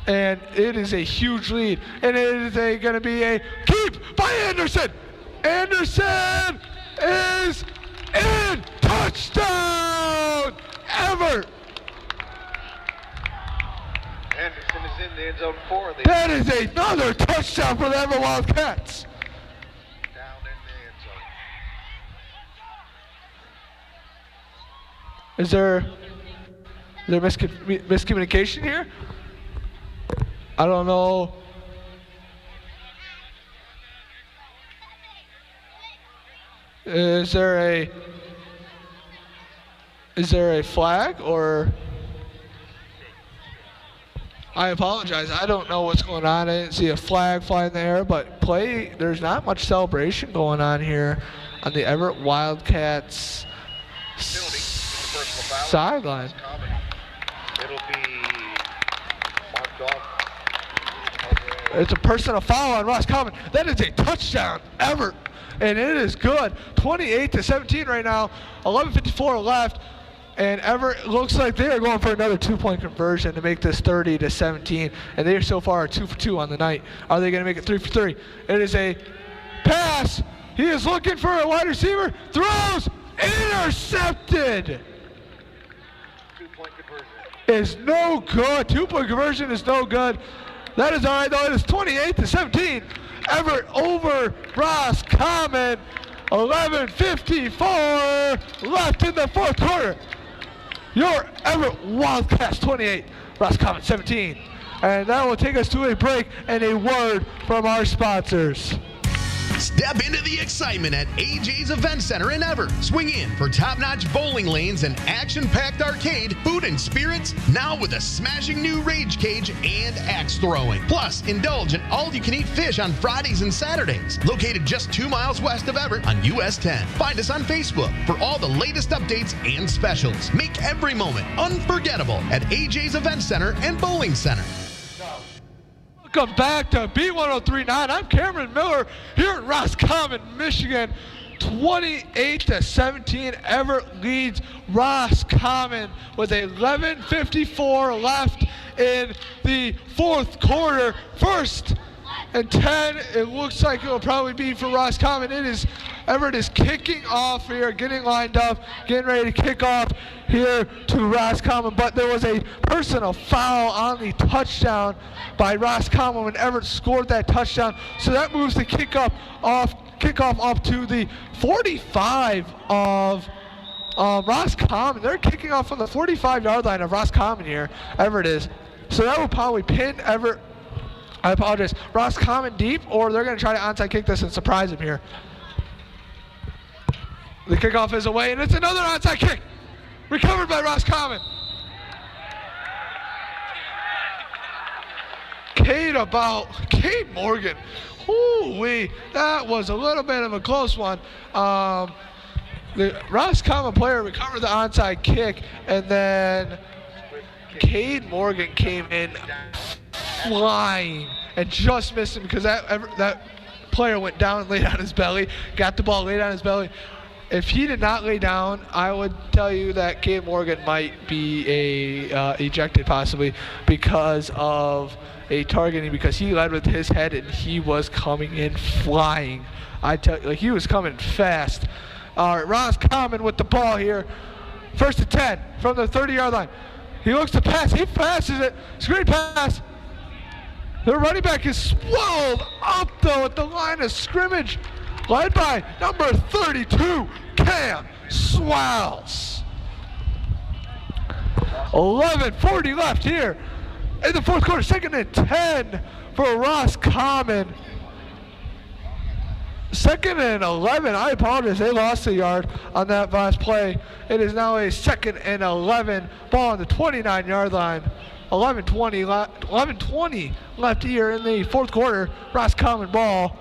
And it is a huge lead. And it is going to be a keep by Anderson. Anderson is in. Touchdown, Evart. Anderson is in the end zone for the... That is another touchdown for the Evart Wildcats. Down in the end zone. Is there miscommunication here? I don't know. Is there a flag, or? I apologize. I don't know what's going on. I didn't see a flag fly in the air, but there's not much celebration going on here on the Evart Wildcats sideline. It'll be marked off. It's a personal foul on Roscommon. That is a touchdown, Evart, and it is good. 28-17 right now. 11:54 left, and Evart looks like they are going for another 2-point conversion to make this 30-17, and they so far are 2 for 2 on the night. Are they going to make it 3 for 3? It is a pass. He is looking for a wide receiver. Throws. Intercepted. 2-point conversion. Is no good. 2-point conversion is no good. That is all right, though. It is 28-17. Evart over Roscommon. 11:54 left in the fourth quarter. Your Evart Wildcats 28, Roscommon 17. And that will take us to a break and a word from our sponsors. Step into the excitement at AJ's Event Center in Evart. Swing in for top-notch bowling lanes and action-packed arcade, food and spirits, now with a smashing new rage cage and axe throwing. Plus, indulge in all-you-can-eat fish on Fridays and Saturdays. Located just 2 miles west of Evart on US 10. Find us on Facebook for all the latest updates and specials. Make every moment unforgettable at AJ's Event Center and Bowling Center. Welcome back to B1039. I'm Cameron Miller here in Roscommon, Michigan. 28-17, Evart leads Roscommon with 11:54 left in the fourth quarter. 1st and 10, it looks like it will probably be for Roscommon. Evart is kicking off here, getting lined up, getting ready to kick off here to Roscommon, but there was a personal foul on the touchdown by Roscommon when Evart scored that touchdown, so that moves the kickoff off kickoff up to the 45 of Roscommon. They're kicking off from the 45-yard line of Roscommon here. Everett is. So that will probably pin Everett. I apologize. Roscommon deep, or they're going to try to onside kick this and surprise him here. The kickoff is away, and it's another onside kick. Recovered by Roscommon. Cade Morgan. Ooh-wee. That was a little bit of a close one. The Roscommon player recovered the onside kick, and then Cade Morgan came in flying and just missed him because that player went down and laid on his belly, got the ball laid on his belly. If he did not lay down, I would tell you that Cade Morgan might be ejected possibly because of a targeting, because he led with his head and he was coming in flying. I tell you, like, he was coming fast. All right, Roscommon with the ball here. 1st and 10 from the 30-yard line. He looks to pass. He passes it. Screen pass. The running back is swallowed up, though, at the line of scrimmage. Led by number 32, Cam Swallows. 11:40 left here in the fourth quarter. 2nd and 10 for Roscommon. 2nd and 11. I apologize. They lost a yard on that last play. It is now a 2nd and 11. Ball on the 29-yard line. 11:20 left here in the fourth quarter. Roscommon ball.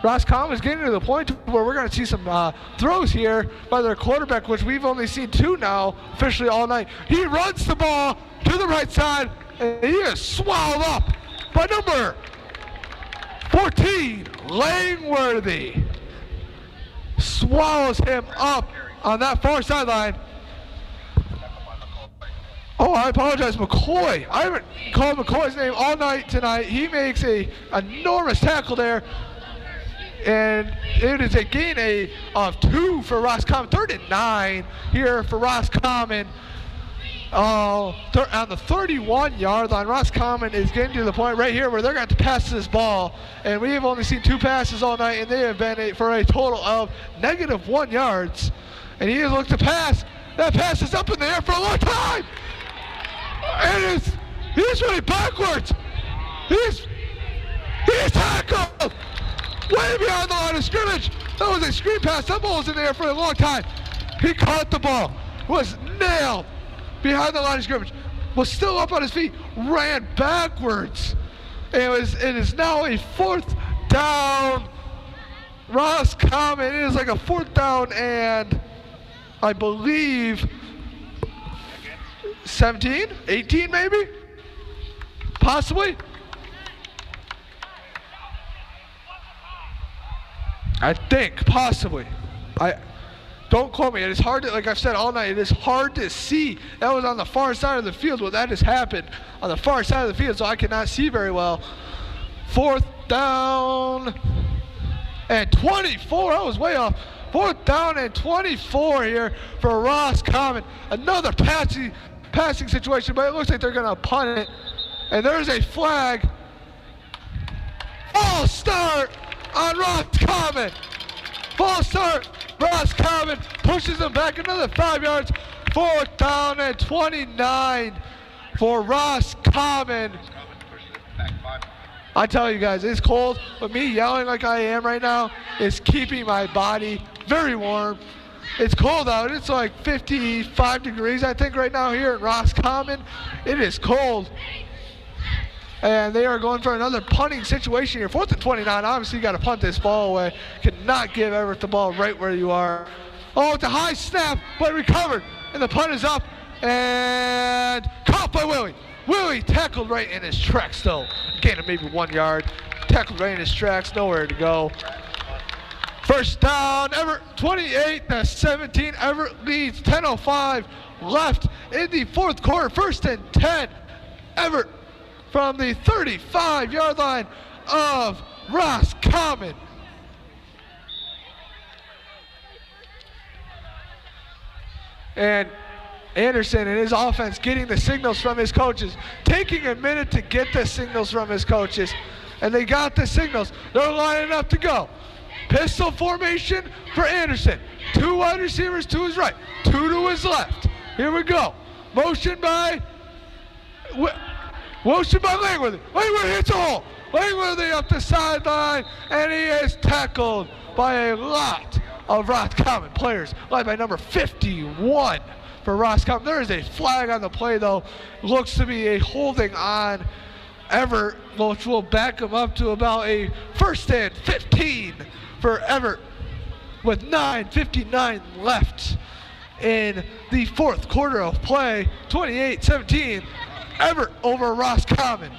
Roscommon is getting to the point where we're going to see some throws here by their quarterback, which we've only seen 2 now officially all night. He runs the ball to the right side, and he is swallowed up by number 14, Langworthy. Swallows him up on that far sideline. Oh, I apologize, McCoy. I haven't called McCoy's name all night tonight. He makes a enormous tackle there. And it is a gain of 2 for Roscommon. 3rd and 9 here for Roscommon. On the 31-yard line, Roscommon is getting to the point right here where they're going to have to pass this ball. And we have only seen 2 passes all night, and they have been for a total of -1 yards. And he has looked to pass. That pass is up in the air for a long time. And he's running backwards. He's tackled way behind the line of scrimmage. That was a screen pass. That ball was in the air for a long time. He caught the ball, was nailed behind the line of scrimmage, was still up on his feet, ran backwards. It is now a 4th down. Roscommon, it is like a 4th down and I believe 17, 18 maybe? Possibly? I think, possibly. Don't quote me. It is hard to, like I've said all night, it is hard to see. That was on the far side of the field. Well, that has happened on the far side of the field, so I cannot see very well. 4th down and 24. I was way off. 4th down and 24 here for Roscommon. Another passing situation, but it looks like they're going to punt it. And there's a flag. False start on Roscommon. False start. Roscommon pushes them back another 5 yards. 4th down and 29 for Roscommon. I tell you guys, it's cold, but me yelling like I am right now is keeping my body very warm. It's cold out. It's like 55 degrees, I think, right now here in Roscommon. It is cold. And they are going for another punting situation here. 4th and 29. Obviously, you got to punt this ball away. Cannot give Everett the ball right where you are. Oh, it's a high snap, but recovered. And the punt is up. And caught by Willie. Willie tackled right in his tracks, though. Gain of maybe 1 yard. Tackled right in his tracks. Nowhere to go. 1st down. Everett 28-17. Everett leads. 10:05 left in the fourth quarter. 1st and 10. Everett from the 35-yard line of Roscommon. And Anderson and his offense getting the signals from his coaches. Taking a minute to get the signals from his coaches. And they got the signals. They're lining up to go. Pistol formation for Anderson. 2 wide receivers to his right, 2 to his left. Here we go. Motion by Langworthy. Langworthy hits a hole. Langworthy up the sideline, and he is tackled by a lot of Roscommon players, led by number 51 for Roscommon. There is a flag on the play, though. Looks to be a holding on Evart, which will back him up to about a 1st and 15 for Evart, with 9:59 left in the 4th quarter of play. 28-17, Evart over Roscommon.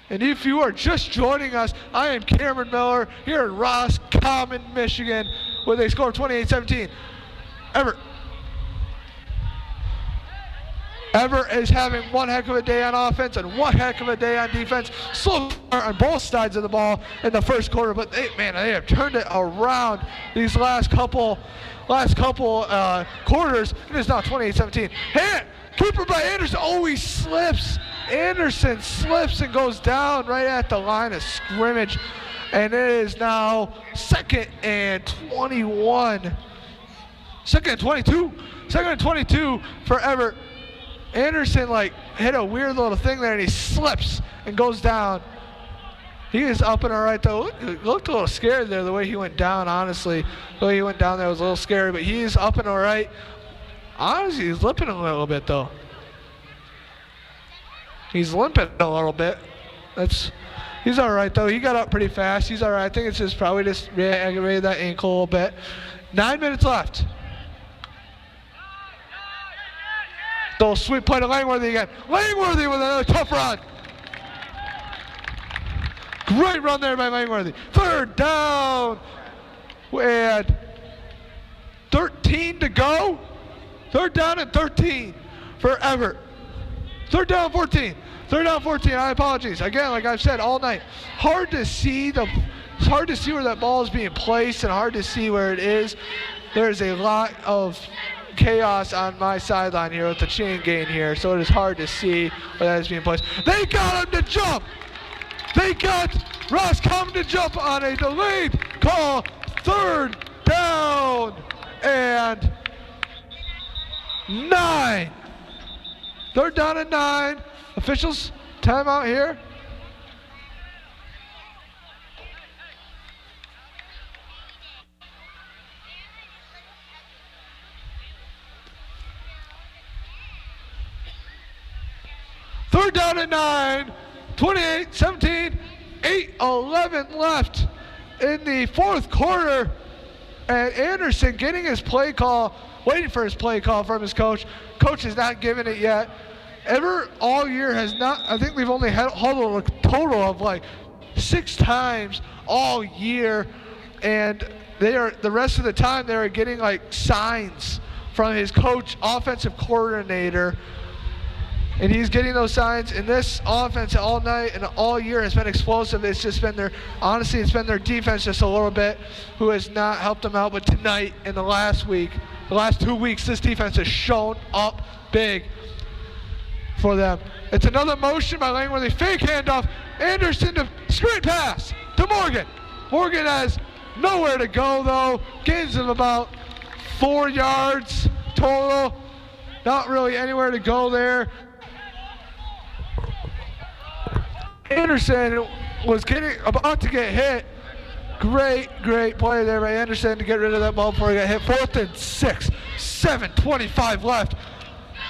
And if you are just joining us, I am Cameron Miller here in Roscommon, Michigan, with a score of 28-17. Evart is having one heck of a day on offense and one heck of a day on defense. Slow start on both sides of the ball in the 1st quarter, but they have turned it around these last couple quarters. It is now 28-17. Keeper by Anderson. Oh, he slips. Anderson slips and goes down right at the line of scrimmage. And it is now 2nd and 21. 2nd and 22. 2nd and 22 for Evart. Anderson hit a weird little thing there, and he slips and goes down. He is up and all right, though. Looked a little scared there, the way he went down, honestly. The way he went down there was a little scary, but he is up and all right. Honestly, he's limping a little bit, though. He's limping a little bit. He's all right, though. He got up pretty fast. He's all right. I think it's just probably just aggravated that ankle a little bit. 9 minutes left. The sweet play to Langworthy again. Langworthy with another tough run. Great run there by Langworthy. 3rd down. And 13 to go. 3rd down and 13 for Evart. 3rd down, 14. 3rd down, 14. I apologize. Again, like I've said all night, hard to see where that ball is being placed and hard to see where it is. There's a lot of chaos on my sideline here with the chain gain here, so it is hard to see where that is being placed. They got him to jump. They got Roscommon to jump on a delayed call. 3rd down and 9. 3rd down and 9. Officials, timeout here. Third down and 9, 28-17, 8:11 left in the 4th quarter. And Anderson getting his play call, waiting for his play call from his coach. Coach has not given it yet. Evart all year has not, I think we've only had a total of 6 times all year. And the rest of the time they are getting signs from his coach, offensive coordinator. And he's getting those signs, and this offense all night and all year has been explosive. It's just been it's been their defense just a little bit who has not helped them out. But tonight and the last 2 weeks, this defense has shown up big for them. It's another motion by Langworthy. Fake handoff. Anderson to screen pass to Morgan. Morgan has nowhere to go, though. Gains of about 4 yards total. Not really anywhere to go there. Anderson was about to get hit. Great play there by Anderson to get rid of that ball before he got hit. 4th and 6, 7:25 left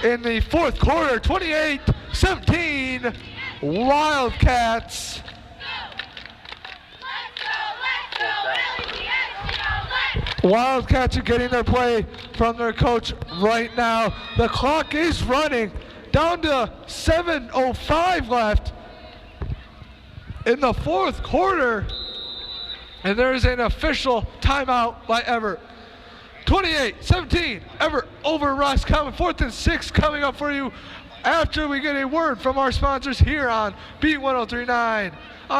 in the 4th quarter. 28-17, Wildcats. Wildcats are getting their play from their coach right now. The clock is running down to 7:05 left in the 4th quarter, and there is an official timeout by Evart. 28-17, Evart over Roscommon. 4th and 6 coming up for you after we get a word from our sponsors here on B1039.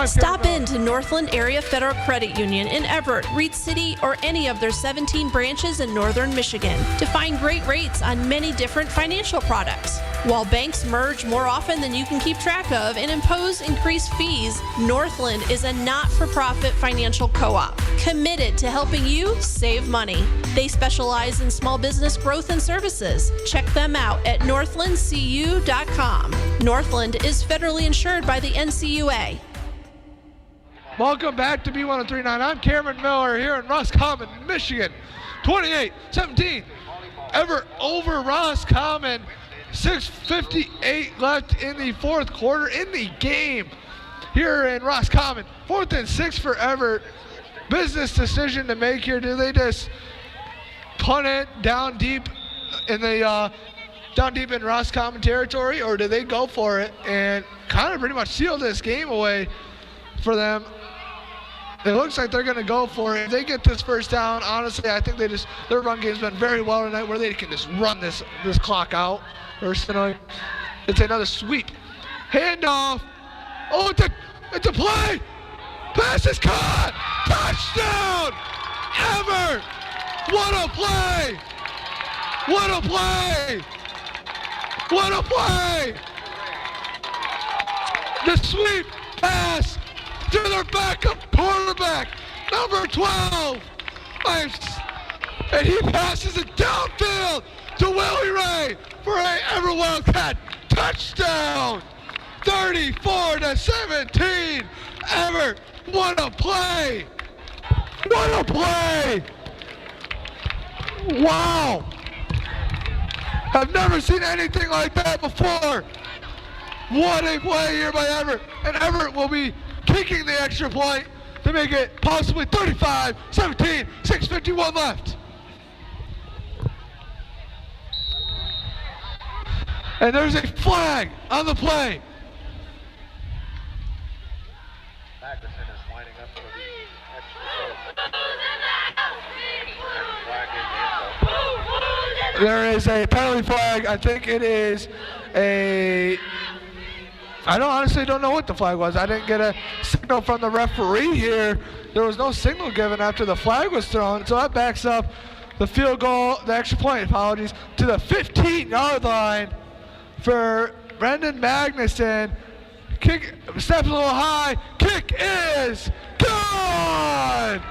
Stop in to Northland Area Federal Credit Union in Evart, Reed City, or any of their 17 branches in northern Michigan to find great rates on many different financial products. While banks merge more often than you can keep track of and impose increased fees, Northland is a not-for-profit financial co-op committed to helping you save money. They specialize in small business growth and services. Check them out at northlandcu.com. Northland is federally insured by the NCUA. Welcome back to B1039. I'm Cameron Miller here in Roscommon, Michigan. 28-17. Evart over Roscommon. 6:58 left in the fourth quarter in the game here in Roscommon. 4th and 6 for Evart. Business decision to make here. Do they just punt it down deep in the Roscommon territory, or do they go for it and kind of pretty much seal this game away for them? It looks like they're going to go for it. If they get this first down, honestly, I think their run game's been very well tonight, where they can just run this clock out. Personally, it's another sweep. Handoff. Oh, it's a play. Pass is caught. Touchdown. Evart. What a play. What a play. What a play. The sweep pass to their backup quarterback, number 12. And he passes it downfield to Willie Ray for a Evart Wildcat touchdown. 34-17. Evart, what a play. What a play. Wow. I've never seen anything like that before. What a play here by Evart. And Evart will be kicking the extra point to make it possibly 35-17, 6:51 left. And there's a flag on the play. Magnuson is lining up for the extra point. There is a penalty flag. I think it is I honestly don't know what the flag was. I didn't get a signal from the referee here. There was no signal given after the flag was thrown, so that backs up the field goal, the extra point, apologies, to the 15-yard line for Brendan Magnuson. Kick steps a little high. Kick is good.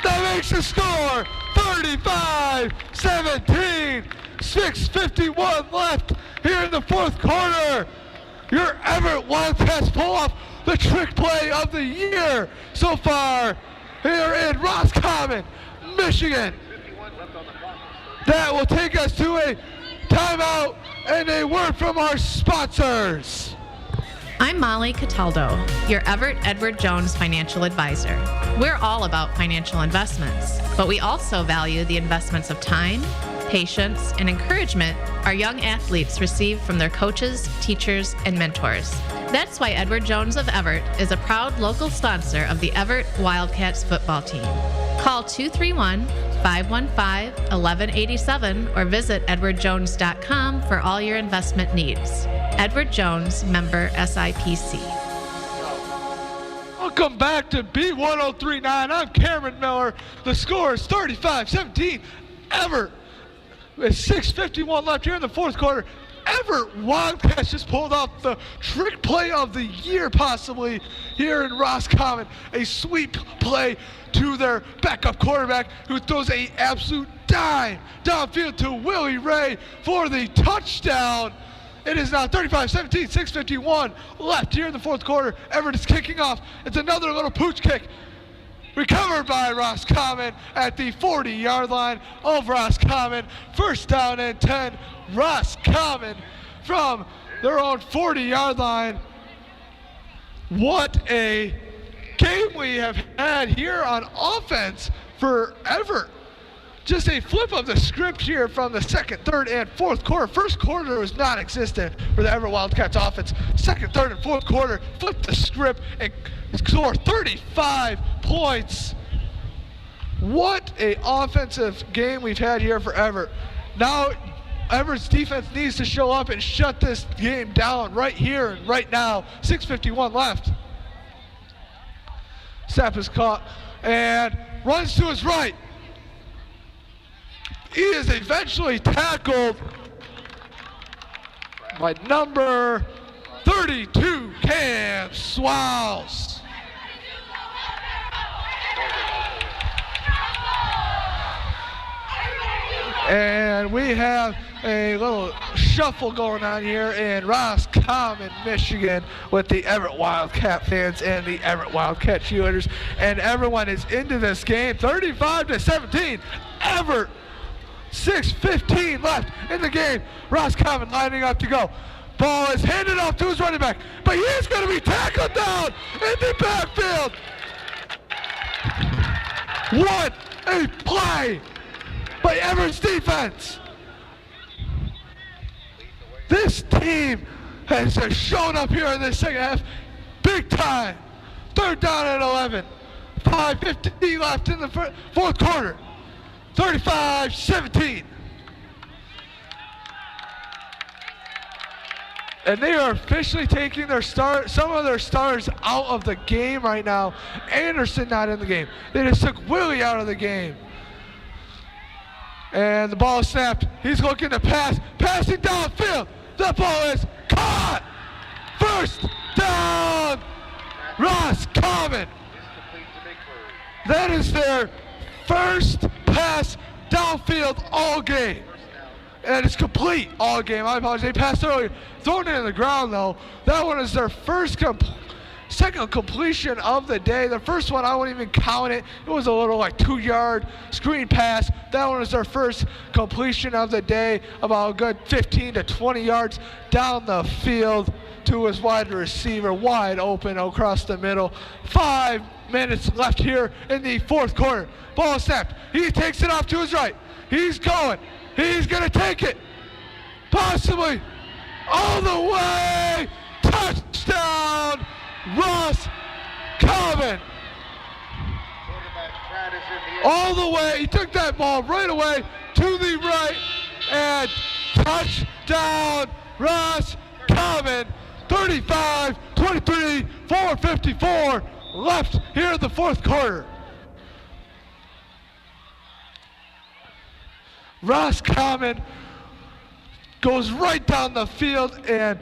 That makes the score 35-17. 6:51 left here in the fourth quarter. Your Evart Wildcats pull off the trick play of the year so far here in Roscommon, Michigan. That will take us to a timeout and a word from our sponsors. I'm Molly Cataldo, your Evart Edward Jones financial advisor. We're all about financial investments, but we also value the investments of time, patience, and encouragement our young athletes receive from their coaches, teachers, and mentors. That's why Edward Jones of Evart is a proud local sponsor of the Evart Wildcats football team. Call 231-515-1187 or visit edwardjones.com for all your investment needs. Edward Jones, member SIPC. Welcome back to B1039. I'm Cameron Miller. The score is 35-17. Evart. With 6:51 left here in the fourth quarter. Evart Wildcats just pulled off the trick play of the year, possibly, here in Roscommon. A sweep play to their backup quarterback, who throws an absolute dime downfield to Willie Ray for the touchdown. It is now 35-17, 6:51 left here in the fourth quarter. Evart is kicking off. It's another little pooch kick. Recovered by Roscommon at the 40-yard line of Roscommon. First down and 10. Roscommon from their own 40-yard line. What a game we have had here on offense for Evart. Just a flip of the script here from the second, third, and fourth quarter. First quarter was non-existent for the Evart Wildcats offense. Second, third, and fourth quarter, flip the script and score 35 points. What a offensive game we've had here for Evart. Now Everett's defense needs to show up and shut this game down right here and right now. 6:51 left. Snap is caught and runs to his right. He is eventually tackled by number 32, Cam Swallows. And we have a little shuffle going on here in Roscommon, Michigan, with the Evart Wildcat fans and the Evart Wildcat cheerleaders. And everyone is into this game. 35-17. Evart. 6:15 left in the game. Roscommon lining up to go. Ball is handed off to his running back, but he is going to be tackled down in the backfield. What a play by Everett's defense. This team has shown up here in the second half big time. 3rd down and 11. 5:50 left in the fourth quarter. 35-17. And they are officially taking some of their stars out of the game right now. Anderson not in the game. They just took Willie out of the game. And the ball is snapped. He's looking to pass. Passing downfield. The ball is caught. 1st down. Roscommon. That is their first pass downfield all game. And it's complete all game. I apologize. They passed earlier. Thrown it in the ground, though. That one is their second completion of the day. The first one, I wouldn't even count it. It was a little 2-yard screen pass. That one is their first completion of the day, about a good 15 to 20 yards down the field to his wide receiver, wide open across the middle. 5 minutes left here in the fourth quarter. Ball snapped. He takes it off to his right. He's going. He's going to take it. Possibly all the way. Touchdown, Roscommon. All the way. He took that ball right away to the right. And touchdown, Roscommon. 35-23, 4:54 left here in the fourth quarter. Roscommon goes right down the field and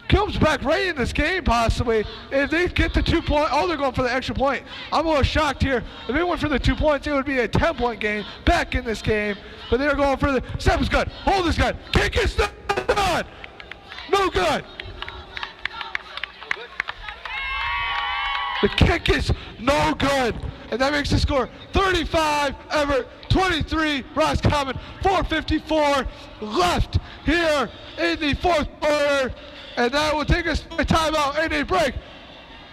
comes back right in this game possibly. If they get the 2 point, they're going for the extra point. I'm a little shocked here. If they went for the 2 points, it would be a 10-point game back in this game. But they're going for the snap is good. Hold is good. Kick is not good. No good. The kick is no good. And that makes the score 35 Evart, 23 Roscommon, 4:54 left here in the fourth quarter. And that will take us to a timeout and a break.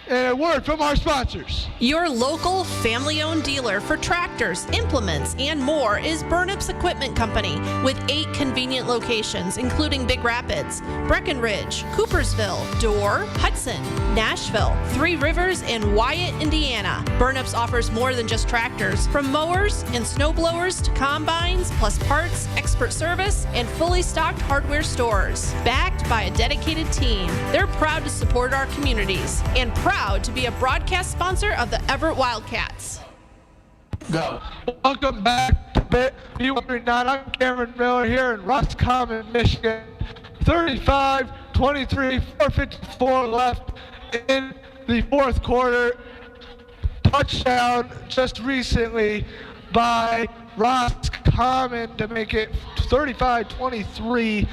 And a word from our sponsors. Your local family-owned dealer for tractors, implements, and more is Burnup's Equipment Company with 8 convenient locations, including Big Rapids, Breckenridge, Coopersville, Dorr, Hudson, Nashville, Three Rivers, and Wyatt, Indiana. Burnup's offers more than just tractors, from mowers and snow blowers to combines, plus parts, expert service, and fully stocked hardware stores. Backed by a dedicated team, they're proud to support our communities and proud to be a broadcast sponsor of the Evart Wildcats. Go. Welcome back to B139. I'm Cameron Miller here in Roscommon, Michigan. 35-23, 4:54 left in the fourth quarter. Touchdown just recently by Roscommon to make it 35-23.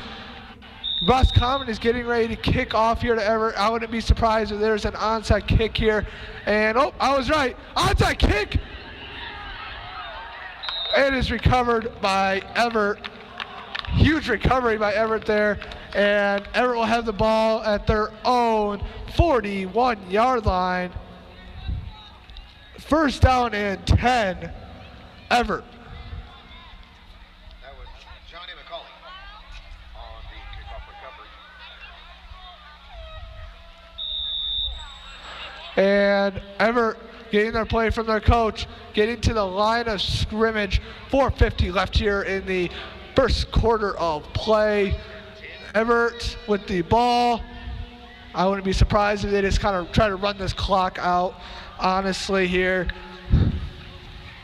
Roscommon is getting ready to kick off here to Evart. I wouldn't be surprised if there's an onside kick here. And, I was right. Onside kick. It is recovered by Evart. Huge recovery by Evart there. And Evart will have the ball at their own 41-yard line. 1st down and 10, Evart. And Evart getting their play from their coach, getting to the line of scrimmage. 4:50 left here in the first quarter of play. Evart with the ball. I wouldn't be surprised if they just kind of try to run this clock out, honestly, here.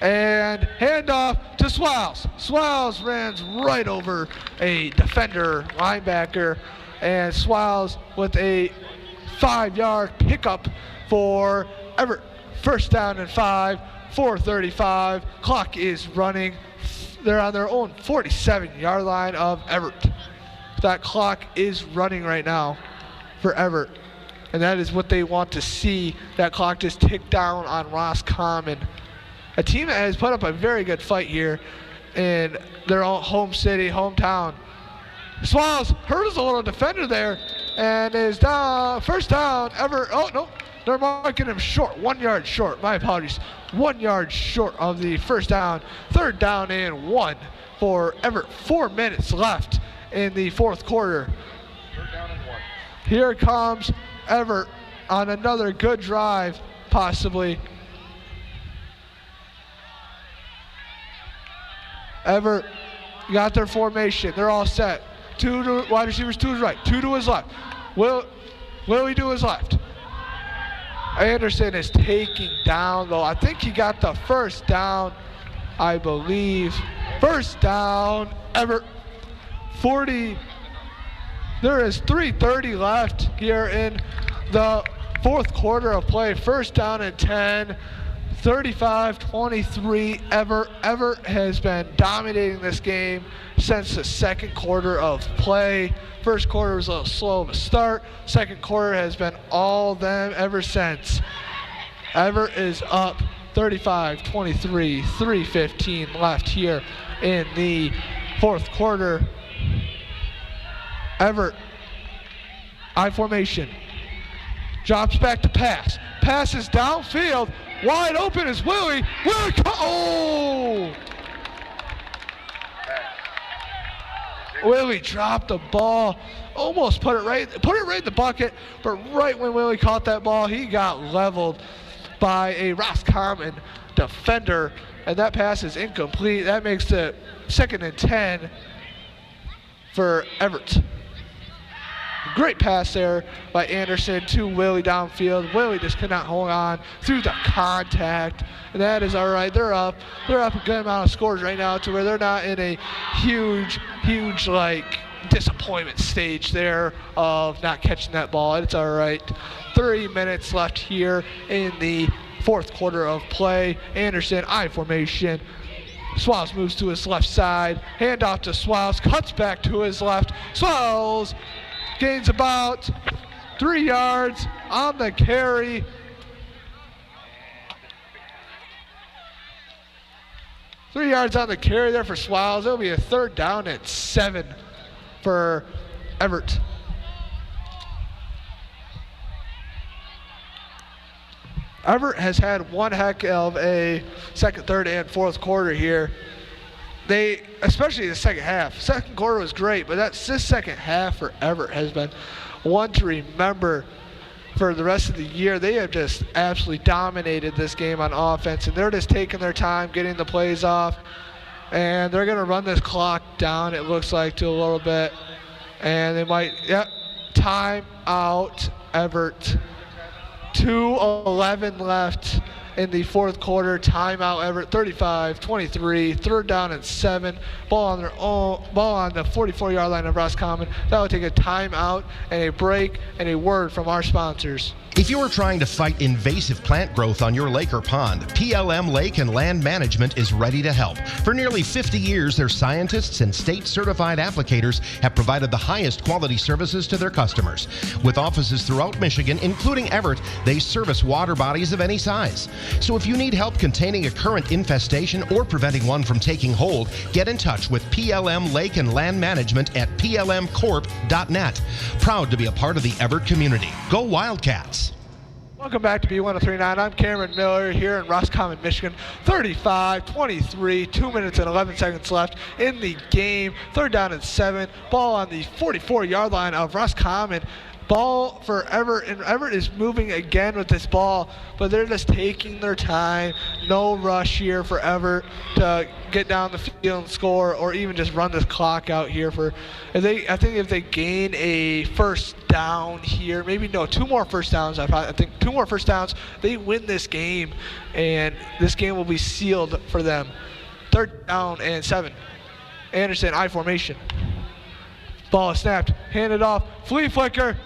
And handoff to Swiles. Swiles runs right over a defender, linebacker, and Swiles with a 5-yard pickup for Evart. First down and 5, 4:35. Clock is running. They're on their own 47-yard line of Evart. That clock is running right now for Evart. And that is what they want to see. That clock just tick down on Roscommon. A team that has put up a very good fight here in their own home city, hometown. Swiles hurdles a little defender there and is down. First down, Evart. Oh, no. They're marking him short, 1 yard short. My apologies. 1 yard short of the first down. Third down and 1 for Evart. 4 minutes left in the fourth quarter. Third down and 1. Here comes Evart on another good drive, possibly. Evart got their formation. They're all set. 2 to wide receivers, 2 to his right, 2 to his left. Willie to his left. Anderson is taking down, though. I think he got the first down, I believe. First down, Evart. 40. There is 3:30 left here in the fourth quarter of play. First down and 10. 35-23. Evart has been dominating this game since the second quarter of play. First quarter was a little slow of a start. Second quarter has been all them ever since. Evart is up 35-23, 3:15 left here in the fourth quarter. Evart, I formation, drops back to pass. Passes downfield. Wide open is Willie. Willie dropped the ball. Almost put it right in the bucket, but right when Willie caught that ball, he got leveled by a Roscommon defender, and that pass is incomplete. That makes it 2nd and 10 for Evart. Great pass there by Anderson to Willie downfield. Willie just could not hold on through the contact. And that is all right. They're up a good amount of scores right now to where they're not in a huge like disappointment stage there of not catching that ball. It's all right. 3 minutes left here in the fourth quarter of play. Anderson, I formation. Swiles moves to his left side. Handoff to Swiles. Cuts back to his left. Swiles gains about 3 yards on the carry. Three yards on the carry there for Swiles. It'll be a third down at 7 for Evart. Evart has had one heck of a second, third, and fourth quarter here. Especially the second half. Second quarter was great, but this second half for Evart has been one to remember for the rest of the year. They have just absolutely dominated this game on offense, and they're just taking their time getting the plays off, and they're going to run this clock down, it looks like, to a little bit, and they might, time out, Evart. 2:11 left in the fourth quarter. Timeout, Evart. 35-23. Third down and 7. Ball on the 44-yard line of Roscommon. That will take a timeout and a break and a word from our sponsors. If you are trying to fight invasive plant growth on your lake or pond, PLM Lake and Land Management is ready to help. For nearly 50 years, their scientists and state-certified applicators have provided the highest quality services to their customers. With offices throughout Michigan, including Evart, they service water bodies of any size. So if you need help containing a current infestation or preventing one from taking hold, get in touch with PLM Lake and Land Management at plmcorp.net. Proud to be a part of the Evart community. Go Wildcats! Welcome back to B1039. I'm Cameron Miller here in Roscommon, Michigan. 35-23, 2 minutes and 11 seconds left in the game. Third down and 7. Ball on the 44-yard line of Roscommon. Ball for Evart, and Evart is moving again with this ball, but they're just taking their time. No rush here for Evart to get down the field and score, or even just run this clock out here. I think if they gain a first down here, two more first downs. I think 2 more first downs, they win this game, and this game will be sealed for them. 3rd down and 7. Anderson, I formation. Ball is snapped, handed off, flea flicker.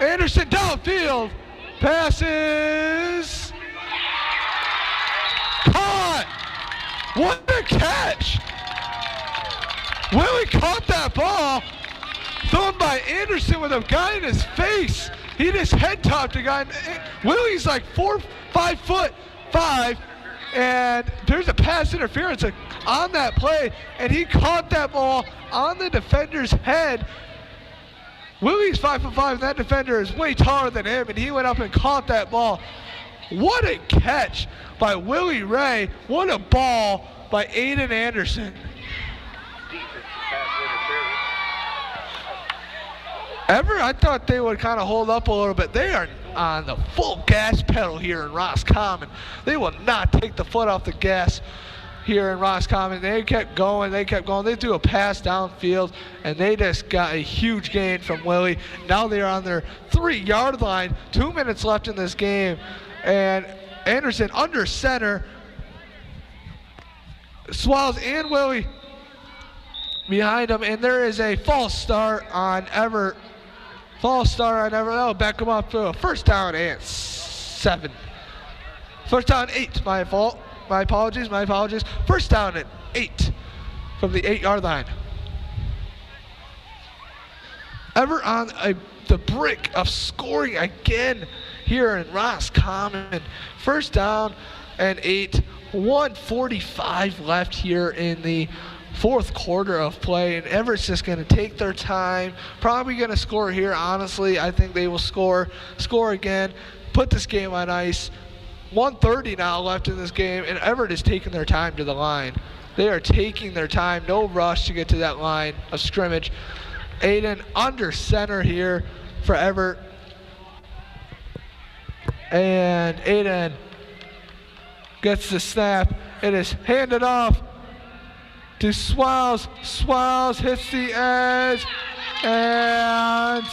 Anderson downfield, passes, caught. What a catch! Willie caught that ball, thrown by Anderson with a guy in his face. He just head topped a guy. Willie's like 5'5", and there's a pass interference on that play, and he caught that ball on the defender's head. Willie's 5'5", and that defender is way taller than him, and he went up and caught that ball. What a catch by Willie Ray. What a ball by Aiden Anderson. Evart, I thought they would kind of hold up a little bit. They are on the full gas pedal here in Roscommon. They will not take the foot off the gas here in Roscommon. They kept going. They threw a pass downfield, and they just got a huge gain from Willie. Now they're on their 3-yard line. 2 minutes left in this game, and Anderson under center. Swallows and Willie behind him, and there is a false start on Evart. That'll back him up to a 1st down and 7. 1st down 8, my fault. My apologies. 1st down and 8 from the 8-yard line. Evart on the brink of scoring again here in Roscommon. 1st down and 8. 1:45 left here in the 4th quarter of play, and Everett's just going to take their time. Probably going to score here, honestly. I think they will score again, put this game on ice. 1:30 now left in this game, and Evart is taking their time to the line. They are taking their time. No rush to get to that line of scrimmage. Aiden under center here for Evart. And Aiden gets the snap. It is handed off to Swallows. Swallows hits the edge and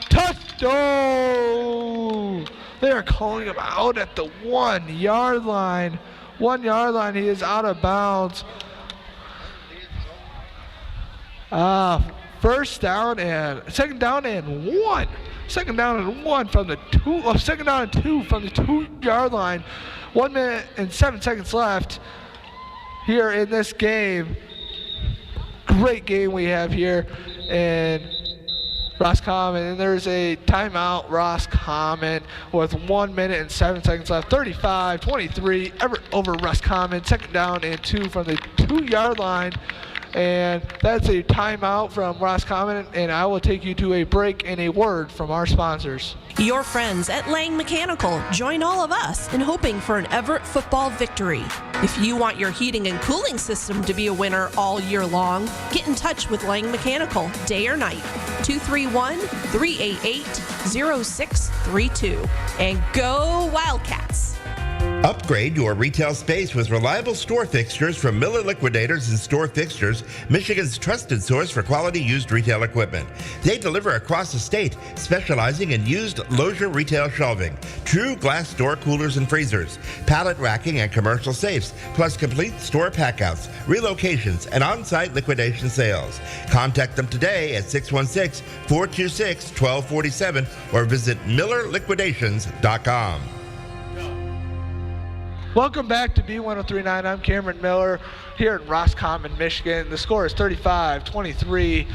touchdown. They are calling him out at the 1-yard line. 1-yard line, he is out of bounds. 2nd down and 1. 2nd down and 1 from the 2nd down and 2 from the 2-yard line. 1 minute and 7 seconds left here in this game. Great game we have here in Roscommon, and there's a timeout, Roscommon, with 1 minute and 7 seconds left. 35-23, Evart over Roscommon. 2nd down and 2 from the 2-yard line. And that's a timeout from Roscommon, and I will take you to a break and a word from our sponsors. Your friends at Lang Mechanical join all of us in hoping for an Evart football victory. If you want your heating and cooling system to be a winner all year long, get in touch with Lang Mechanical day or night. 231-388-0632. And go Wildcats! Upgrade your retail space with reliable store fixtures from Miller Liquidators and Store Fixtures, Michigan's trusted source for quality used retail equipment. They deliver across the state, specializing in used Lozier retail shelving, true glass door coolers and freezers, pallet racking and commercial safes, plus complete store packouts, relocations, and on-site liquidation sales. Contact them today at 616-426-1247 or visit MillerLiquidations.com. Welcome back to B1039. I'm Cameron Miller here in Roscommon, Michigan. The score is 35-23.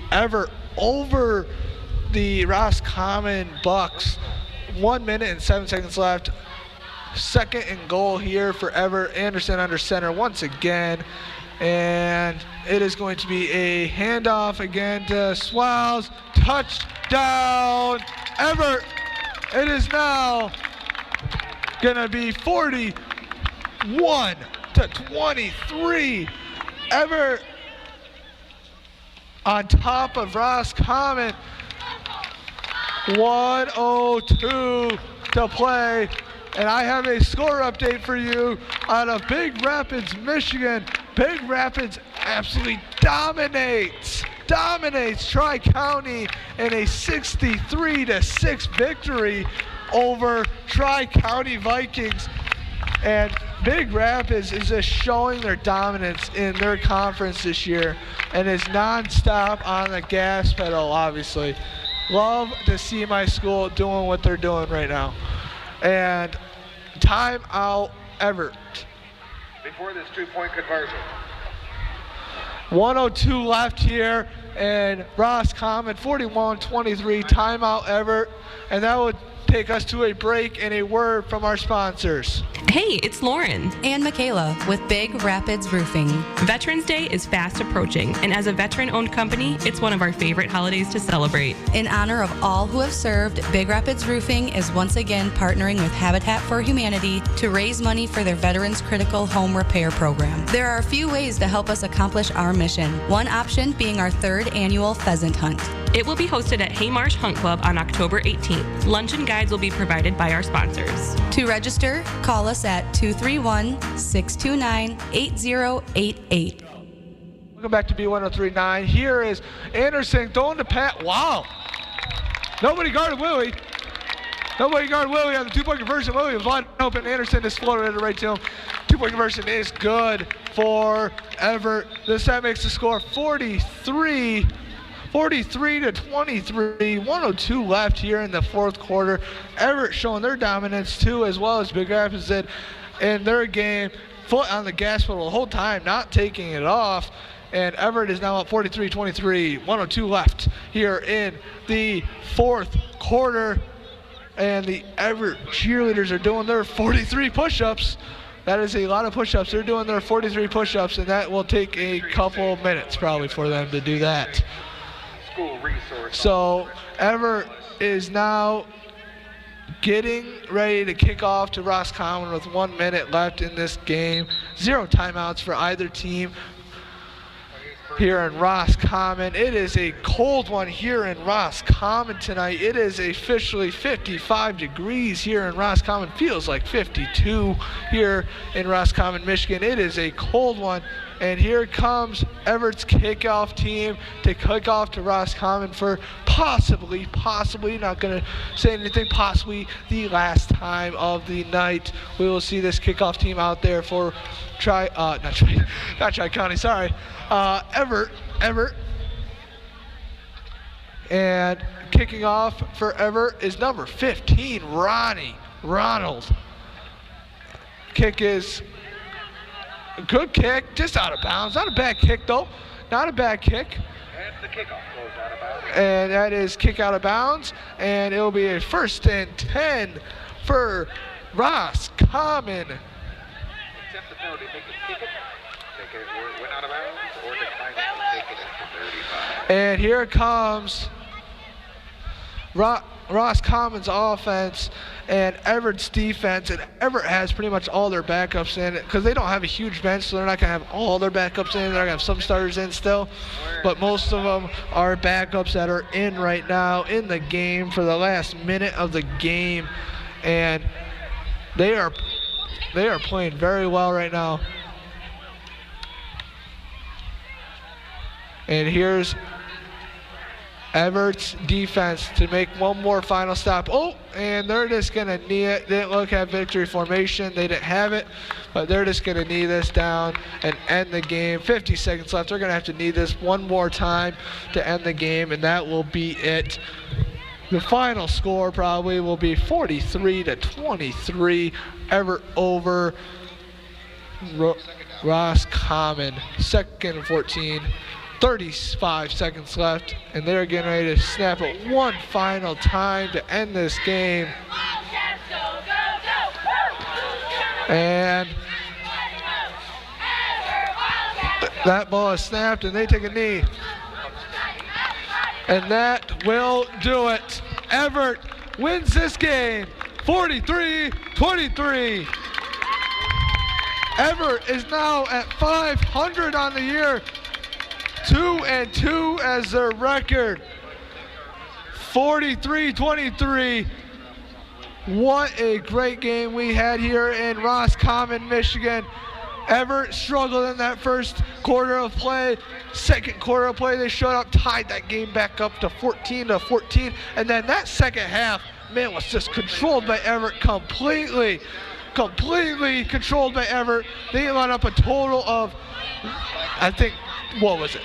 Evart over the Roscommon Bucks. 1 minute and 7 seconds left. 2nd and goal here for Evart. Anderson under center once again. And it is going to be a handoff again to Swallows. Touchdown, Evart. It is now going to be 41-23. Evart on top of Roscommon. 1:02 to play. And I have a score update for you out of Big Rapids, Michigan. Big Rapids absolutely dominates Tri-County in a 63-6 victory over Tri-County Vikings. And Big Rapids is just showing their dominance in their conference this year and is nonstop on the gas pedal, obviously. Love to see my school doing what they're doing right now. And timeout, Evart. Before this 2-point conversion. 1:02 left here, and Roscommon 41-23, timeout, Evart. And that would take us to a break and a word from our sponsors. Hey, it's Lauren. And Michaela with Big Rapids Roofing. Veterans Day is fast approaching, and as a veteran-owned company, it's one of our favorite holidays to celebrate. In honor of all who have served, Big Rapids Roofing is once again partnering with Habitat for Humanity to raise money for their Veterans Critical Home Repair Program. There are a few ways to help us accomplish our mission, one option being our 3rd annual pheasant hunt. It will be hosted at Haymarsh Hunt Club on October 18th. Lunch and guides will be provided by our sponsors. To register, call us at 231-629-8088. Welcome back to B1039. Here is Anderson throwing the pass. Wow. Nobody guarded Willie. On the 2-point conversion. Willie was wide open. Anderson just floated it right to him. 2-point conversion is good for Evart. This time makes the score 43-23, 1:02 left here in the 4th quarter. Evart showing their dominance too, as well as Big Rapids did in their game. Foot on the gas pedal the whole time, not taking it off. And Evart is now up 43-23, 1:02 left here in the 4th quarter. And the Evart cheerleaders are doing their 43 push-ups. That is a lot of push-ups. They're doing their 43 push-ups, and that will take a couple minutes probably for them to do that. So Evart is now getting ready to kick off to Roscommon with 1 minute left in this game. 0 timeouts for either team here in Roscommon. It is a cold one here in Roscommon tonight. It is officially 55 degrees here in Roscommon. Feels like 52 here in Roscommon, Michigan. It is a cold one. And here comes Evart's kickoff team to kick off to Roscommon for possibly, not going to say anything, possibly the last time of the night. We will see this kickoff team out there for not Tri-County, sorry. Evart. And kicking off for Evart is number 15, Ronald. Kick is a good kick, just out of bounds. Not a bad kick, though. Not a bad kick. And the kickoff goes out of bounds. And that is kick out of bounds. And it will be a 1st and 10 for Roscommon. Accept the penalty, make it kick it. Take it went out of bounds or decline it and take it into 35. And here comes Roscommon's offense and Everett's defense, and Evart has pretty much all their backups in it because they don't have a huge bench, so they're not going to have all their backups in. They're going to have some starters in still, but most of them are backups that are in right now in the game for the last minute of the game, and they are playing very well right now. And here's Everett's defense to make one more final stop. Oh, and they're just going to knee it. They didn't look at victory formation. They didn't have it, but they're just going to knee this down and end the game. 50 seconds left. They're going to have to knee this one more time to end the game, and that will be it. The final score probably will be 43-23. Evart over Roscommon. 2nd and 14. 35 seconds left, and they're getting ready to snap it one final time to end this game. And that ball is snapped, and they take a knee. And that will do it. Evart wins this game, 43-23. Evart is now at 500 on the year. 2-2 as their record. 43-23. What a great game we had here in Roscommon, Michigan. Evart struggled in that first quarter of play. Second quarter of play, they showed up, tied that game back up to 14-14. And then that second half, man, was just controlled by Evart completely controlled by Evart. They let up a total of, I think, what was it?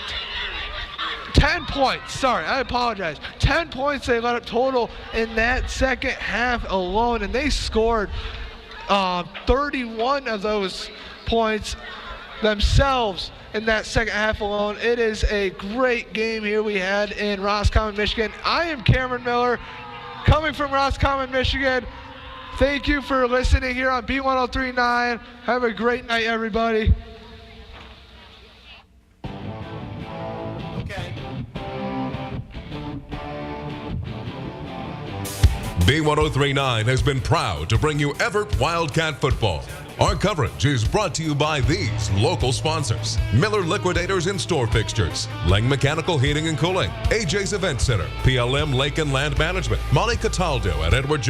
10 points. Sorry, I apologize. 10 points they let up total in that second half alone, and they scored 31 of those points themselves in that second half alone. It is a great game here we had in Roscommon, Michigan. I am Cameron Miller, coming from Roscommon, Michigan. Thank you for listening here on B1039. Have a great night, everybody. B1039 has been proud to bring you Evart Wildcat football. Our coverage is brought to you by these local sponsors: Miller Liquidators and Store Fixtures, Lang Mechanical Heating and Cooling, AJ's Event Center, PLM Lake and Land Management, Molly Cataldo at Edward